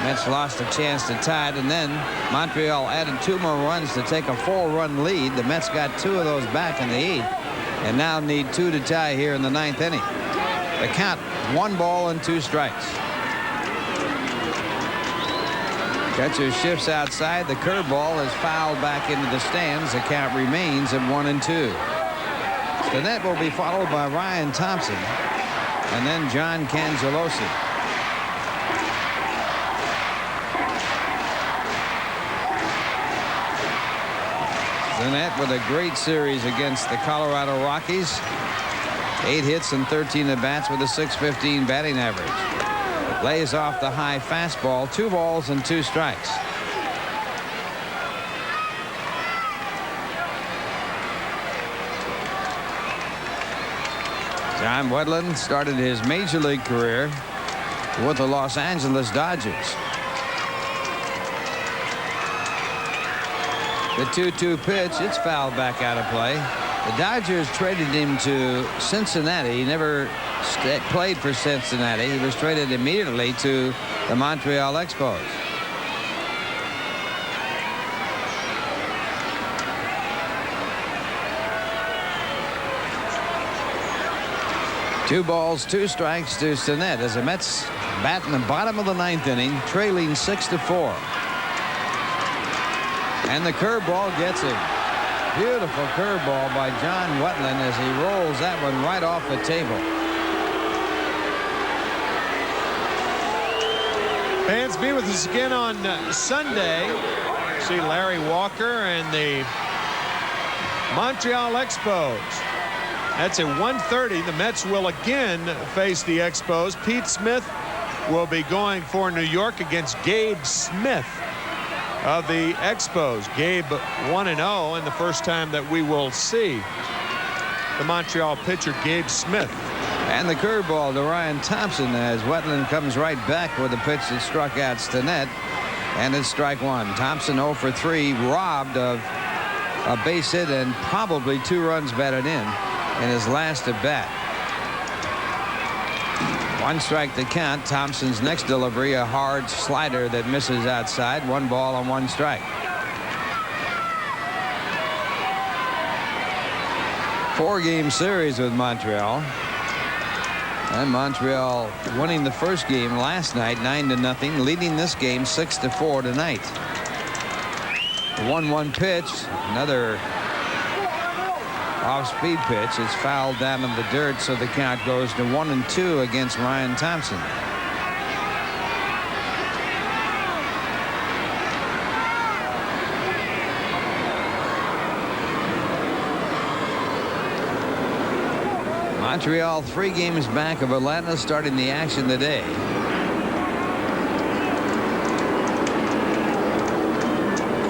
Mets lost a chance to tie it, and then Montreal added 2 more runs to take a 4-run lead. The Mets got 2 of those back in the 8th, and now need 2 to tie here in the 9th inning. The count, 1 ball and 2 strikes. Catcher shifts outside. The curveball is fouled back into the stands. The count remains at 1-2. Stinnett will be followed by Ryan Thompson and then John Cangelosi. Stinnett with a great series against the Colorado Rockies. 8 hits and 13 at-bats with a .615 batting average. Lays off the high fastball. 2 balls and 2 strikes. John Wetland started his major league career with the Los Angeles Dodgers. The 2-2 pitch, it's fouled back out of play. The Dodgers traded him to Cincinnati. He never played for Cincinnati. He was traded immediately to the Montreal Expos. Two balls, 2 strikes to Stinnett as the Mets bat in the bottom of the 9th inning, trailing 6-4. And the curveball gets him. Beautiful curveball by John Wetland as he rolls that one right off the table. Fans, be with us again on Sunday. See Larry Walker and the Montreal Expos. That's at 1:30. The Mets will again face the Expos. Pete Smith will be going for New York against Gabe Smith of the Expos. Gabe 1-0, and the first time that we will see the Montreal pitcher Gabe Smith. And the curveball to Ryan Thompson as Wetland comes right back with a pitch that struck out Stinnett, and it's strike 1. Thompson 0 for 3, robbed of a base hit and probably 2 runs batted in his last at bat. 1 strike to count. Thompson's next delivery, a hard slider that misses outside. 1 ball and 1 strike. 4-game series with Montreal. And Montreal winning the first game last night 9-0, leading this game 6-4 tonight. The 1-1 pitch, another off-speed pitch. It's fouled down in the dirt, so the count goes to 1-2 against Ryan Thompson. Montreal 3 games back of Atlanta, starting the action today.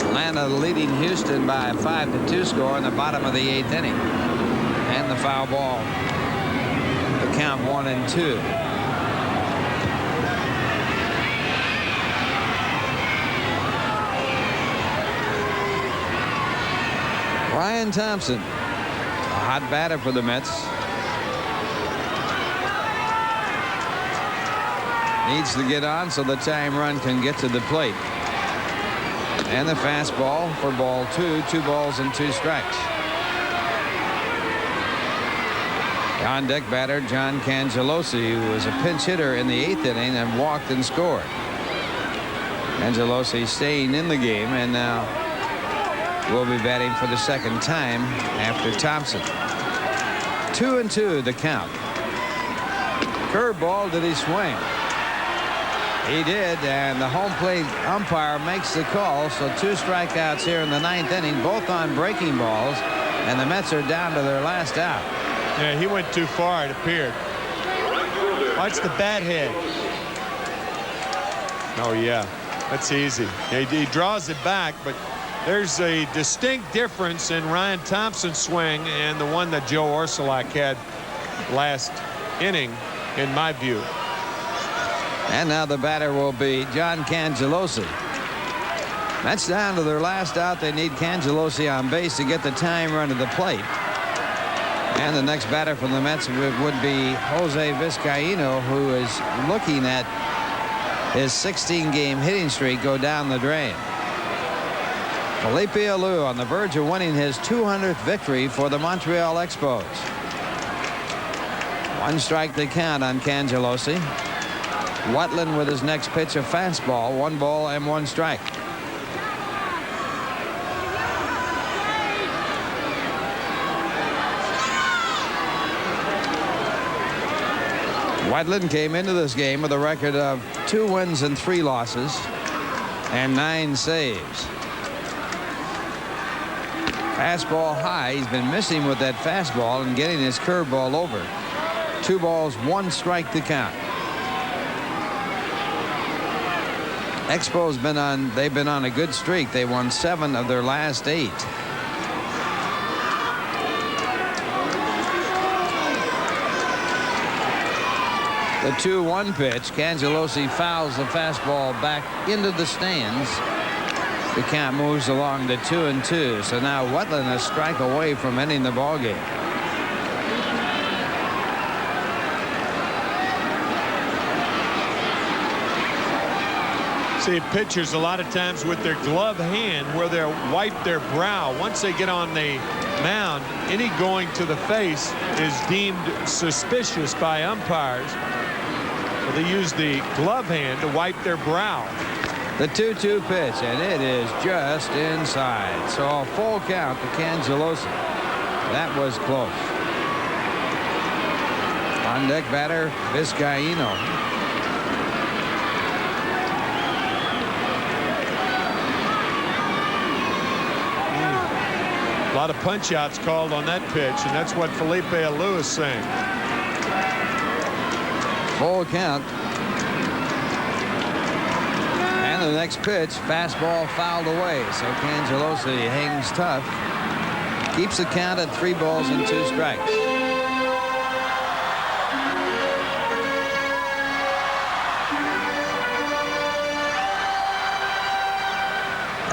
Atlanta leading Houston by a 5-2 score in the bottom of the 8th inning. And the foul ball. The count 1-2. Ryan Thompson, a hot batter for the Mets. Needs to get on so the time run can get to the plate. And the fastball for ball 2. 2 balls and 2 strikes. On deck batter John Cangelosi, who was a pinch hitter in the 8th inning and walked and scored. Cangelosi staying in the game and now will be batting for the second time after Thompson. 2-2 the count. Curveball, did he swing? He did, and the home plate umpire makes the call, so 2 strikeouts here in the 9th inning, both on breaking balls, and the Mets are down to their last out. Yeah, he went too far, it appeared. Watch the bat head. Oh, yeah, that's easy. He draws it back, but there's a distinct difference in Ryan Thompson's swing and the one that Joe Orsulak had last inning, in my view. And now the batter will be John Cangelosi. Mets down to their last out. They need Cangelosi on base to get the time run to the plate. And the next batter from the Mets would be Jose Vizcaino, who is looking at his 16-game hitting streak go down the drain. Felipe Alou on the verge of winning his 200th victory for the Montreal Expos. 1 strike the count on Cangelosi. Wetland with his next pitch, a fastball, 1 ball and 1 strike. Wetland came into this game with a record of 2 wins and 3 losses and 9 saves. Fastball high. He's been missing with that fastball and getting his curveball over. 2 balls, 1 strike to count. Expos they've been on a good streak. They won 7 of their last 8. The 2-1 pitch. Cangelosi fouls the fastball back into the stands. The count moves along to 2-2. So now Wetland a strike away from ending the ball game. See pitchers a lot of times with their glove hand where they'll wipe their brow. Once they get on the mound, any going to the face is deemed suspicious by umpires. So they use the glove hand to wipe their brow. The 2-2 pitch, and it is just inside. So a full count to Cangelosi. That was close. On deck batter Vizcaino. A lot of punch outs called on that pitch, and that's what Felipe Alou is saying. Full count. And the next pitch, fastball fouled away. So Cangelosi hangs tough. Keeps the count at 3 balls and 2 strikes.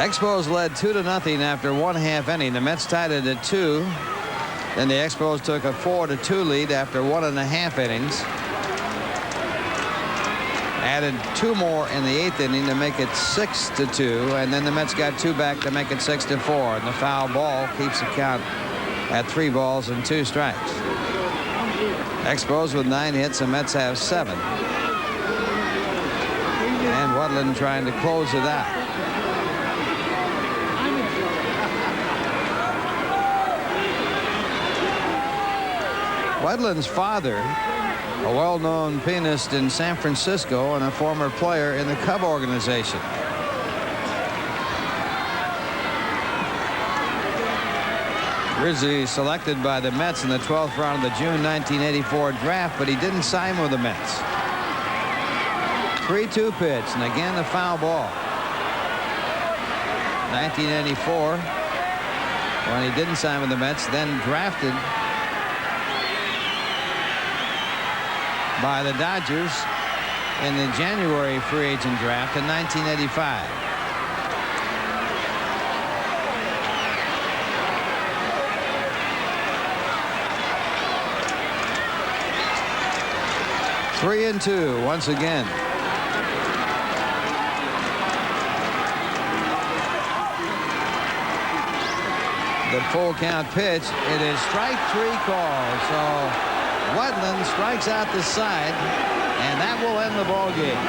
Expos led 2-0 after 1/2 inning. The Mets tied it at 2. Then the Expos took a 4-2 lead after 1.5 innings. Added 2 more in the 8th inning to make it 6-2, and then the Mets got 2 back to make it 6-4. And the foul ball keeps the count at 3 balls and 2 strikes. Expos with 9 hits, and Mets have 7. And Woodland trying to close it out. Woodland's father, a well-known pianist in San Francisco and a former player in the Cub organization. Rizzi selected by the Mets in the 12th round of the June 1984 draft, but he didn't sign with the Mets. 3-2 pitch, and again a foul ball. 1984, when he didn't sign with the Mets, then drafted by the Dodgers in the January free agent draft in 1985. Three and 2 once again. The full count pitch. It is strike 3 called. So Woodland strikes out the side, and that will end the ball game.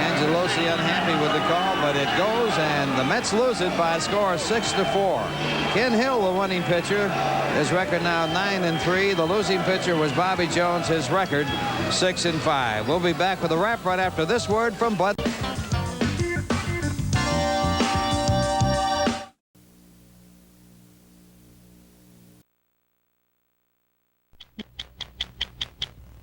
Angelosi unhappy with the call, but it goes, and the Mets lose it by a score of 6-4. Ken Hill, the winning pitcher, his record now 9-3. The losing pitcher was Bobby Jones, his record 6-5. We'll be back with a wrap right after this word from Bud.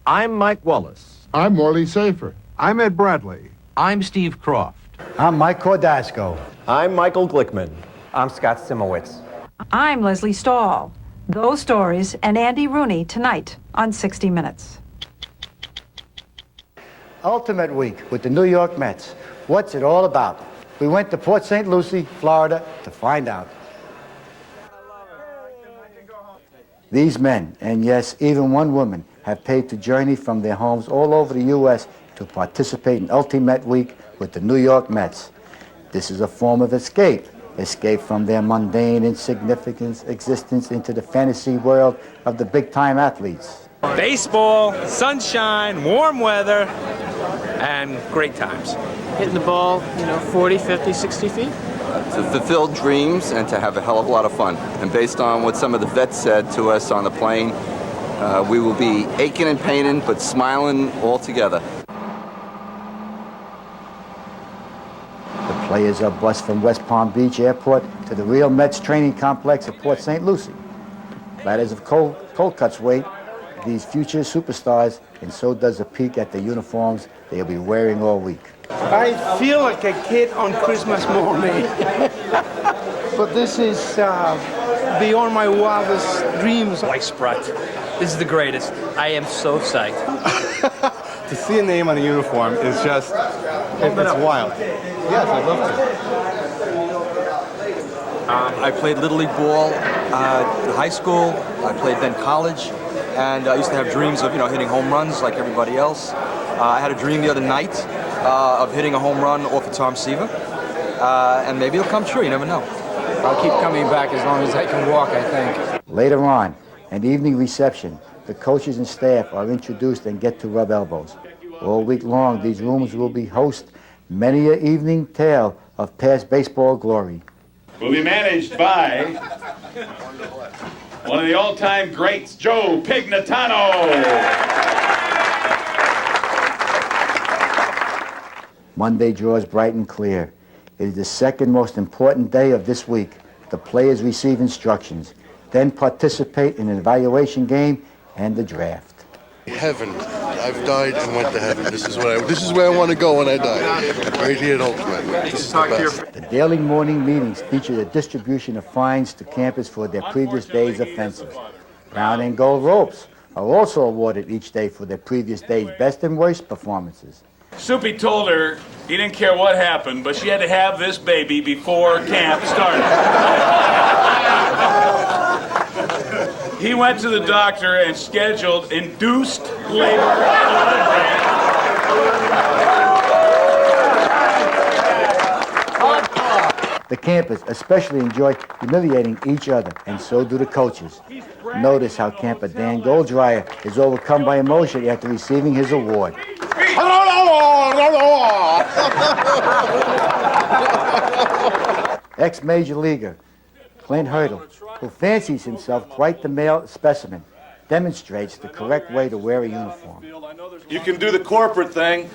I'm Mike Wallace. I'm Morley Safer. I'm Ed Bradley. I'm Steve Croft. I'm Mike Cordasco. I'm Michael Glickman. I'm Scott Simowitz. I'm Leslie Stahl. Those stories and Andy Rooney tonight on 60 Minutes. Ultimate Week with the New York Mets. What's it all about? We went to Port St. Lucie, Florida to find out. These men, and yes, even one woman, have paid to journey from their homes all over the U.S. to participate in Ultimate Week with the New York Mets. This is a form of escape from their mundane, insignificant existence into the fantasy world of the big-time athletes. Baseball, sunshine, warm weather, and great times. Hitting the ball, 40, 50, 60 feet. To fulfill dreams and to have a hell of a lot of fun. And based on what some of the vets said to us on the plane, we will be aching and paining, but smiling all together. The players are bused from West Palm Beach Airport to the Real Mets training complex at Port St. Lucie. Ladders of cold cuts wait these future superstars, and so does a peek at the uniforms they'll be wearing all week. I feel like a kid on Christmas morning. But this is beyond my wildest dreams. White Sprite. This is the greatest. I am so psyched. To see a name on a uniform is just, it's wild. Yes, I'd love to. I played Little League ball in high school. I played then college. And I used to have dreams of, hitting home runs like everybody else. I had a dream the other night of hitting a home run off of Tom Seaver. And maybe it'll come true, you never know. I'll keep coming back as long as I can walk, I think. Later on, an evening reception. The coaches and staff are introduced and get to rub elbows. All week long, these rooms will be host many an evening tale of past baseball glory. Will be managed by one of the all-time greats, Joe Pignatano. Monday draws bright and clear. It is the second most important day of this week. The players receive instructions, then participate in an evaluation game and the draft. Heaven. I've died and went to heaven. This is where I want to go when I die. Right here at Ultimate. This is the best. The daily morning meetings feature the distribution of fines to campers for their previous day's offenses. Brown and gold ropes are also awarded each day for their previous day's best and worst performances. Soupy told her he didn't care what happened, but she had to have this baby before camp started. He went to the doctor and scheduled induced labor. The campers especially enjoy humiliating each other, and so do the coaches. Notice how camper Dan Goldryer is overcome by emotion after receiving his award. Ex-major leaguer Clint Hurdle, who fancies himself quite the male specimen, demonstrates the correct way to wear a uniform. You can do the corporate thing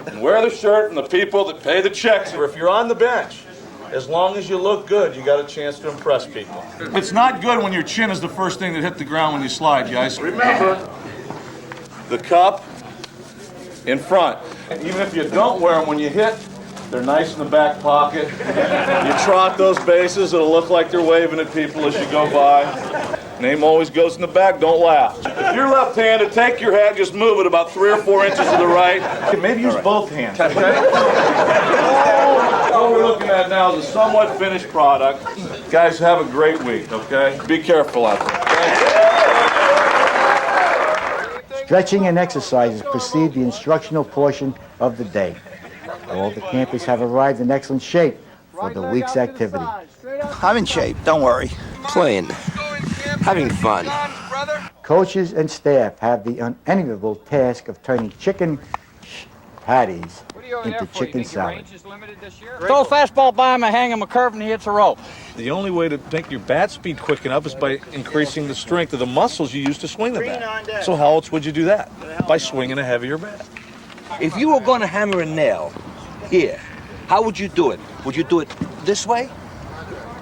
and wear the shirt and the people that pay the checks, or if you're on the bench, as long as you look good, you got a chance to impress people. It's not good when your chin is the first thing that hit the ground when you slide, guys. Remember, the cup in front. Even if you don't wear them when you hit, they're nice in the back pocket. You trot those bases, it'll look like they're waving at people as you go by. Name always goes in the back, don't laugh. If you're left-handed, take your hat, just move it about 3 or 4 inches to the right. Maybe use both hands, okay? What we're looking at now is a somewhat finished product. Guys, have a great week, okay? Be careful out there. Stretching and exercises precede the instructional portion of the day. All the campers have arrived in excellent shape for the week's activity. I'm in shape, don't worry. Playing, having fun. Coaches and staff have the unenviable task of turning chicken patties into chicken salad. Throw a fastball by him and hang him a curve and he hits a rope. The only way to make your bat speed quick enough is by increasing the strength of the muscles you use to swing the bat. So how else would you do that? By swinging a heavier bat. If you were going to hammer a nail here, how would you do it? Would you do it this way?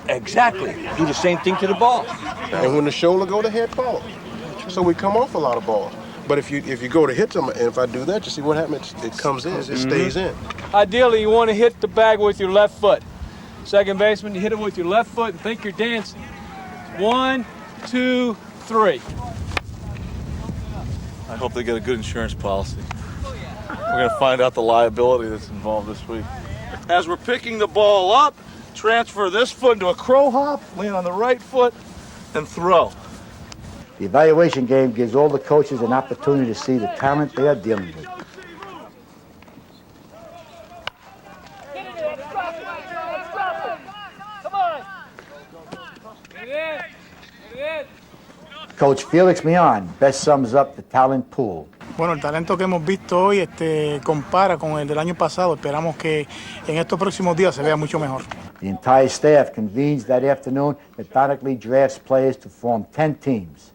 Exactly. Do the same thing to the ball. And when the shoulder go, the head follows. So we come off a lot of balls. But if you go to hit them, and if I do that, you see what happens? It comes in, it stays in. Ideally, you want to hit the bag with your left foot. Second baseman, you hit it with your left foot and think you're dancing. 1, 2, 3. I hope they get a good insurance policy. We're going to find out the liability that's involved this week. As we're picking the ball up, transfer this foot into a crow hop, lean on the right foot, and throw. The evaluation game gives all the coaches an opportunity to see the talent they are dealing with. Coach Felix Mion best sums up the talent pool. Bueno, el talento que hemos visto hoy compara con el del año pasado. Esperamos que en estos próximos días se vea mucho mejor. The entire staff convenes that afternoon, methodically drafts players to form 10 teams.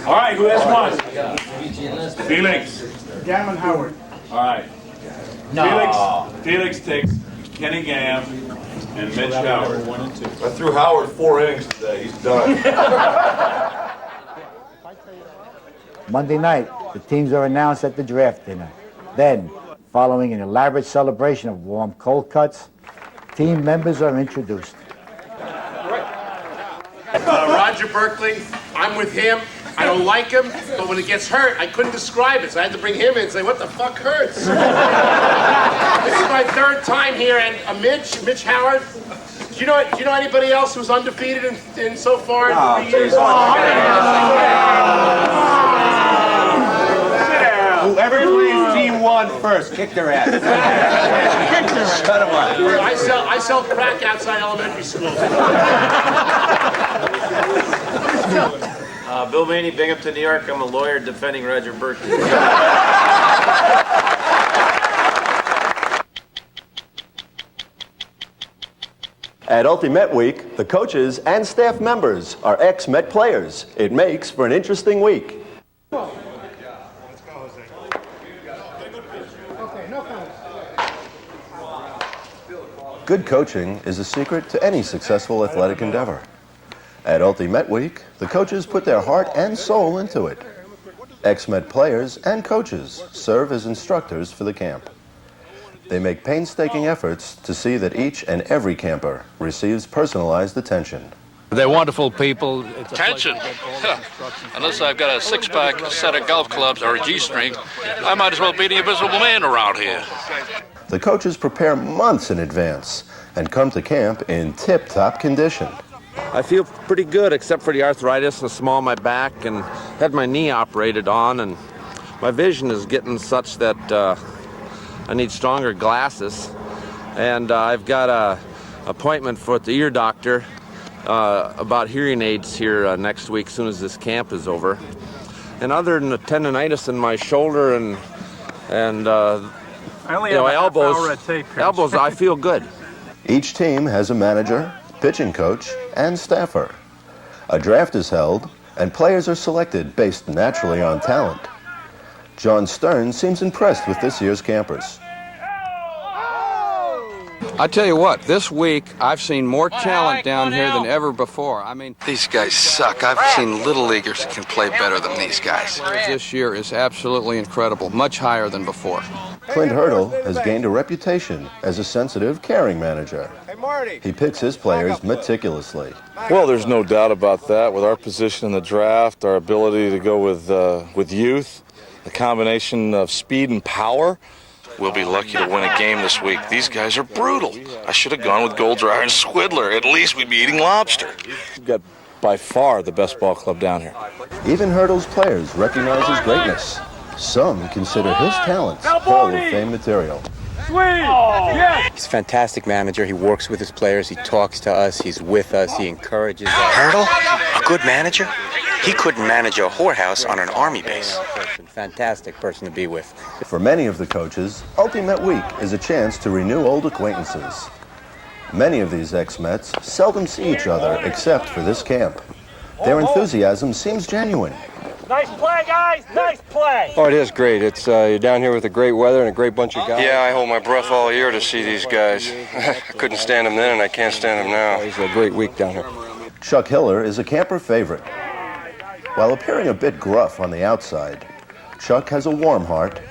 All right, who has one? Felix. Gammon Howard. All right. No. Felix takes Kenny Gamm and Mitch Howard. 1 and 2. I threw Howard 4 innings today. He's done. Monday night, the teams are announced at the draft dinner. Then, following an elaborate celebration of warm cold cuts, team members are introduced. Roger Berkeley, I'm with him. I don't like him, but when he gets hurt, I couldn't describe it, so I had to bring him in and say, what the fuck hurts? This is my 3rd time here, and Mitch Howard. Do you know anybody else who's undefeated in so far in 3 years? Whoever plays team 1 first, kick their ass. Shut them up. I sell crack outside elementary schools. Bill Maney, Binghamton, New York. I'm a lawyer defending Roger Berkeley. At Ultimate Week, the coaches and staff members are ex-Met players. It makes for an interesting week. Good coaching is a secret to any successful athletic endeavor. At Ultimate Week, the coaches put their heart and soul into it. Ex-Met players and coaches serve as instructors for the camp. They make painstaking efforts to see that each and every camper receives personalized attention. They're wonderful people. Attention! Unless I've got a six-pack, a set of golf clubs, or a G-string, I might as well be the invisible man around here. The coaches prepare months in advance and come to camp in tip-top condition. I feel pretty good, except for the arthritis and small of my back, and had my knee operated on, and my vision is getting such that I need stronger glasses. And I've got a appointment for the ear doctor about hearing aids here next week, as soon as this camp is over. And other than the tendonitis in my shoulder and I only have a half-hour of tape here. elbows, I feel good. Each team has a manager, pitching coach, and staffer. A draft is held, and players are selected based naturally on talent. John Stern seems impressed with this year's campers. I tell you what, this week I've seen more talent down here than ever before. I mean, these guys suck. I've seen little leaguers that can play better than these guys. This year is absolutely incredible, much higher than before. Clint Hurdle has gained a reputation as a sensitive, caring manager. He picks his players meticulously. Well, there's no doubt about that. With our position in the draft, our ability to go with youth, the combination of speed and power, we'll be lucky to win a game this week. These guys are brutal. I should have gone with Goldrayer and Swidler. At least we'd be eating lobster. We've got by far the best ball club down here. Even Hurdle's players recognize his greatness. Some consider his talents Hall of Fame material. He's a fantastic manager. He works with his players. He talks to us. He's with us. He encourages us. Hurdle? A good manager? He couldn't manage a whorehouse on an army base. Fantastic person to be with. For many of the coaches, Ultimate Week is a chance to renew old acquaintances. Many of these ex-Mets seldom see each other except for this camp. Their enthusiasm seems genuine. Nice play, guys! Nice play! Oh, it is great. It's you're down here with a great weather and a great bunch of guys. Yeah, I hold my breath all year to see these guys. I couldn't stand them then, and I can't stand them now. It's a great week down here. Chuck Hiller is a camper favorite. While appearing a bit gruff on the outside, Chuck has a warm heart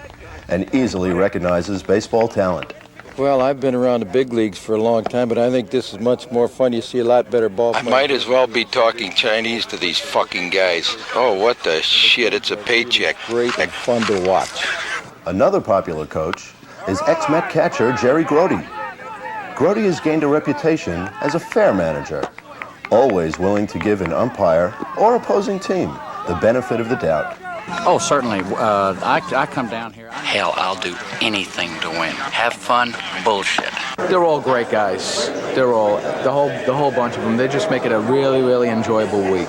and easily recognizes baseball talent. Well, I've been around the big leagues for a long time, but I think this is much more fun. You see a lot better ball I might as well be talking Chinese to these fucking guys. Oh, what the shit, it's a paycheck. Great and fun to watch. Another popular coach is ex-Met catcher Jerry Grody. Grody has gained a reputation as a fair manager, always willing to give an umpire or opposing team the benefit of the doubt. Oh, certainly. I come down here. Hell, I'll do anything to win. Have fun, bullshit. They're all great guys. They're all, the whole bunch of them. They just make it a really, really enjoyable week.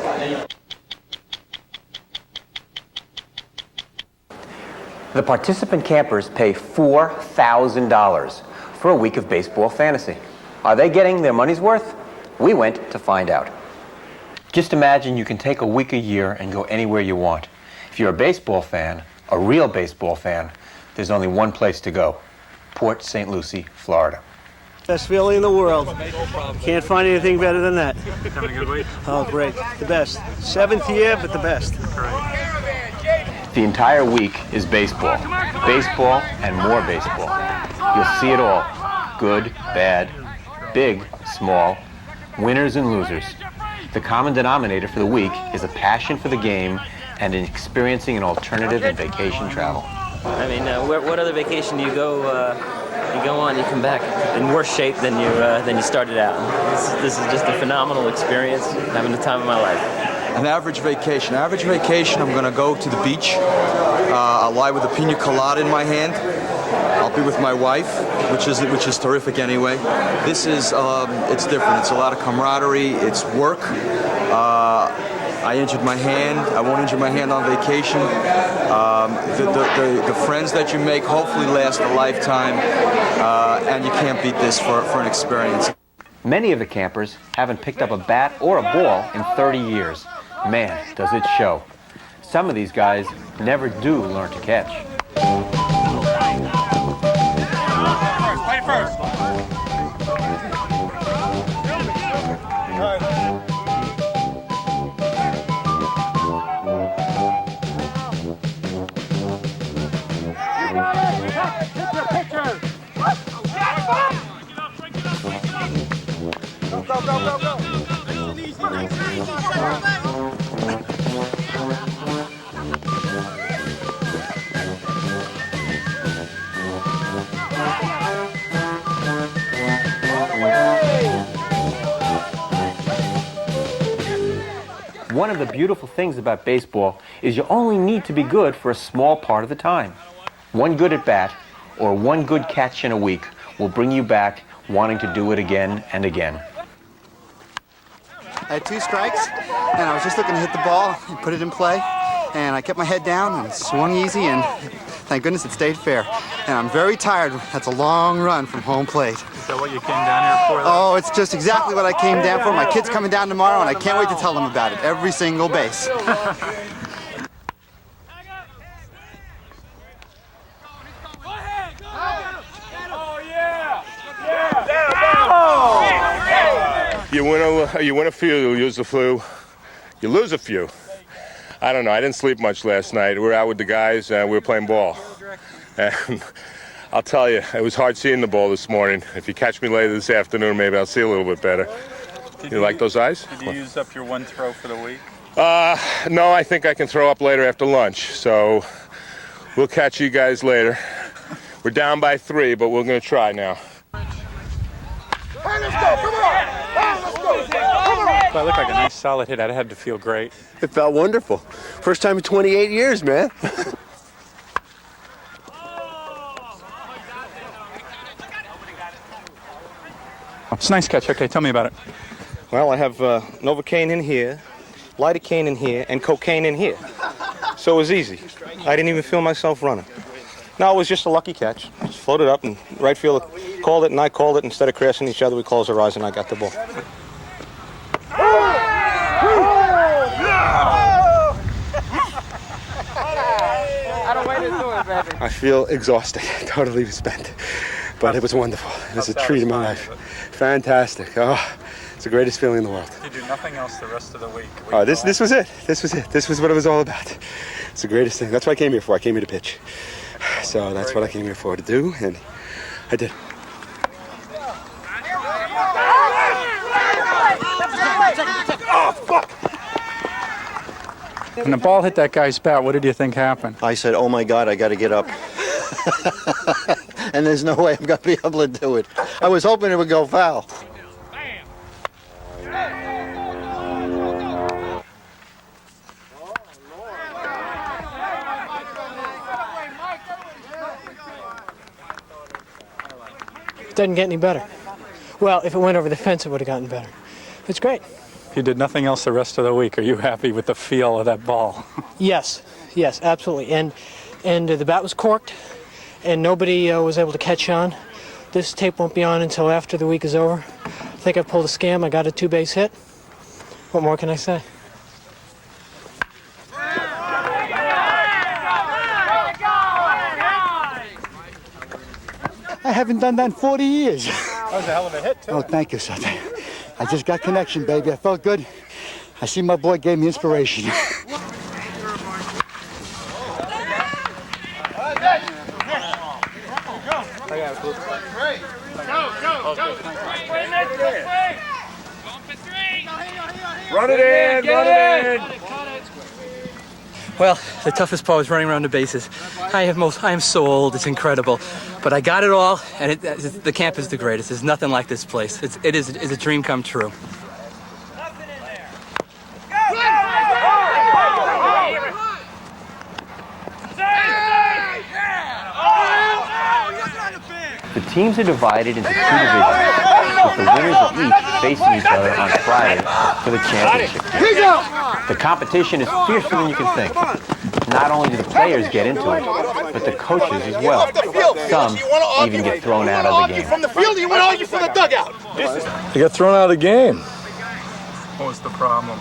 The participant campers pay $4,000 for a week of baseball fantasy. Are they getting their money's worth? We went to find out. Just imagine you can take a week a year and go anywhere you want. If you're a baseball fan, a real baseball fan, there's only one place to go: Port St. Lucie, Florida. Best feeling in the world. Can't find anything better than that. Having a good week? Oh, great. The best. 7th year, but the best. The entire week is baseball. Baseball and more baseball. You'll see it all. Good, bad, big, small, winners and losers. The common denominator for the week is a passion for the game and in experiencing an alternative in vacation travel. I mean, what other vacation do you go on? You come back in worse shape than you started out. This is just a phenomenal experience. Having the time of my life. An average vacation. I'm going to go to the beach. I'll lie with a pina colada in my hand. I'll be with my wife, which is terrific anyway. This is it's different. It's a lot of camaraderie. It's work. I injured my hand. I won't injure my hand on vacation. The friends that you make hopefully last a lifetime, and you can't beat this for an experience. Many of the campers haven't picked up a bat or a ball in 30 years. Man, does it show. Some of these guys never do learn to catch. Play first. Go, go, go, go. One of the beautiful things about baseball is you only need to be good for a small part of the time. One good at bat or one good catch in a week will bring you back wanting to do it again and again. I had 2 strikes, and I was just looking to hit the ball and put it in play, and I kept my head down and swung easy, and thank goodness it stayed fair. And I'm very tired. That's a long run from home plate. Is that what you came down here for? Oh, it's just exactly what I came down for. My kid's coming down tomorrow, and I can't wait to tell them about it. Every single base. You win a few, you lose a few. You lose a few. I don't know. I didn't sleep much last night. We were out with the guys and we were playing ball. And I'll tell you, it was hard seeing the ball this morning. If you catch me later this afternoon, maybe I'll see a little bit better. You like those eyes? Did you use up your 1 throw for the week? No, I think I can throw up later after lunch. So we'll catch you guys later. We're down by 3, but we're going to try now. Hey, let's go! Come on! Let's go! Come on! Well, it looked like a nice solid hit. I had to feel great. It felt wonderful. First time in 28 years, man. It's a nice catch. Okay, tell me about it. Well, I have Novocaine in here, lidocaine in here, and cocaine in here. So it was easy. I didn't even feel myself running. No, it was just a lucky catch. Just floated up, and right field called it, and I called it. Instead of crashing each other, we closed our eyes, and I got the ball. I feel exhausted, totally spent. But it was wonderful. It was a treat in my life. Fantastic. Oh, it's the greatest feeling in the world. You do nothing else the rest of the week. Oh, this was it. This was it. This was what it was all about. It's the greatest thing. That's what I came here for. I came here to pitch. So that's what I came here for, to do, and I did. Oh, fuck! When the ball hit that guy's bat, what did you think happened? I said, oh my God, I got to get up. And there's no way I'm going to be able to do it. I was hoping it would go foul. It doesn't get any better. Well, if it went over the fence, it would have gotten better. It's great. You did nothing else the rest of the week. Are you happy with the feel of that ball? Yes, absolutely. And the bat was corked, and nobody was able to catch on. This tape won't be on until after the week is over. I think I pulled a scam. I got a 2-base hit. What more can I say? I haven't done that in 40 years. That was a hell of a hit, too. Oh, thank you, son. I just got connection, baby. I felt good. I see my boy gave me inspiration. Run it in, run it in. Well, the toughest part was running around the bases. I am so old, it's incredible. But I got it all, and the camp is the greatest. There's nothing like this place. It is a dream come true. The teams are divided into 2 divisions, with the winners of each facing each other on Friday for the championship game. The competition is fiercer than you can think. Not only do the players get into it, but the coaches as well. Some even get thrown out of the game. From the field, you want to argue from the dugout. They got thrown out of the game. What was the problem?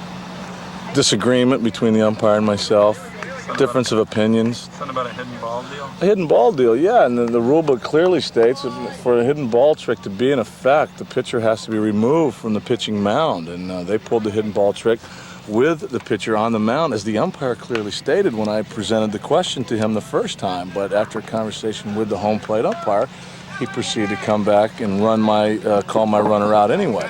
Disagreement between the umpire and myself. Difference of opinions. Something about a hidden ball deal? A hidden ball deal, yeah, and the rule book clearly states that for a hidden ball trick to be in effect, the pitcher has to be removed from the pitching mound, and they pulled the hidden ball trick with the pitcher on the mound, as the umpire clearly stated when I presented the question to him the first time. But after a conversation with the home plate umpire, he proceeded to come back and call my runner out anyway.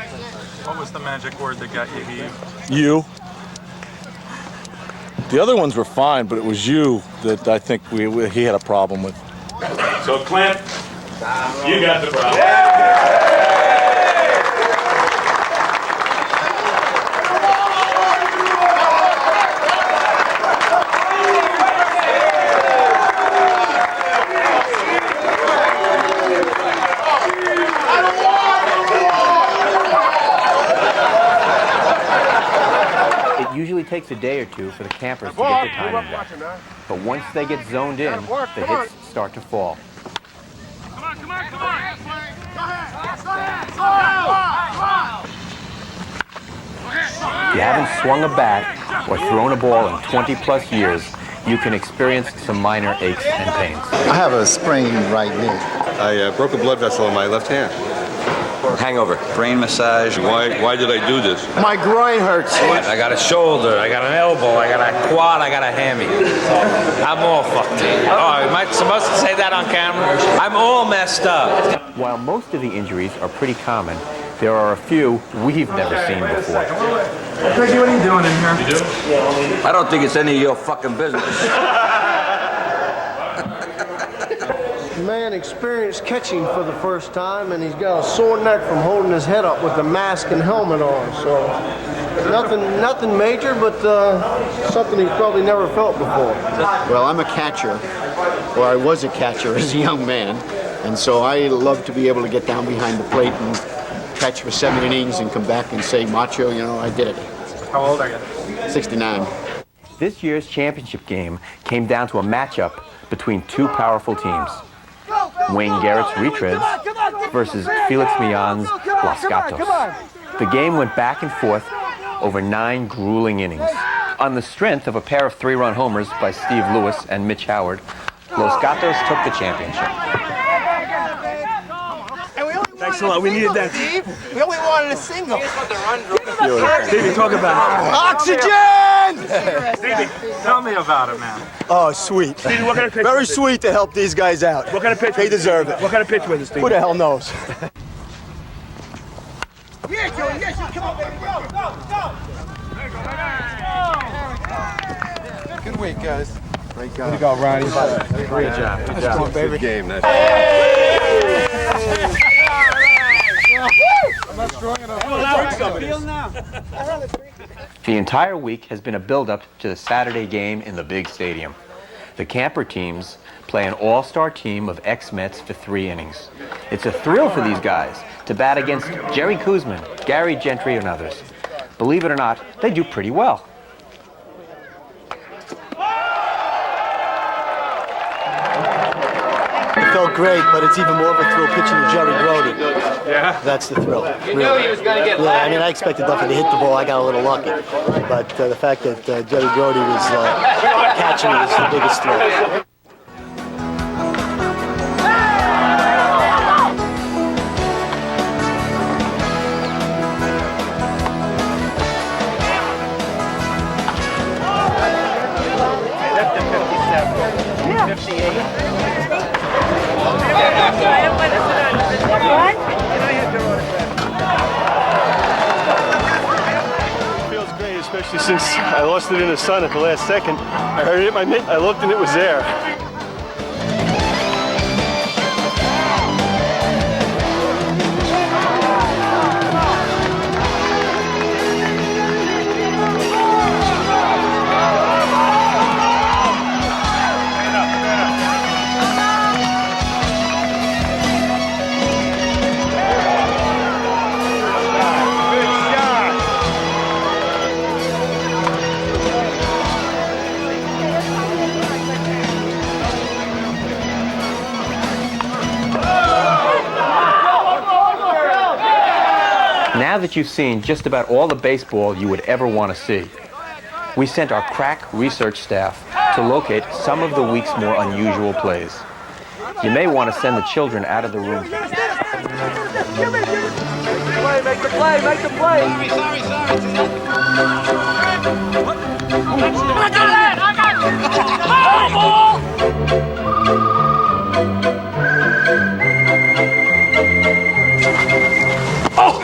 What was the magic word that got you? You. The other ones were fine, but it was you that I think he had a problem with. So, Clint, you got the problem. It usually takes a day or two for the campers to get their timing back. But once they get zoned in, the hits start to fall. If you haven't swung a bat or thrown a ball in 20 plus years, you can experience some minor aches and pains. I have a sprained right knee. I broke a blood vessel in my left hand. Hangover, brain massage. Why did I do this? My groin hurts. I got a shoulder, I got an elbow, I got a quad, I got a hammy. I'm all fucked. Oh, am I supposed to say that on camera? I'm all messed up. While most of the injuries are pretty common, there are a few we've never seen before. Peggy, what are you doing in here? You do? I don't think it's any of your fucking business. Man experienced catching for the first time, and he's got a sore neck from holding his head up with the mask and helmet on. So nothing major, but something he's probably never felt before. Well, I'm a catcher, or I was a catcher as a young man, and so I love to be able to get down behind the plate and catch for 7 innings and come back and say, macho, you know, I did it. How old are you? 69. This year's championship game came down to a matchup between two powerful teams. Wayne Garrett's Retreads versus Felix Millon's Los Gatos. The game went back and forth over 9 grueling innings. On the strength of a pair of 3-run homers by Steve Lewis and Mitch Howard, Los Gatos took the championship. Thanks a lot. We needed that. Steve, we only wanted a single. Stevie, talk about it. Oxygen! Stevie, tell me about it, man. Oh, sweet. Stevie, what kind of pitch? Very sweet to help these guys out. What kind of pitch? They deserve it. What kind of pitch was it, Stevie? Who the hell knows? Yeah, Joey, yes, you come on, baby. Go, go. Good week, guys. Great Way to go, Ronnie. Great job. Good job. Baby. Good game. Nice. I'm not strong enough. The entire week has been a build-up to the Saturday game in the big stadium. The camper teams play an all-star team of ex-Mets for 3 innings. It's a thrill for these guys to bat against Jerry Kuzman, Gary Gentry, and others. Believe it or not, they do pretty well. It felt great, but it's even more of a thrill pitching to Jerry Grody. Yeah? That's the thrill. You knew he was going to get I mean, I expected nothing to hit the ball. I got a little lucky. But the fact that Jerry Grody was catching me is the biggest thrill. Feels great, especially since I lost it in the sun at the last second. I heard it hit my mitt. I looked and it was there. Now that you've seen just about all the baseball you would ever want to see, we sent our crack research staff to locate some of the week's more unusual plays. You may want to send the children out of the room. Make the play, make the play. I got it! Oh!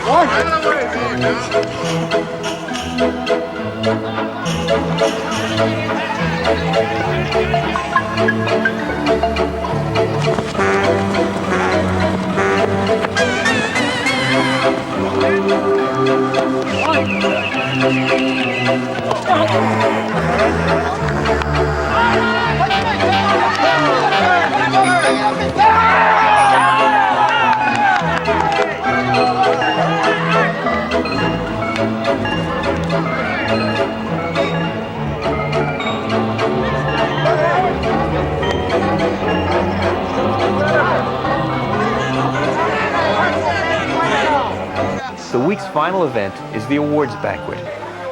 The week's final event is the awards banquet.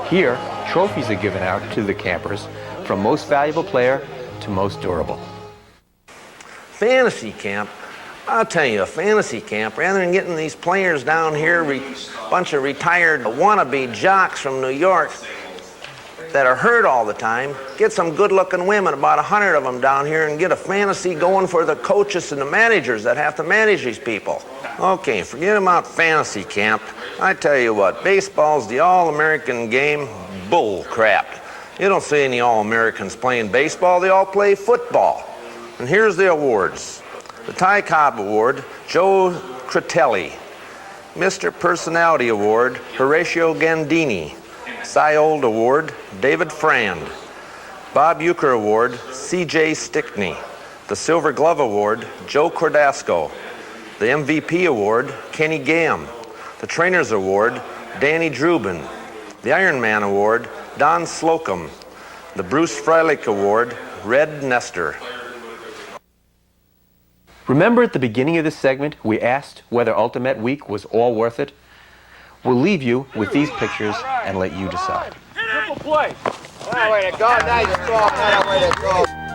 Here, trophies are given out to the campers, from most valuable player to most durable. Fantasy camp, I'll tell you, a fantasy camp, rather than getting these players down here, bunch of retired wannabe jocks from New York that are hurt all the time, get some good-looking women, about 100 of them down here, and get a fantasy going for the coaches and the managers that have to manage these people. Okay, forget about fantasy camp. I tell you what, baseball's the all-American game. Bull crap. You don't see any all-Americans playing baseball, they all play football. And here's the awards. The Ty Cobb Award, Joe Critelli. Mr. Personality Award, Horatio Gandini. Cy Old Award, David Frand. Bob Euchre Award, C.J. Stickney. The Silver Glove Award, Joe Cordasco. The MVP Award, Kenny Gam. The Trainers Award, Danny Drubin. The Iron Man Award, Don Slocum. The Bruce Freilich Award, Red Nestor. Remember at the beginning of this segment, we asked whether Ultimate Week was all worth it? We'll leave you with these pictures and let you decide. Triple play. Way to go, nice throw, way to go.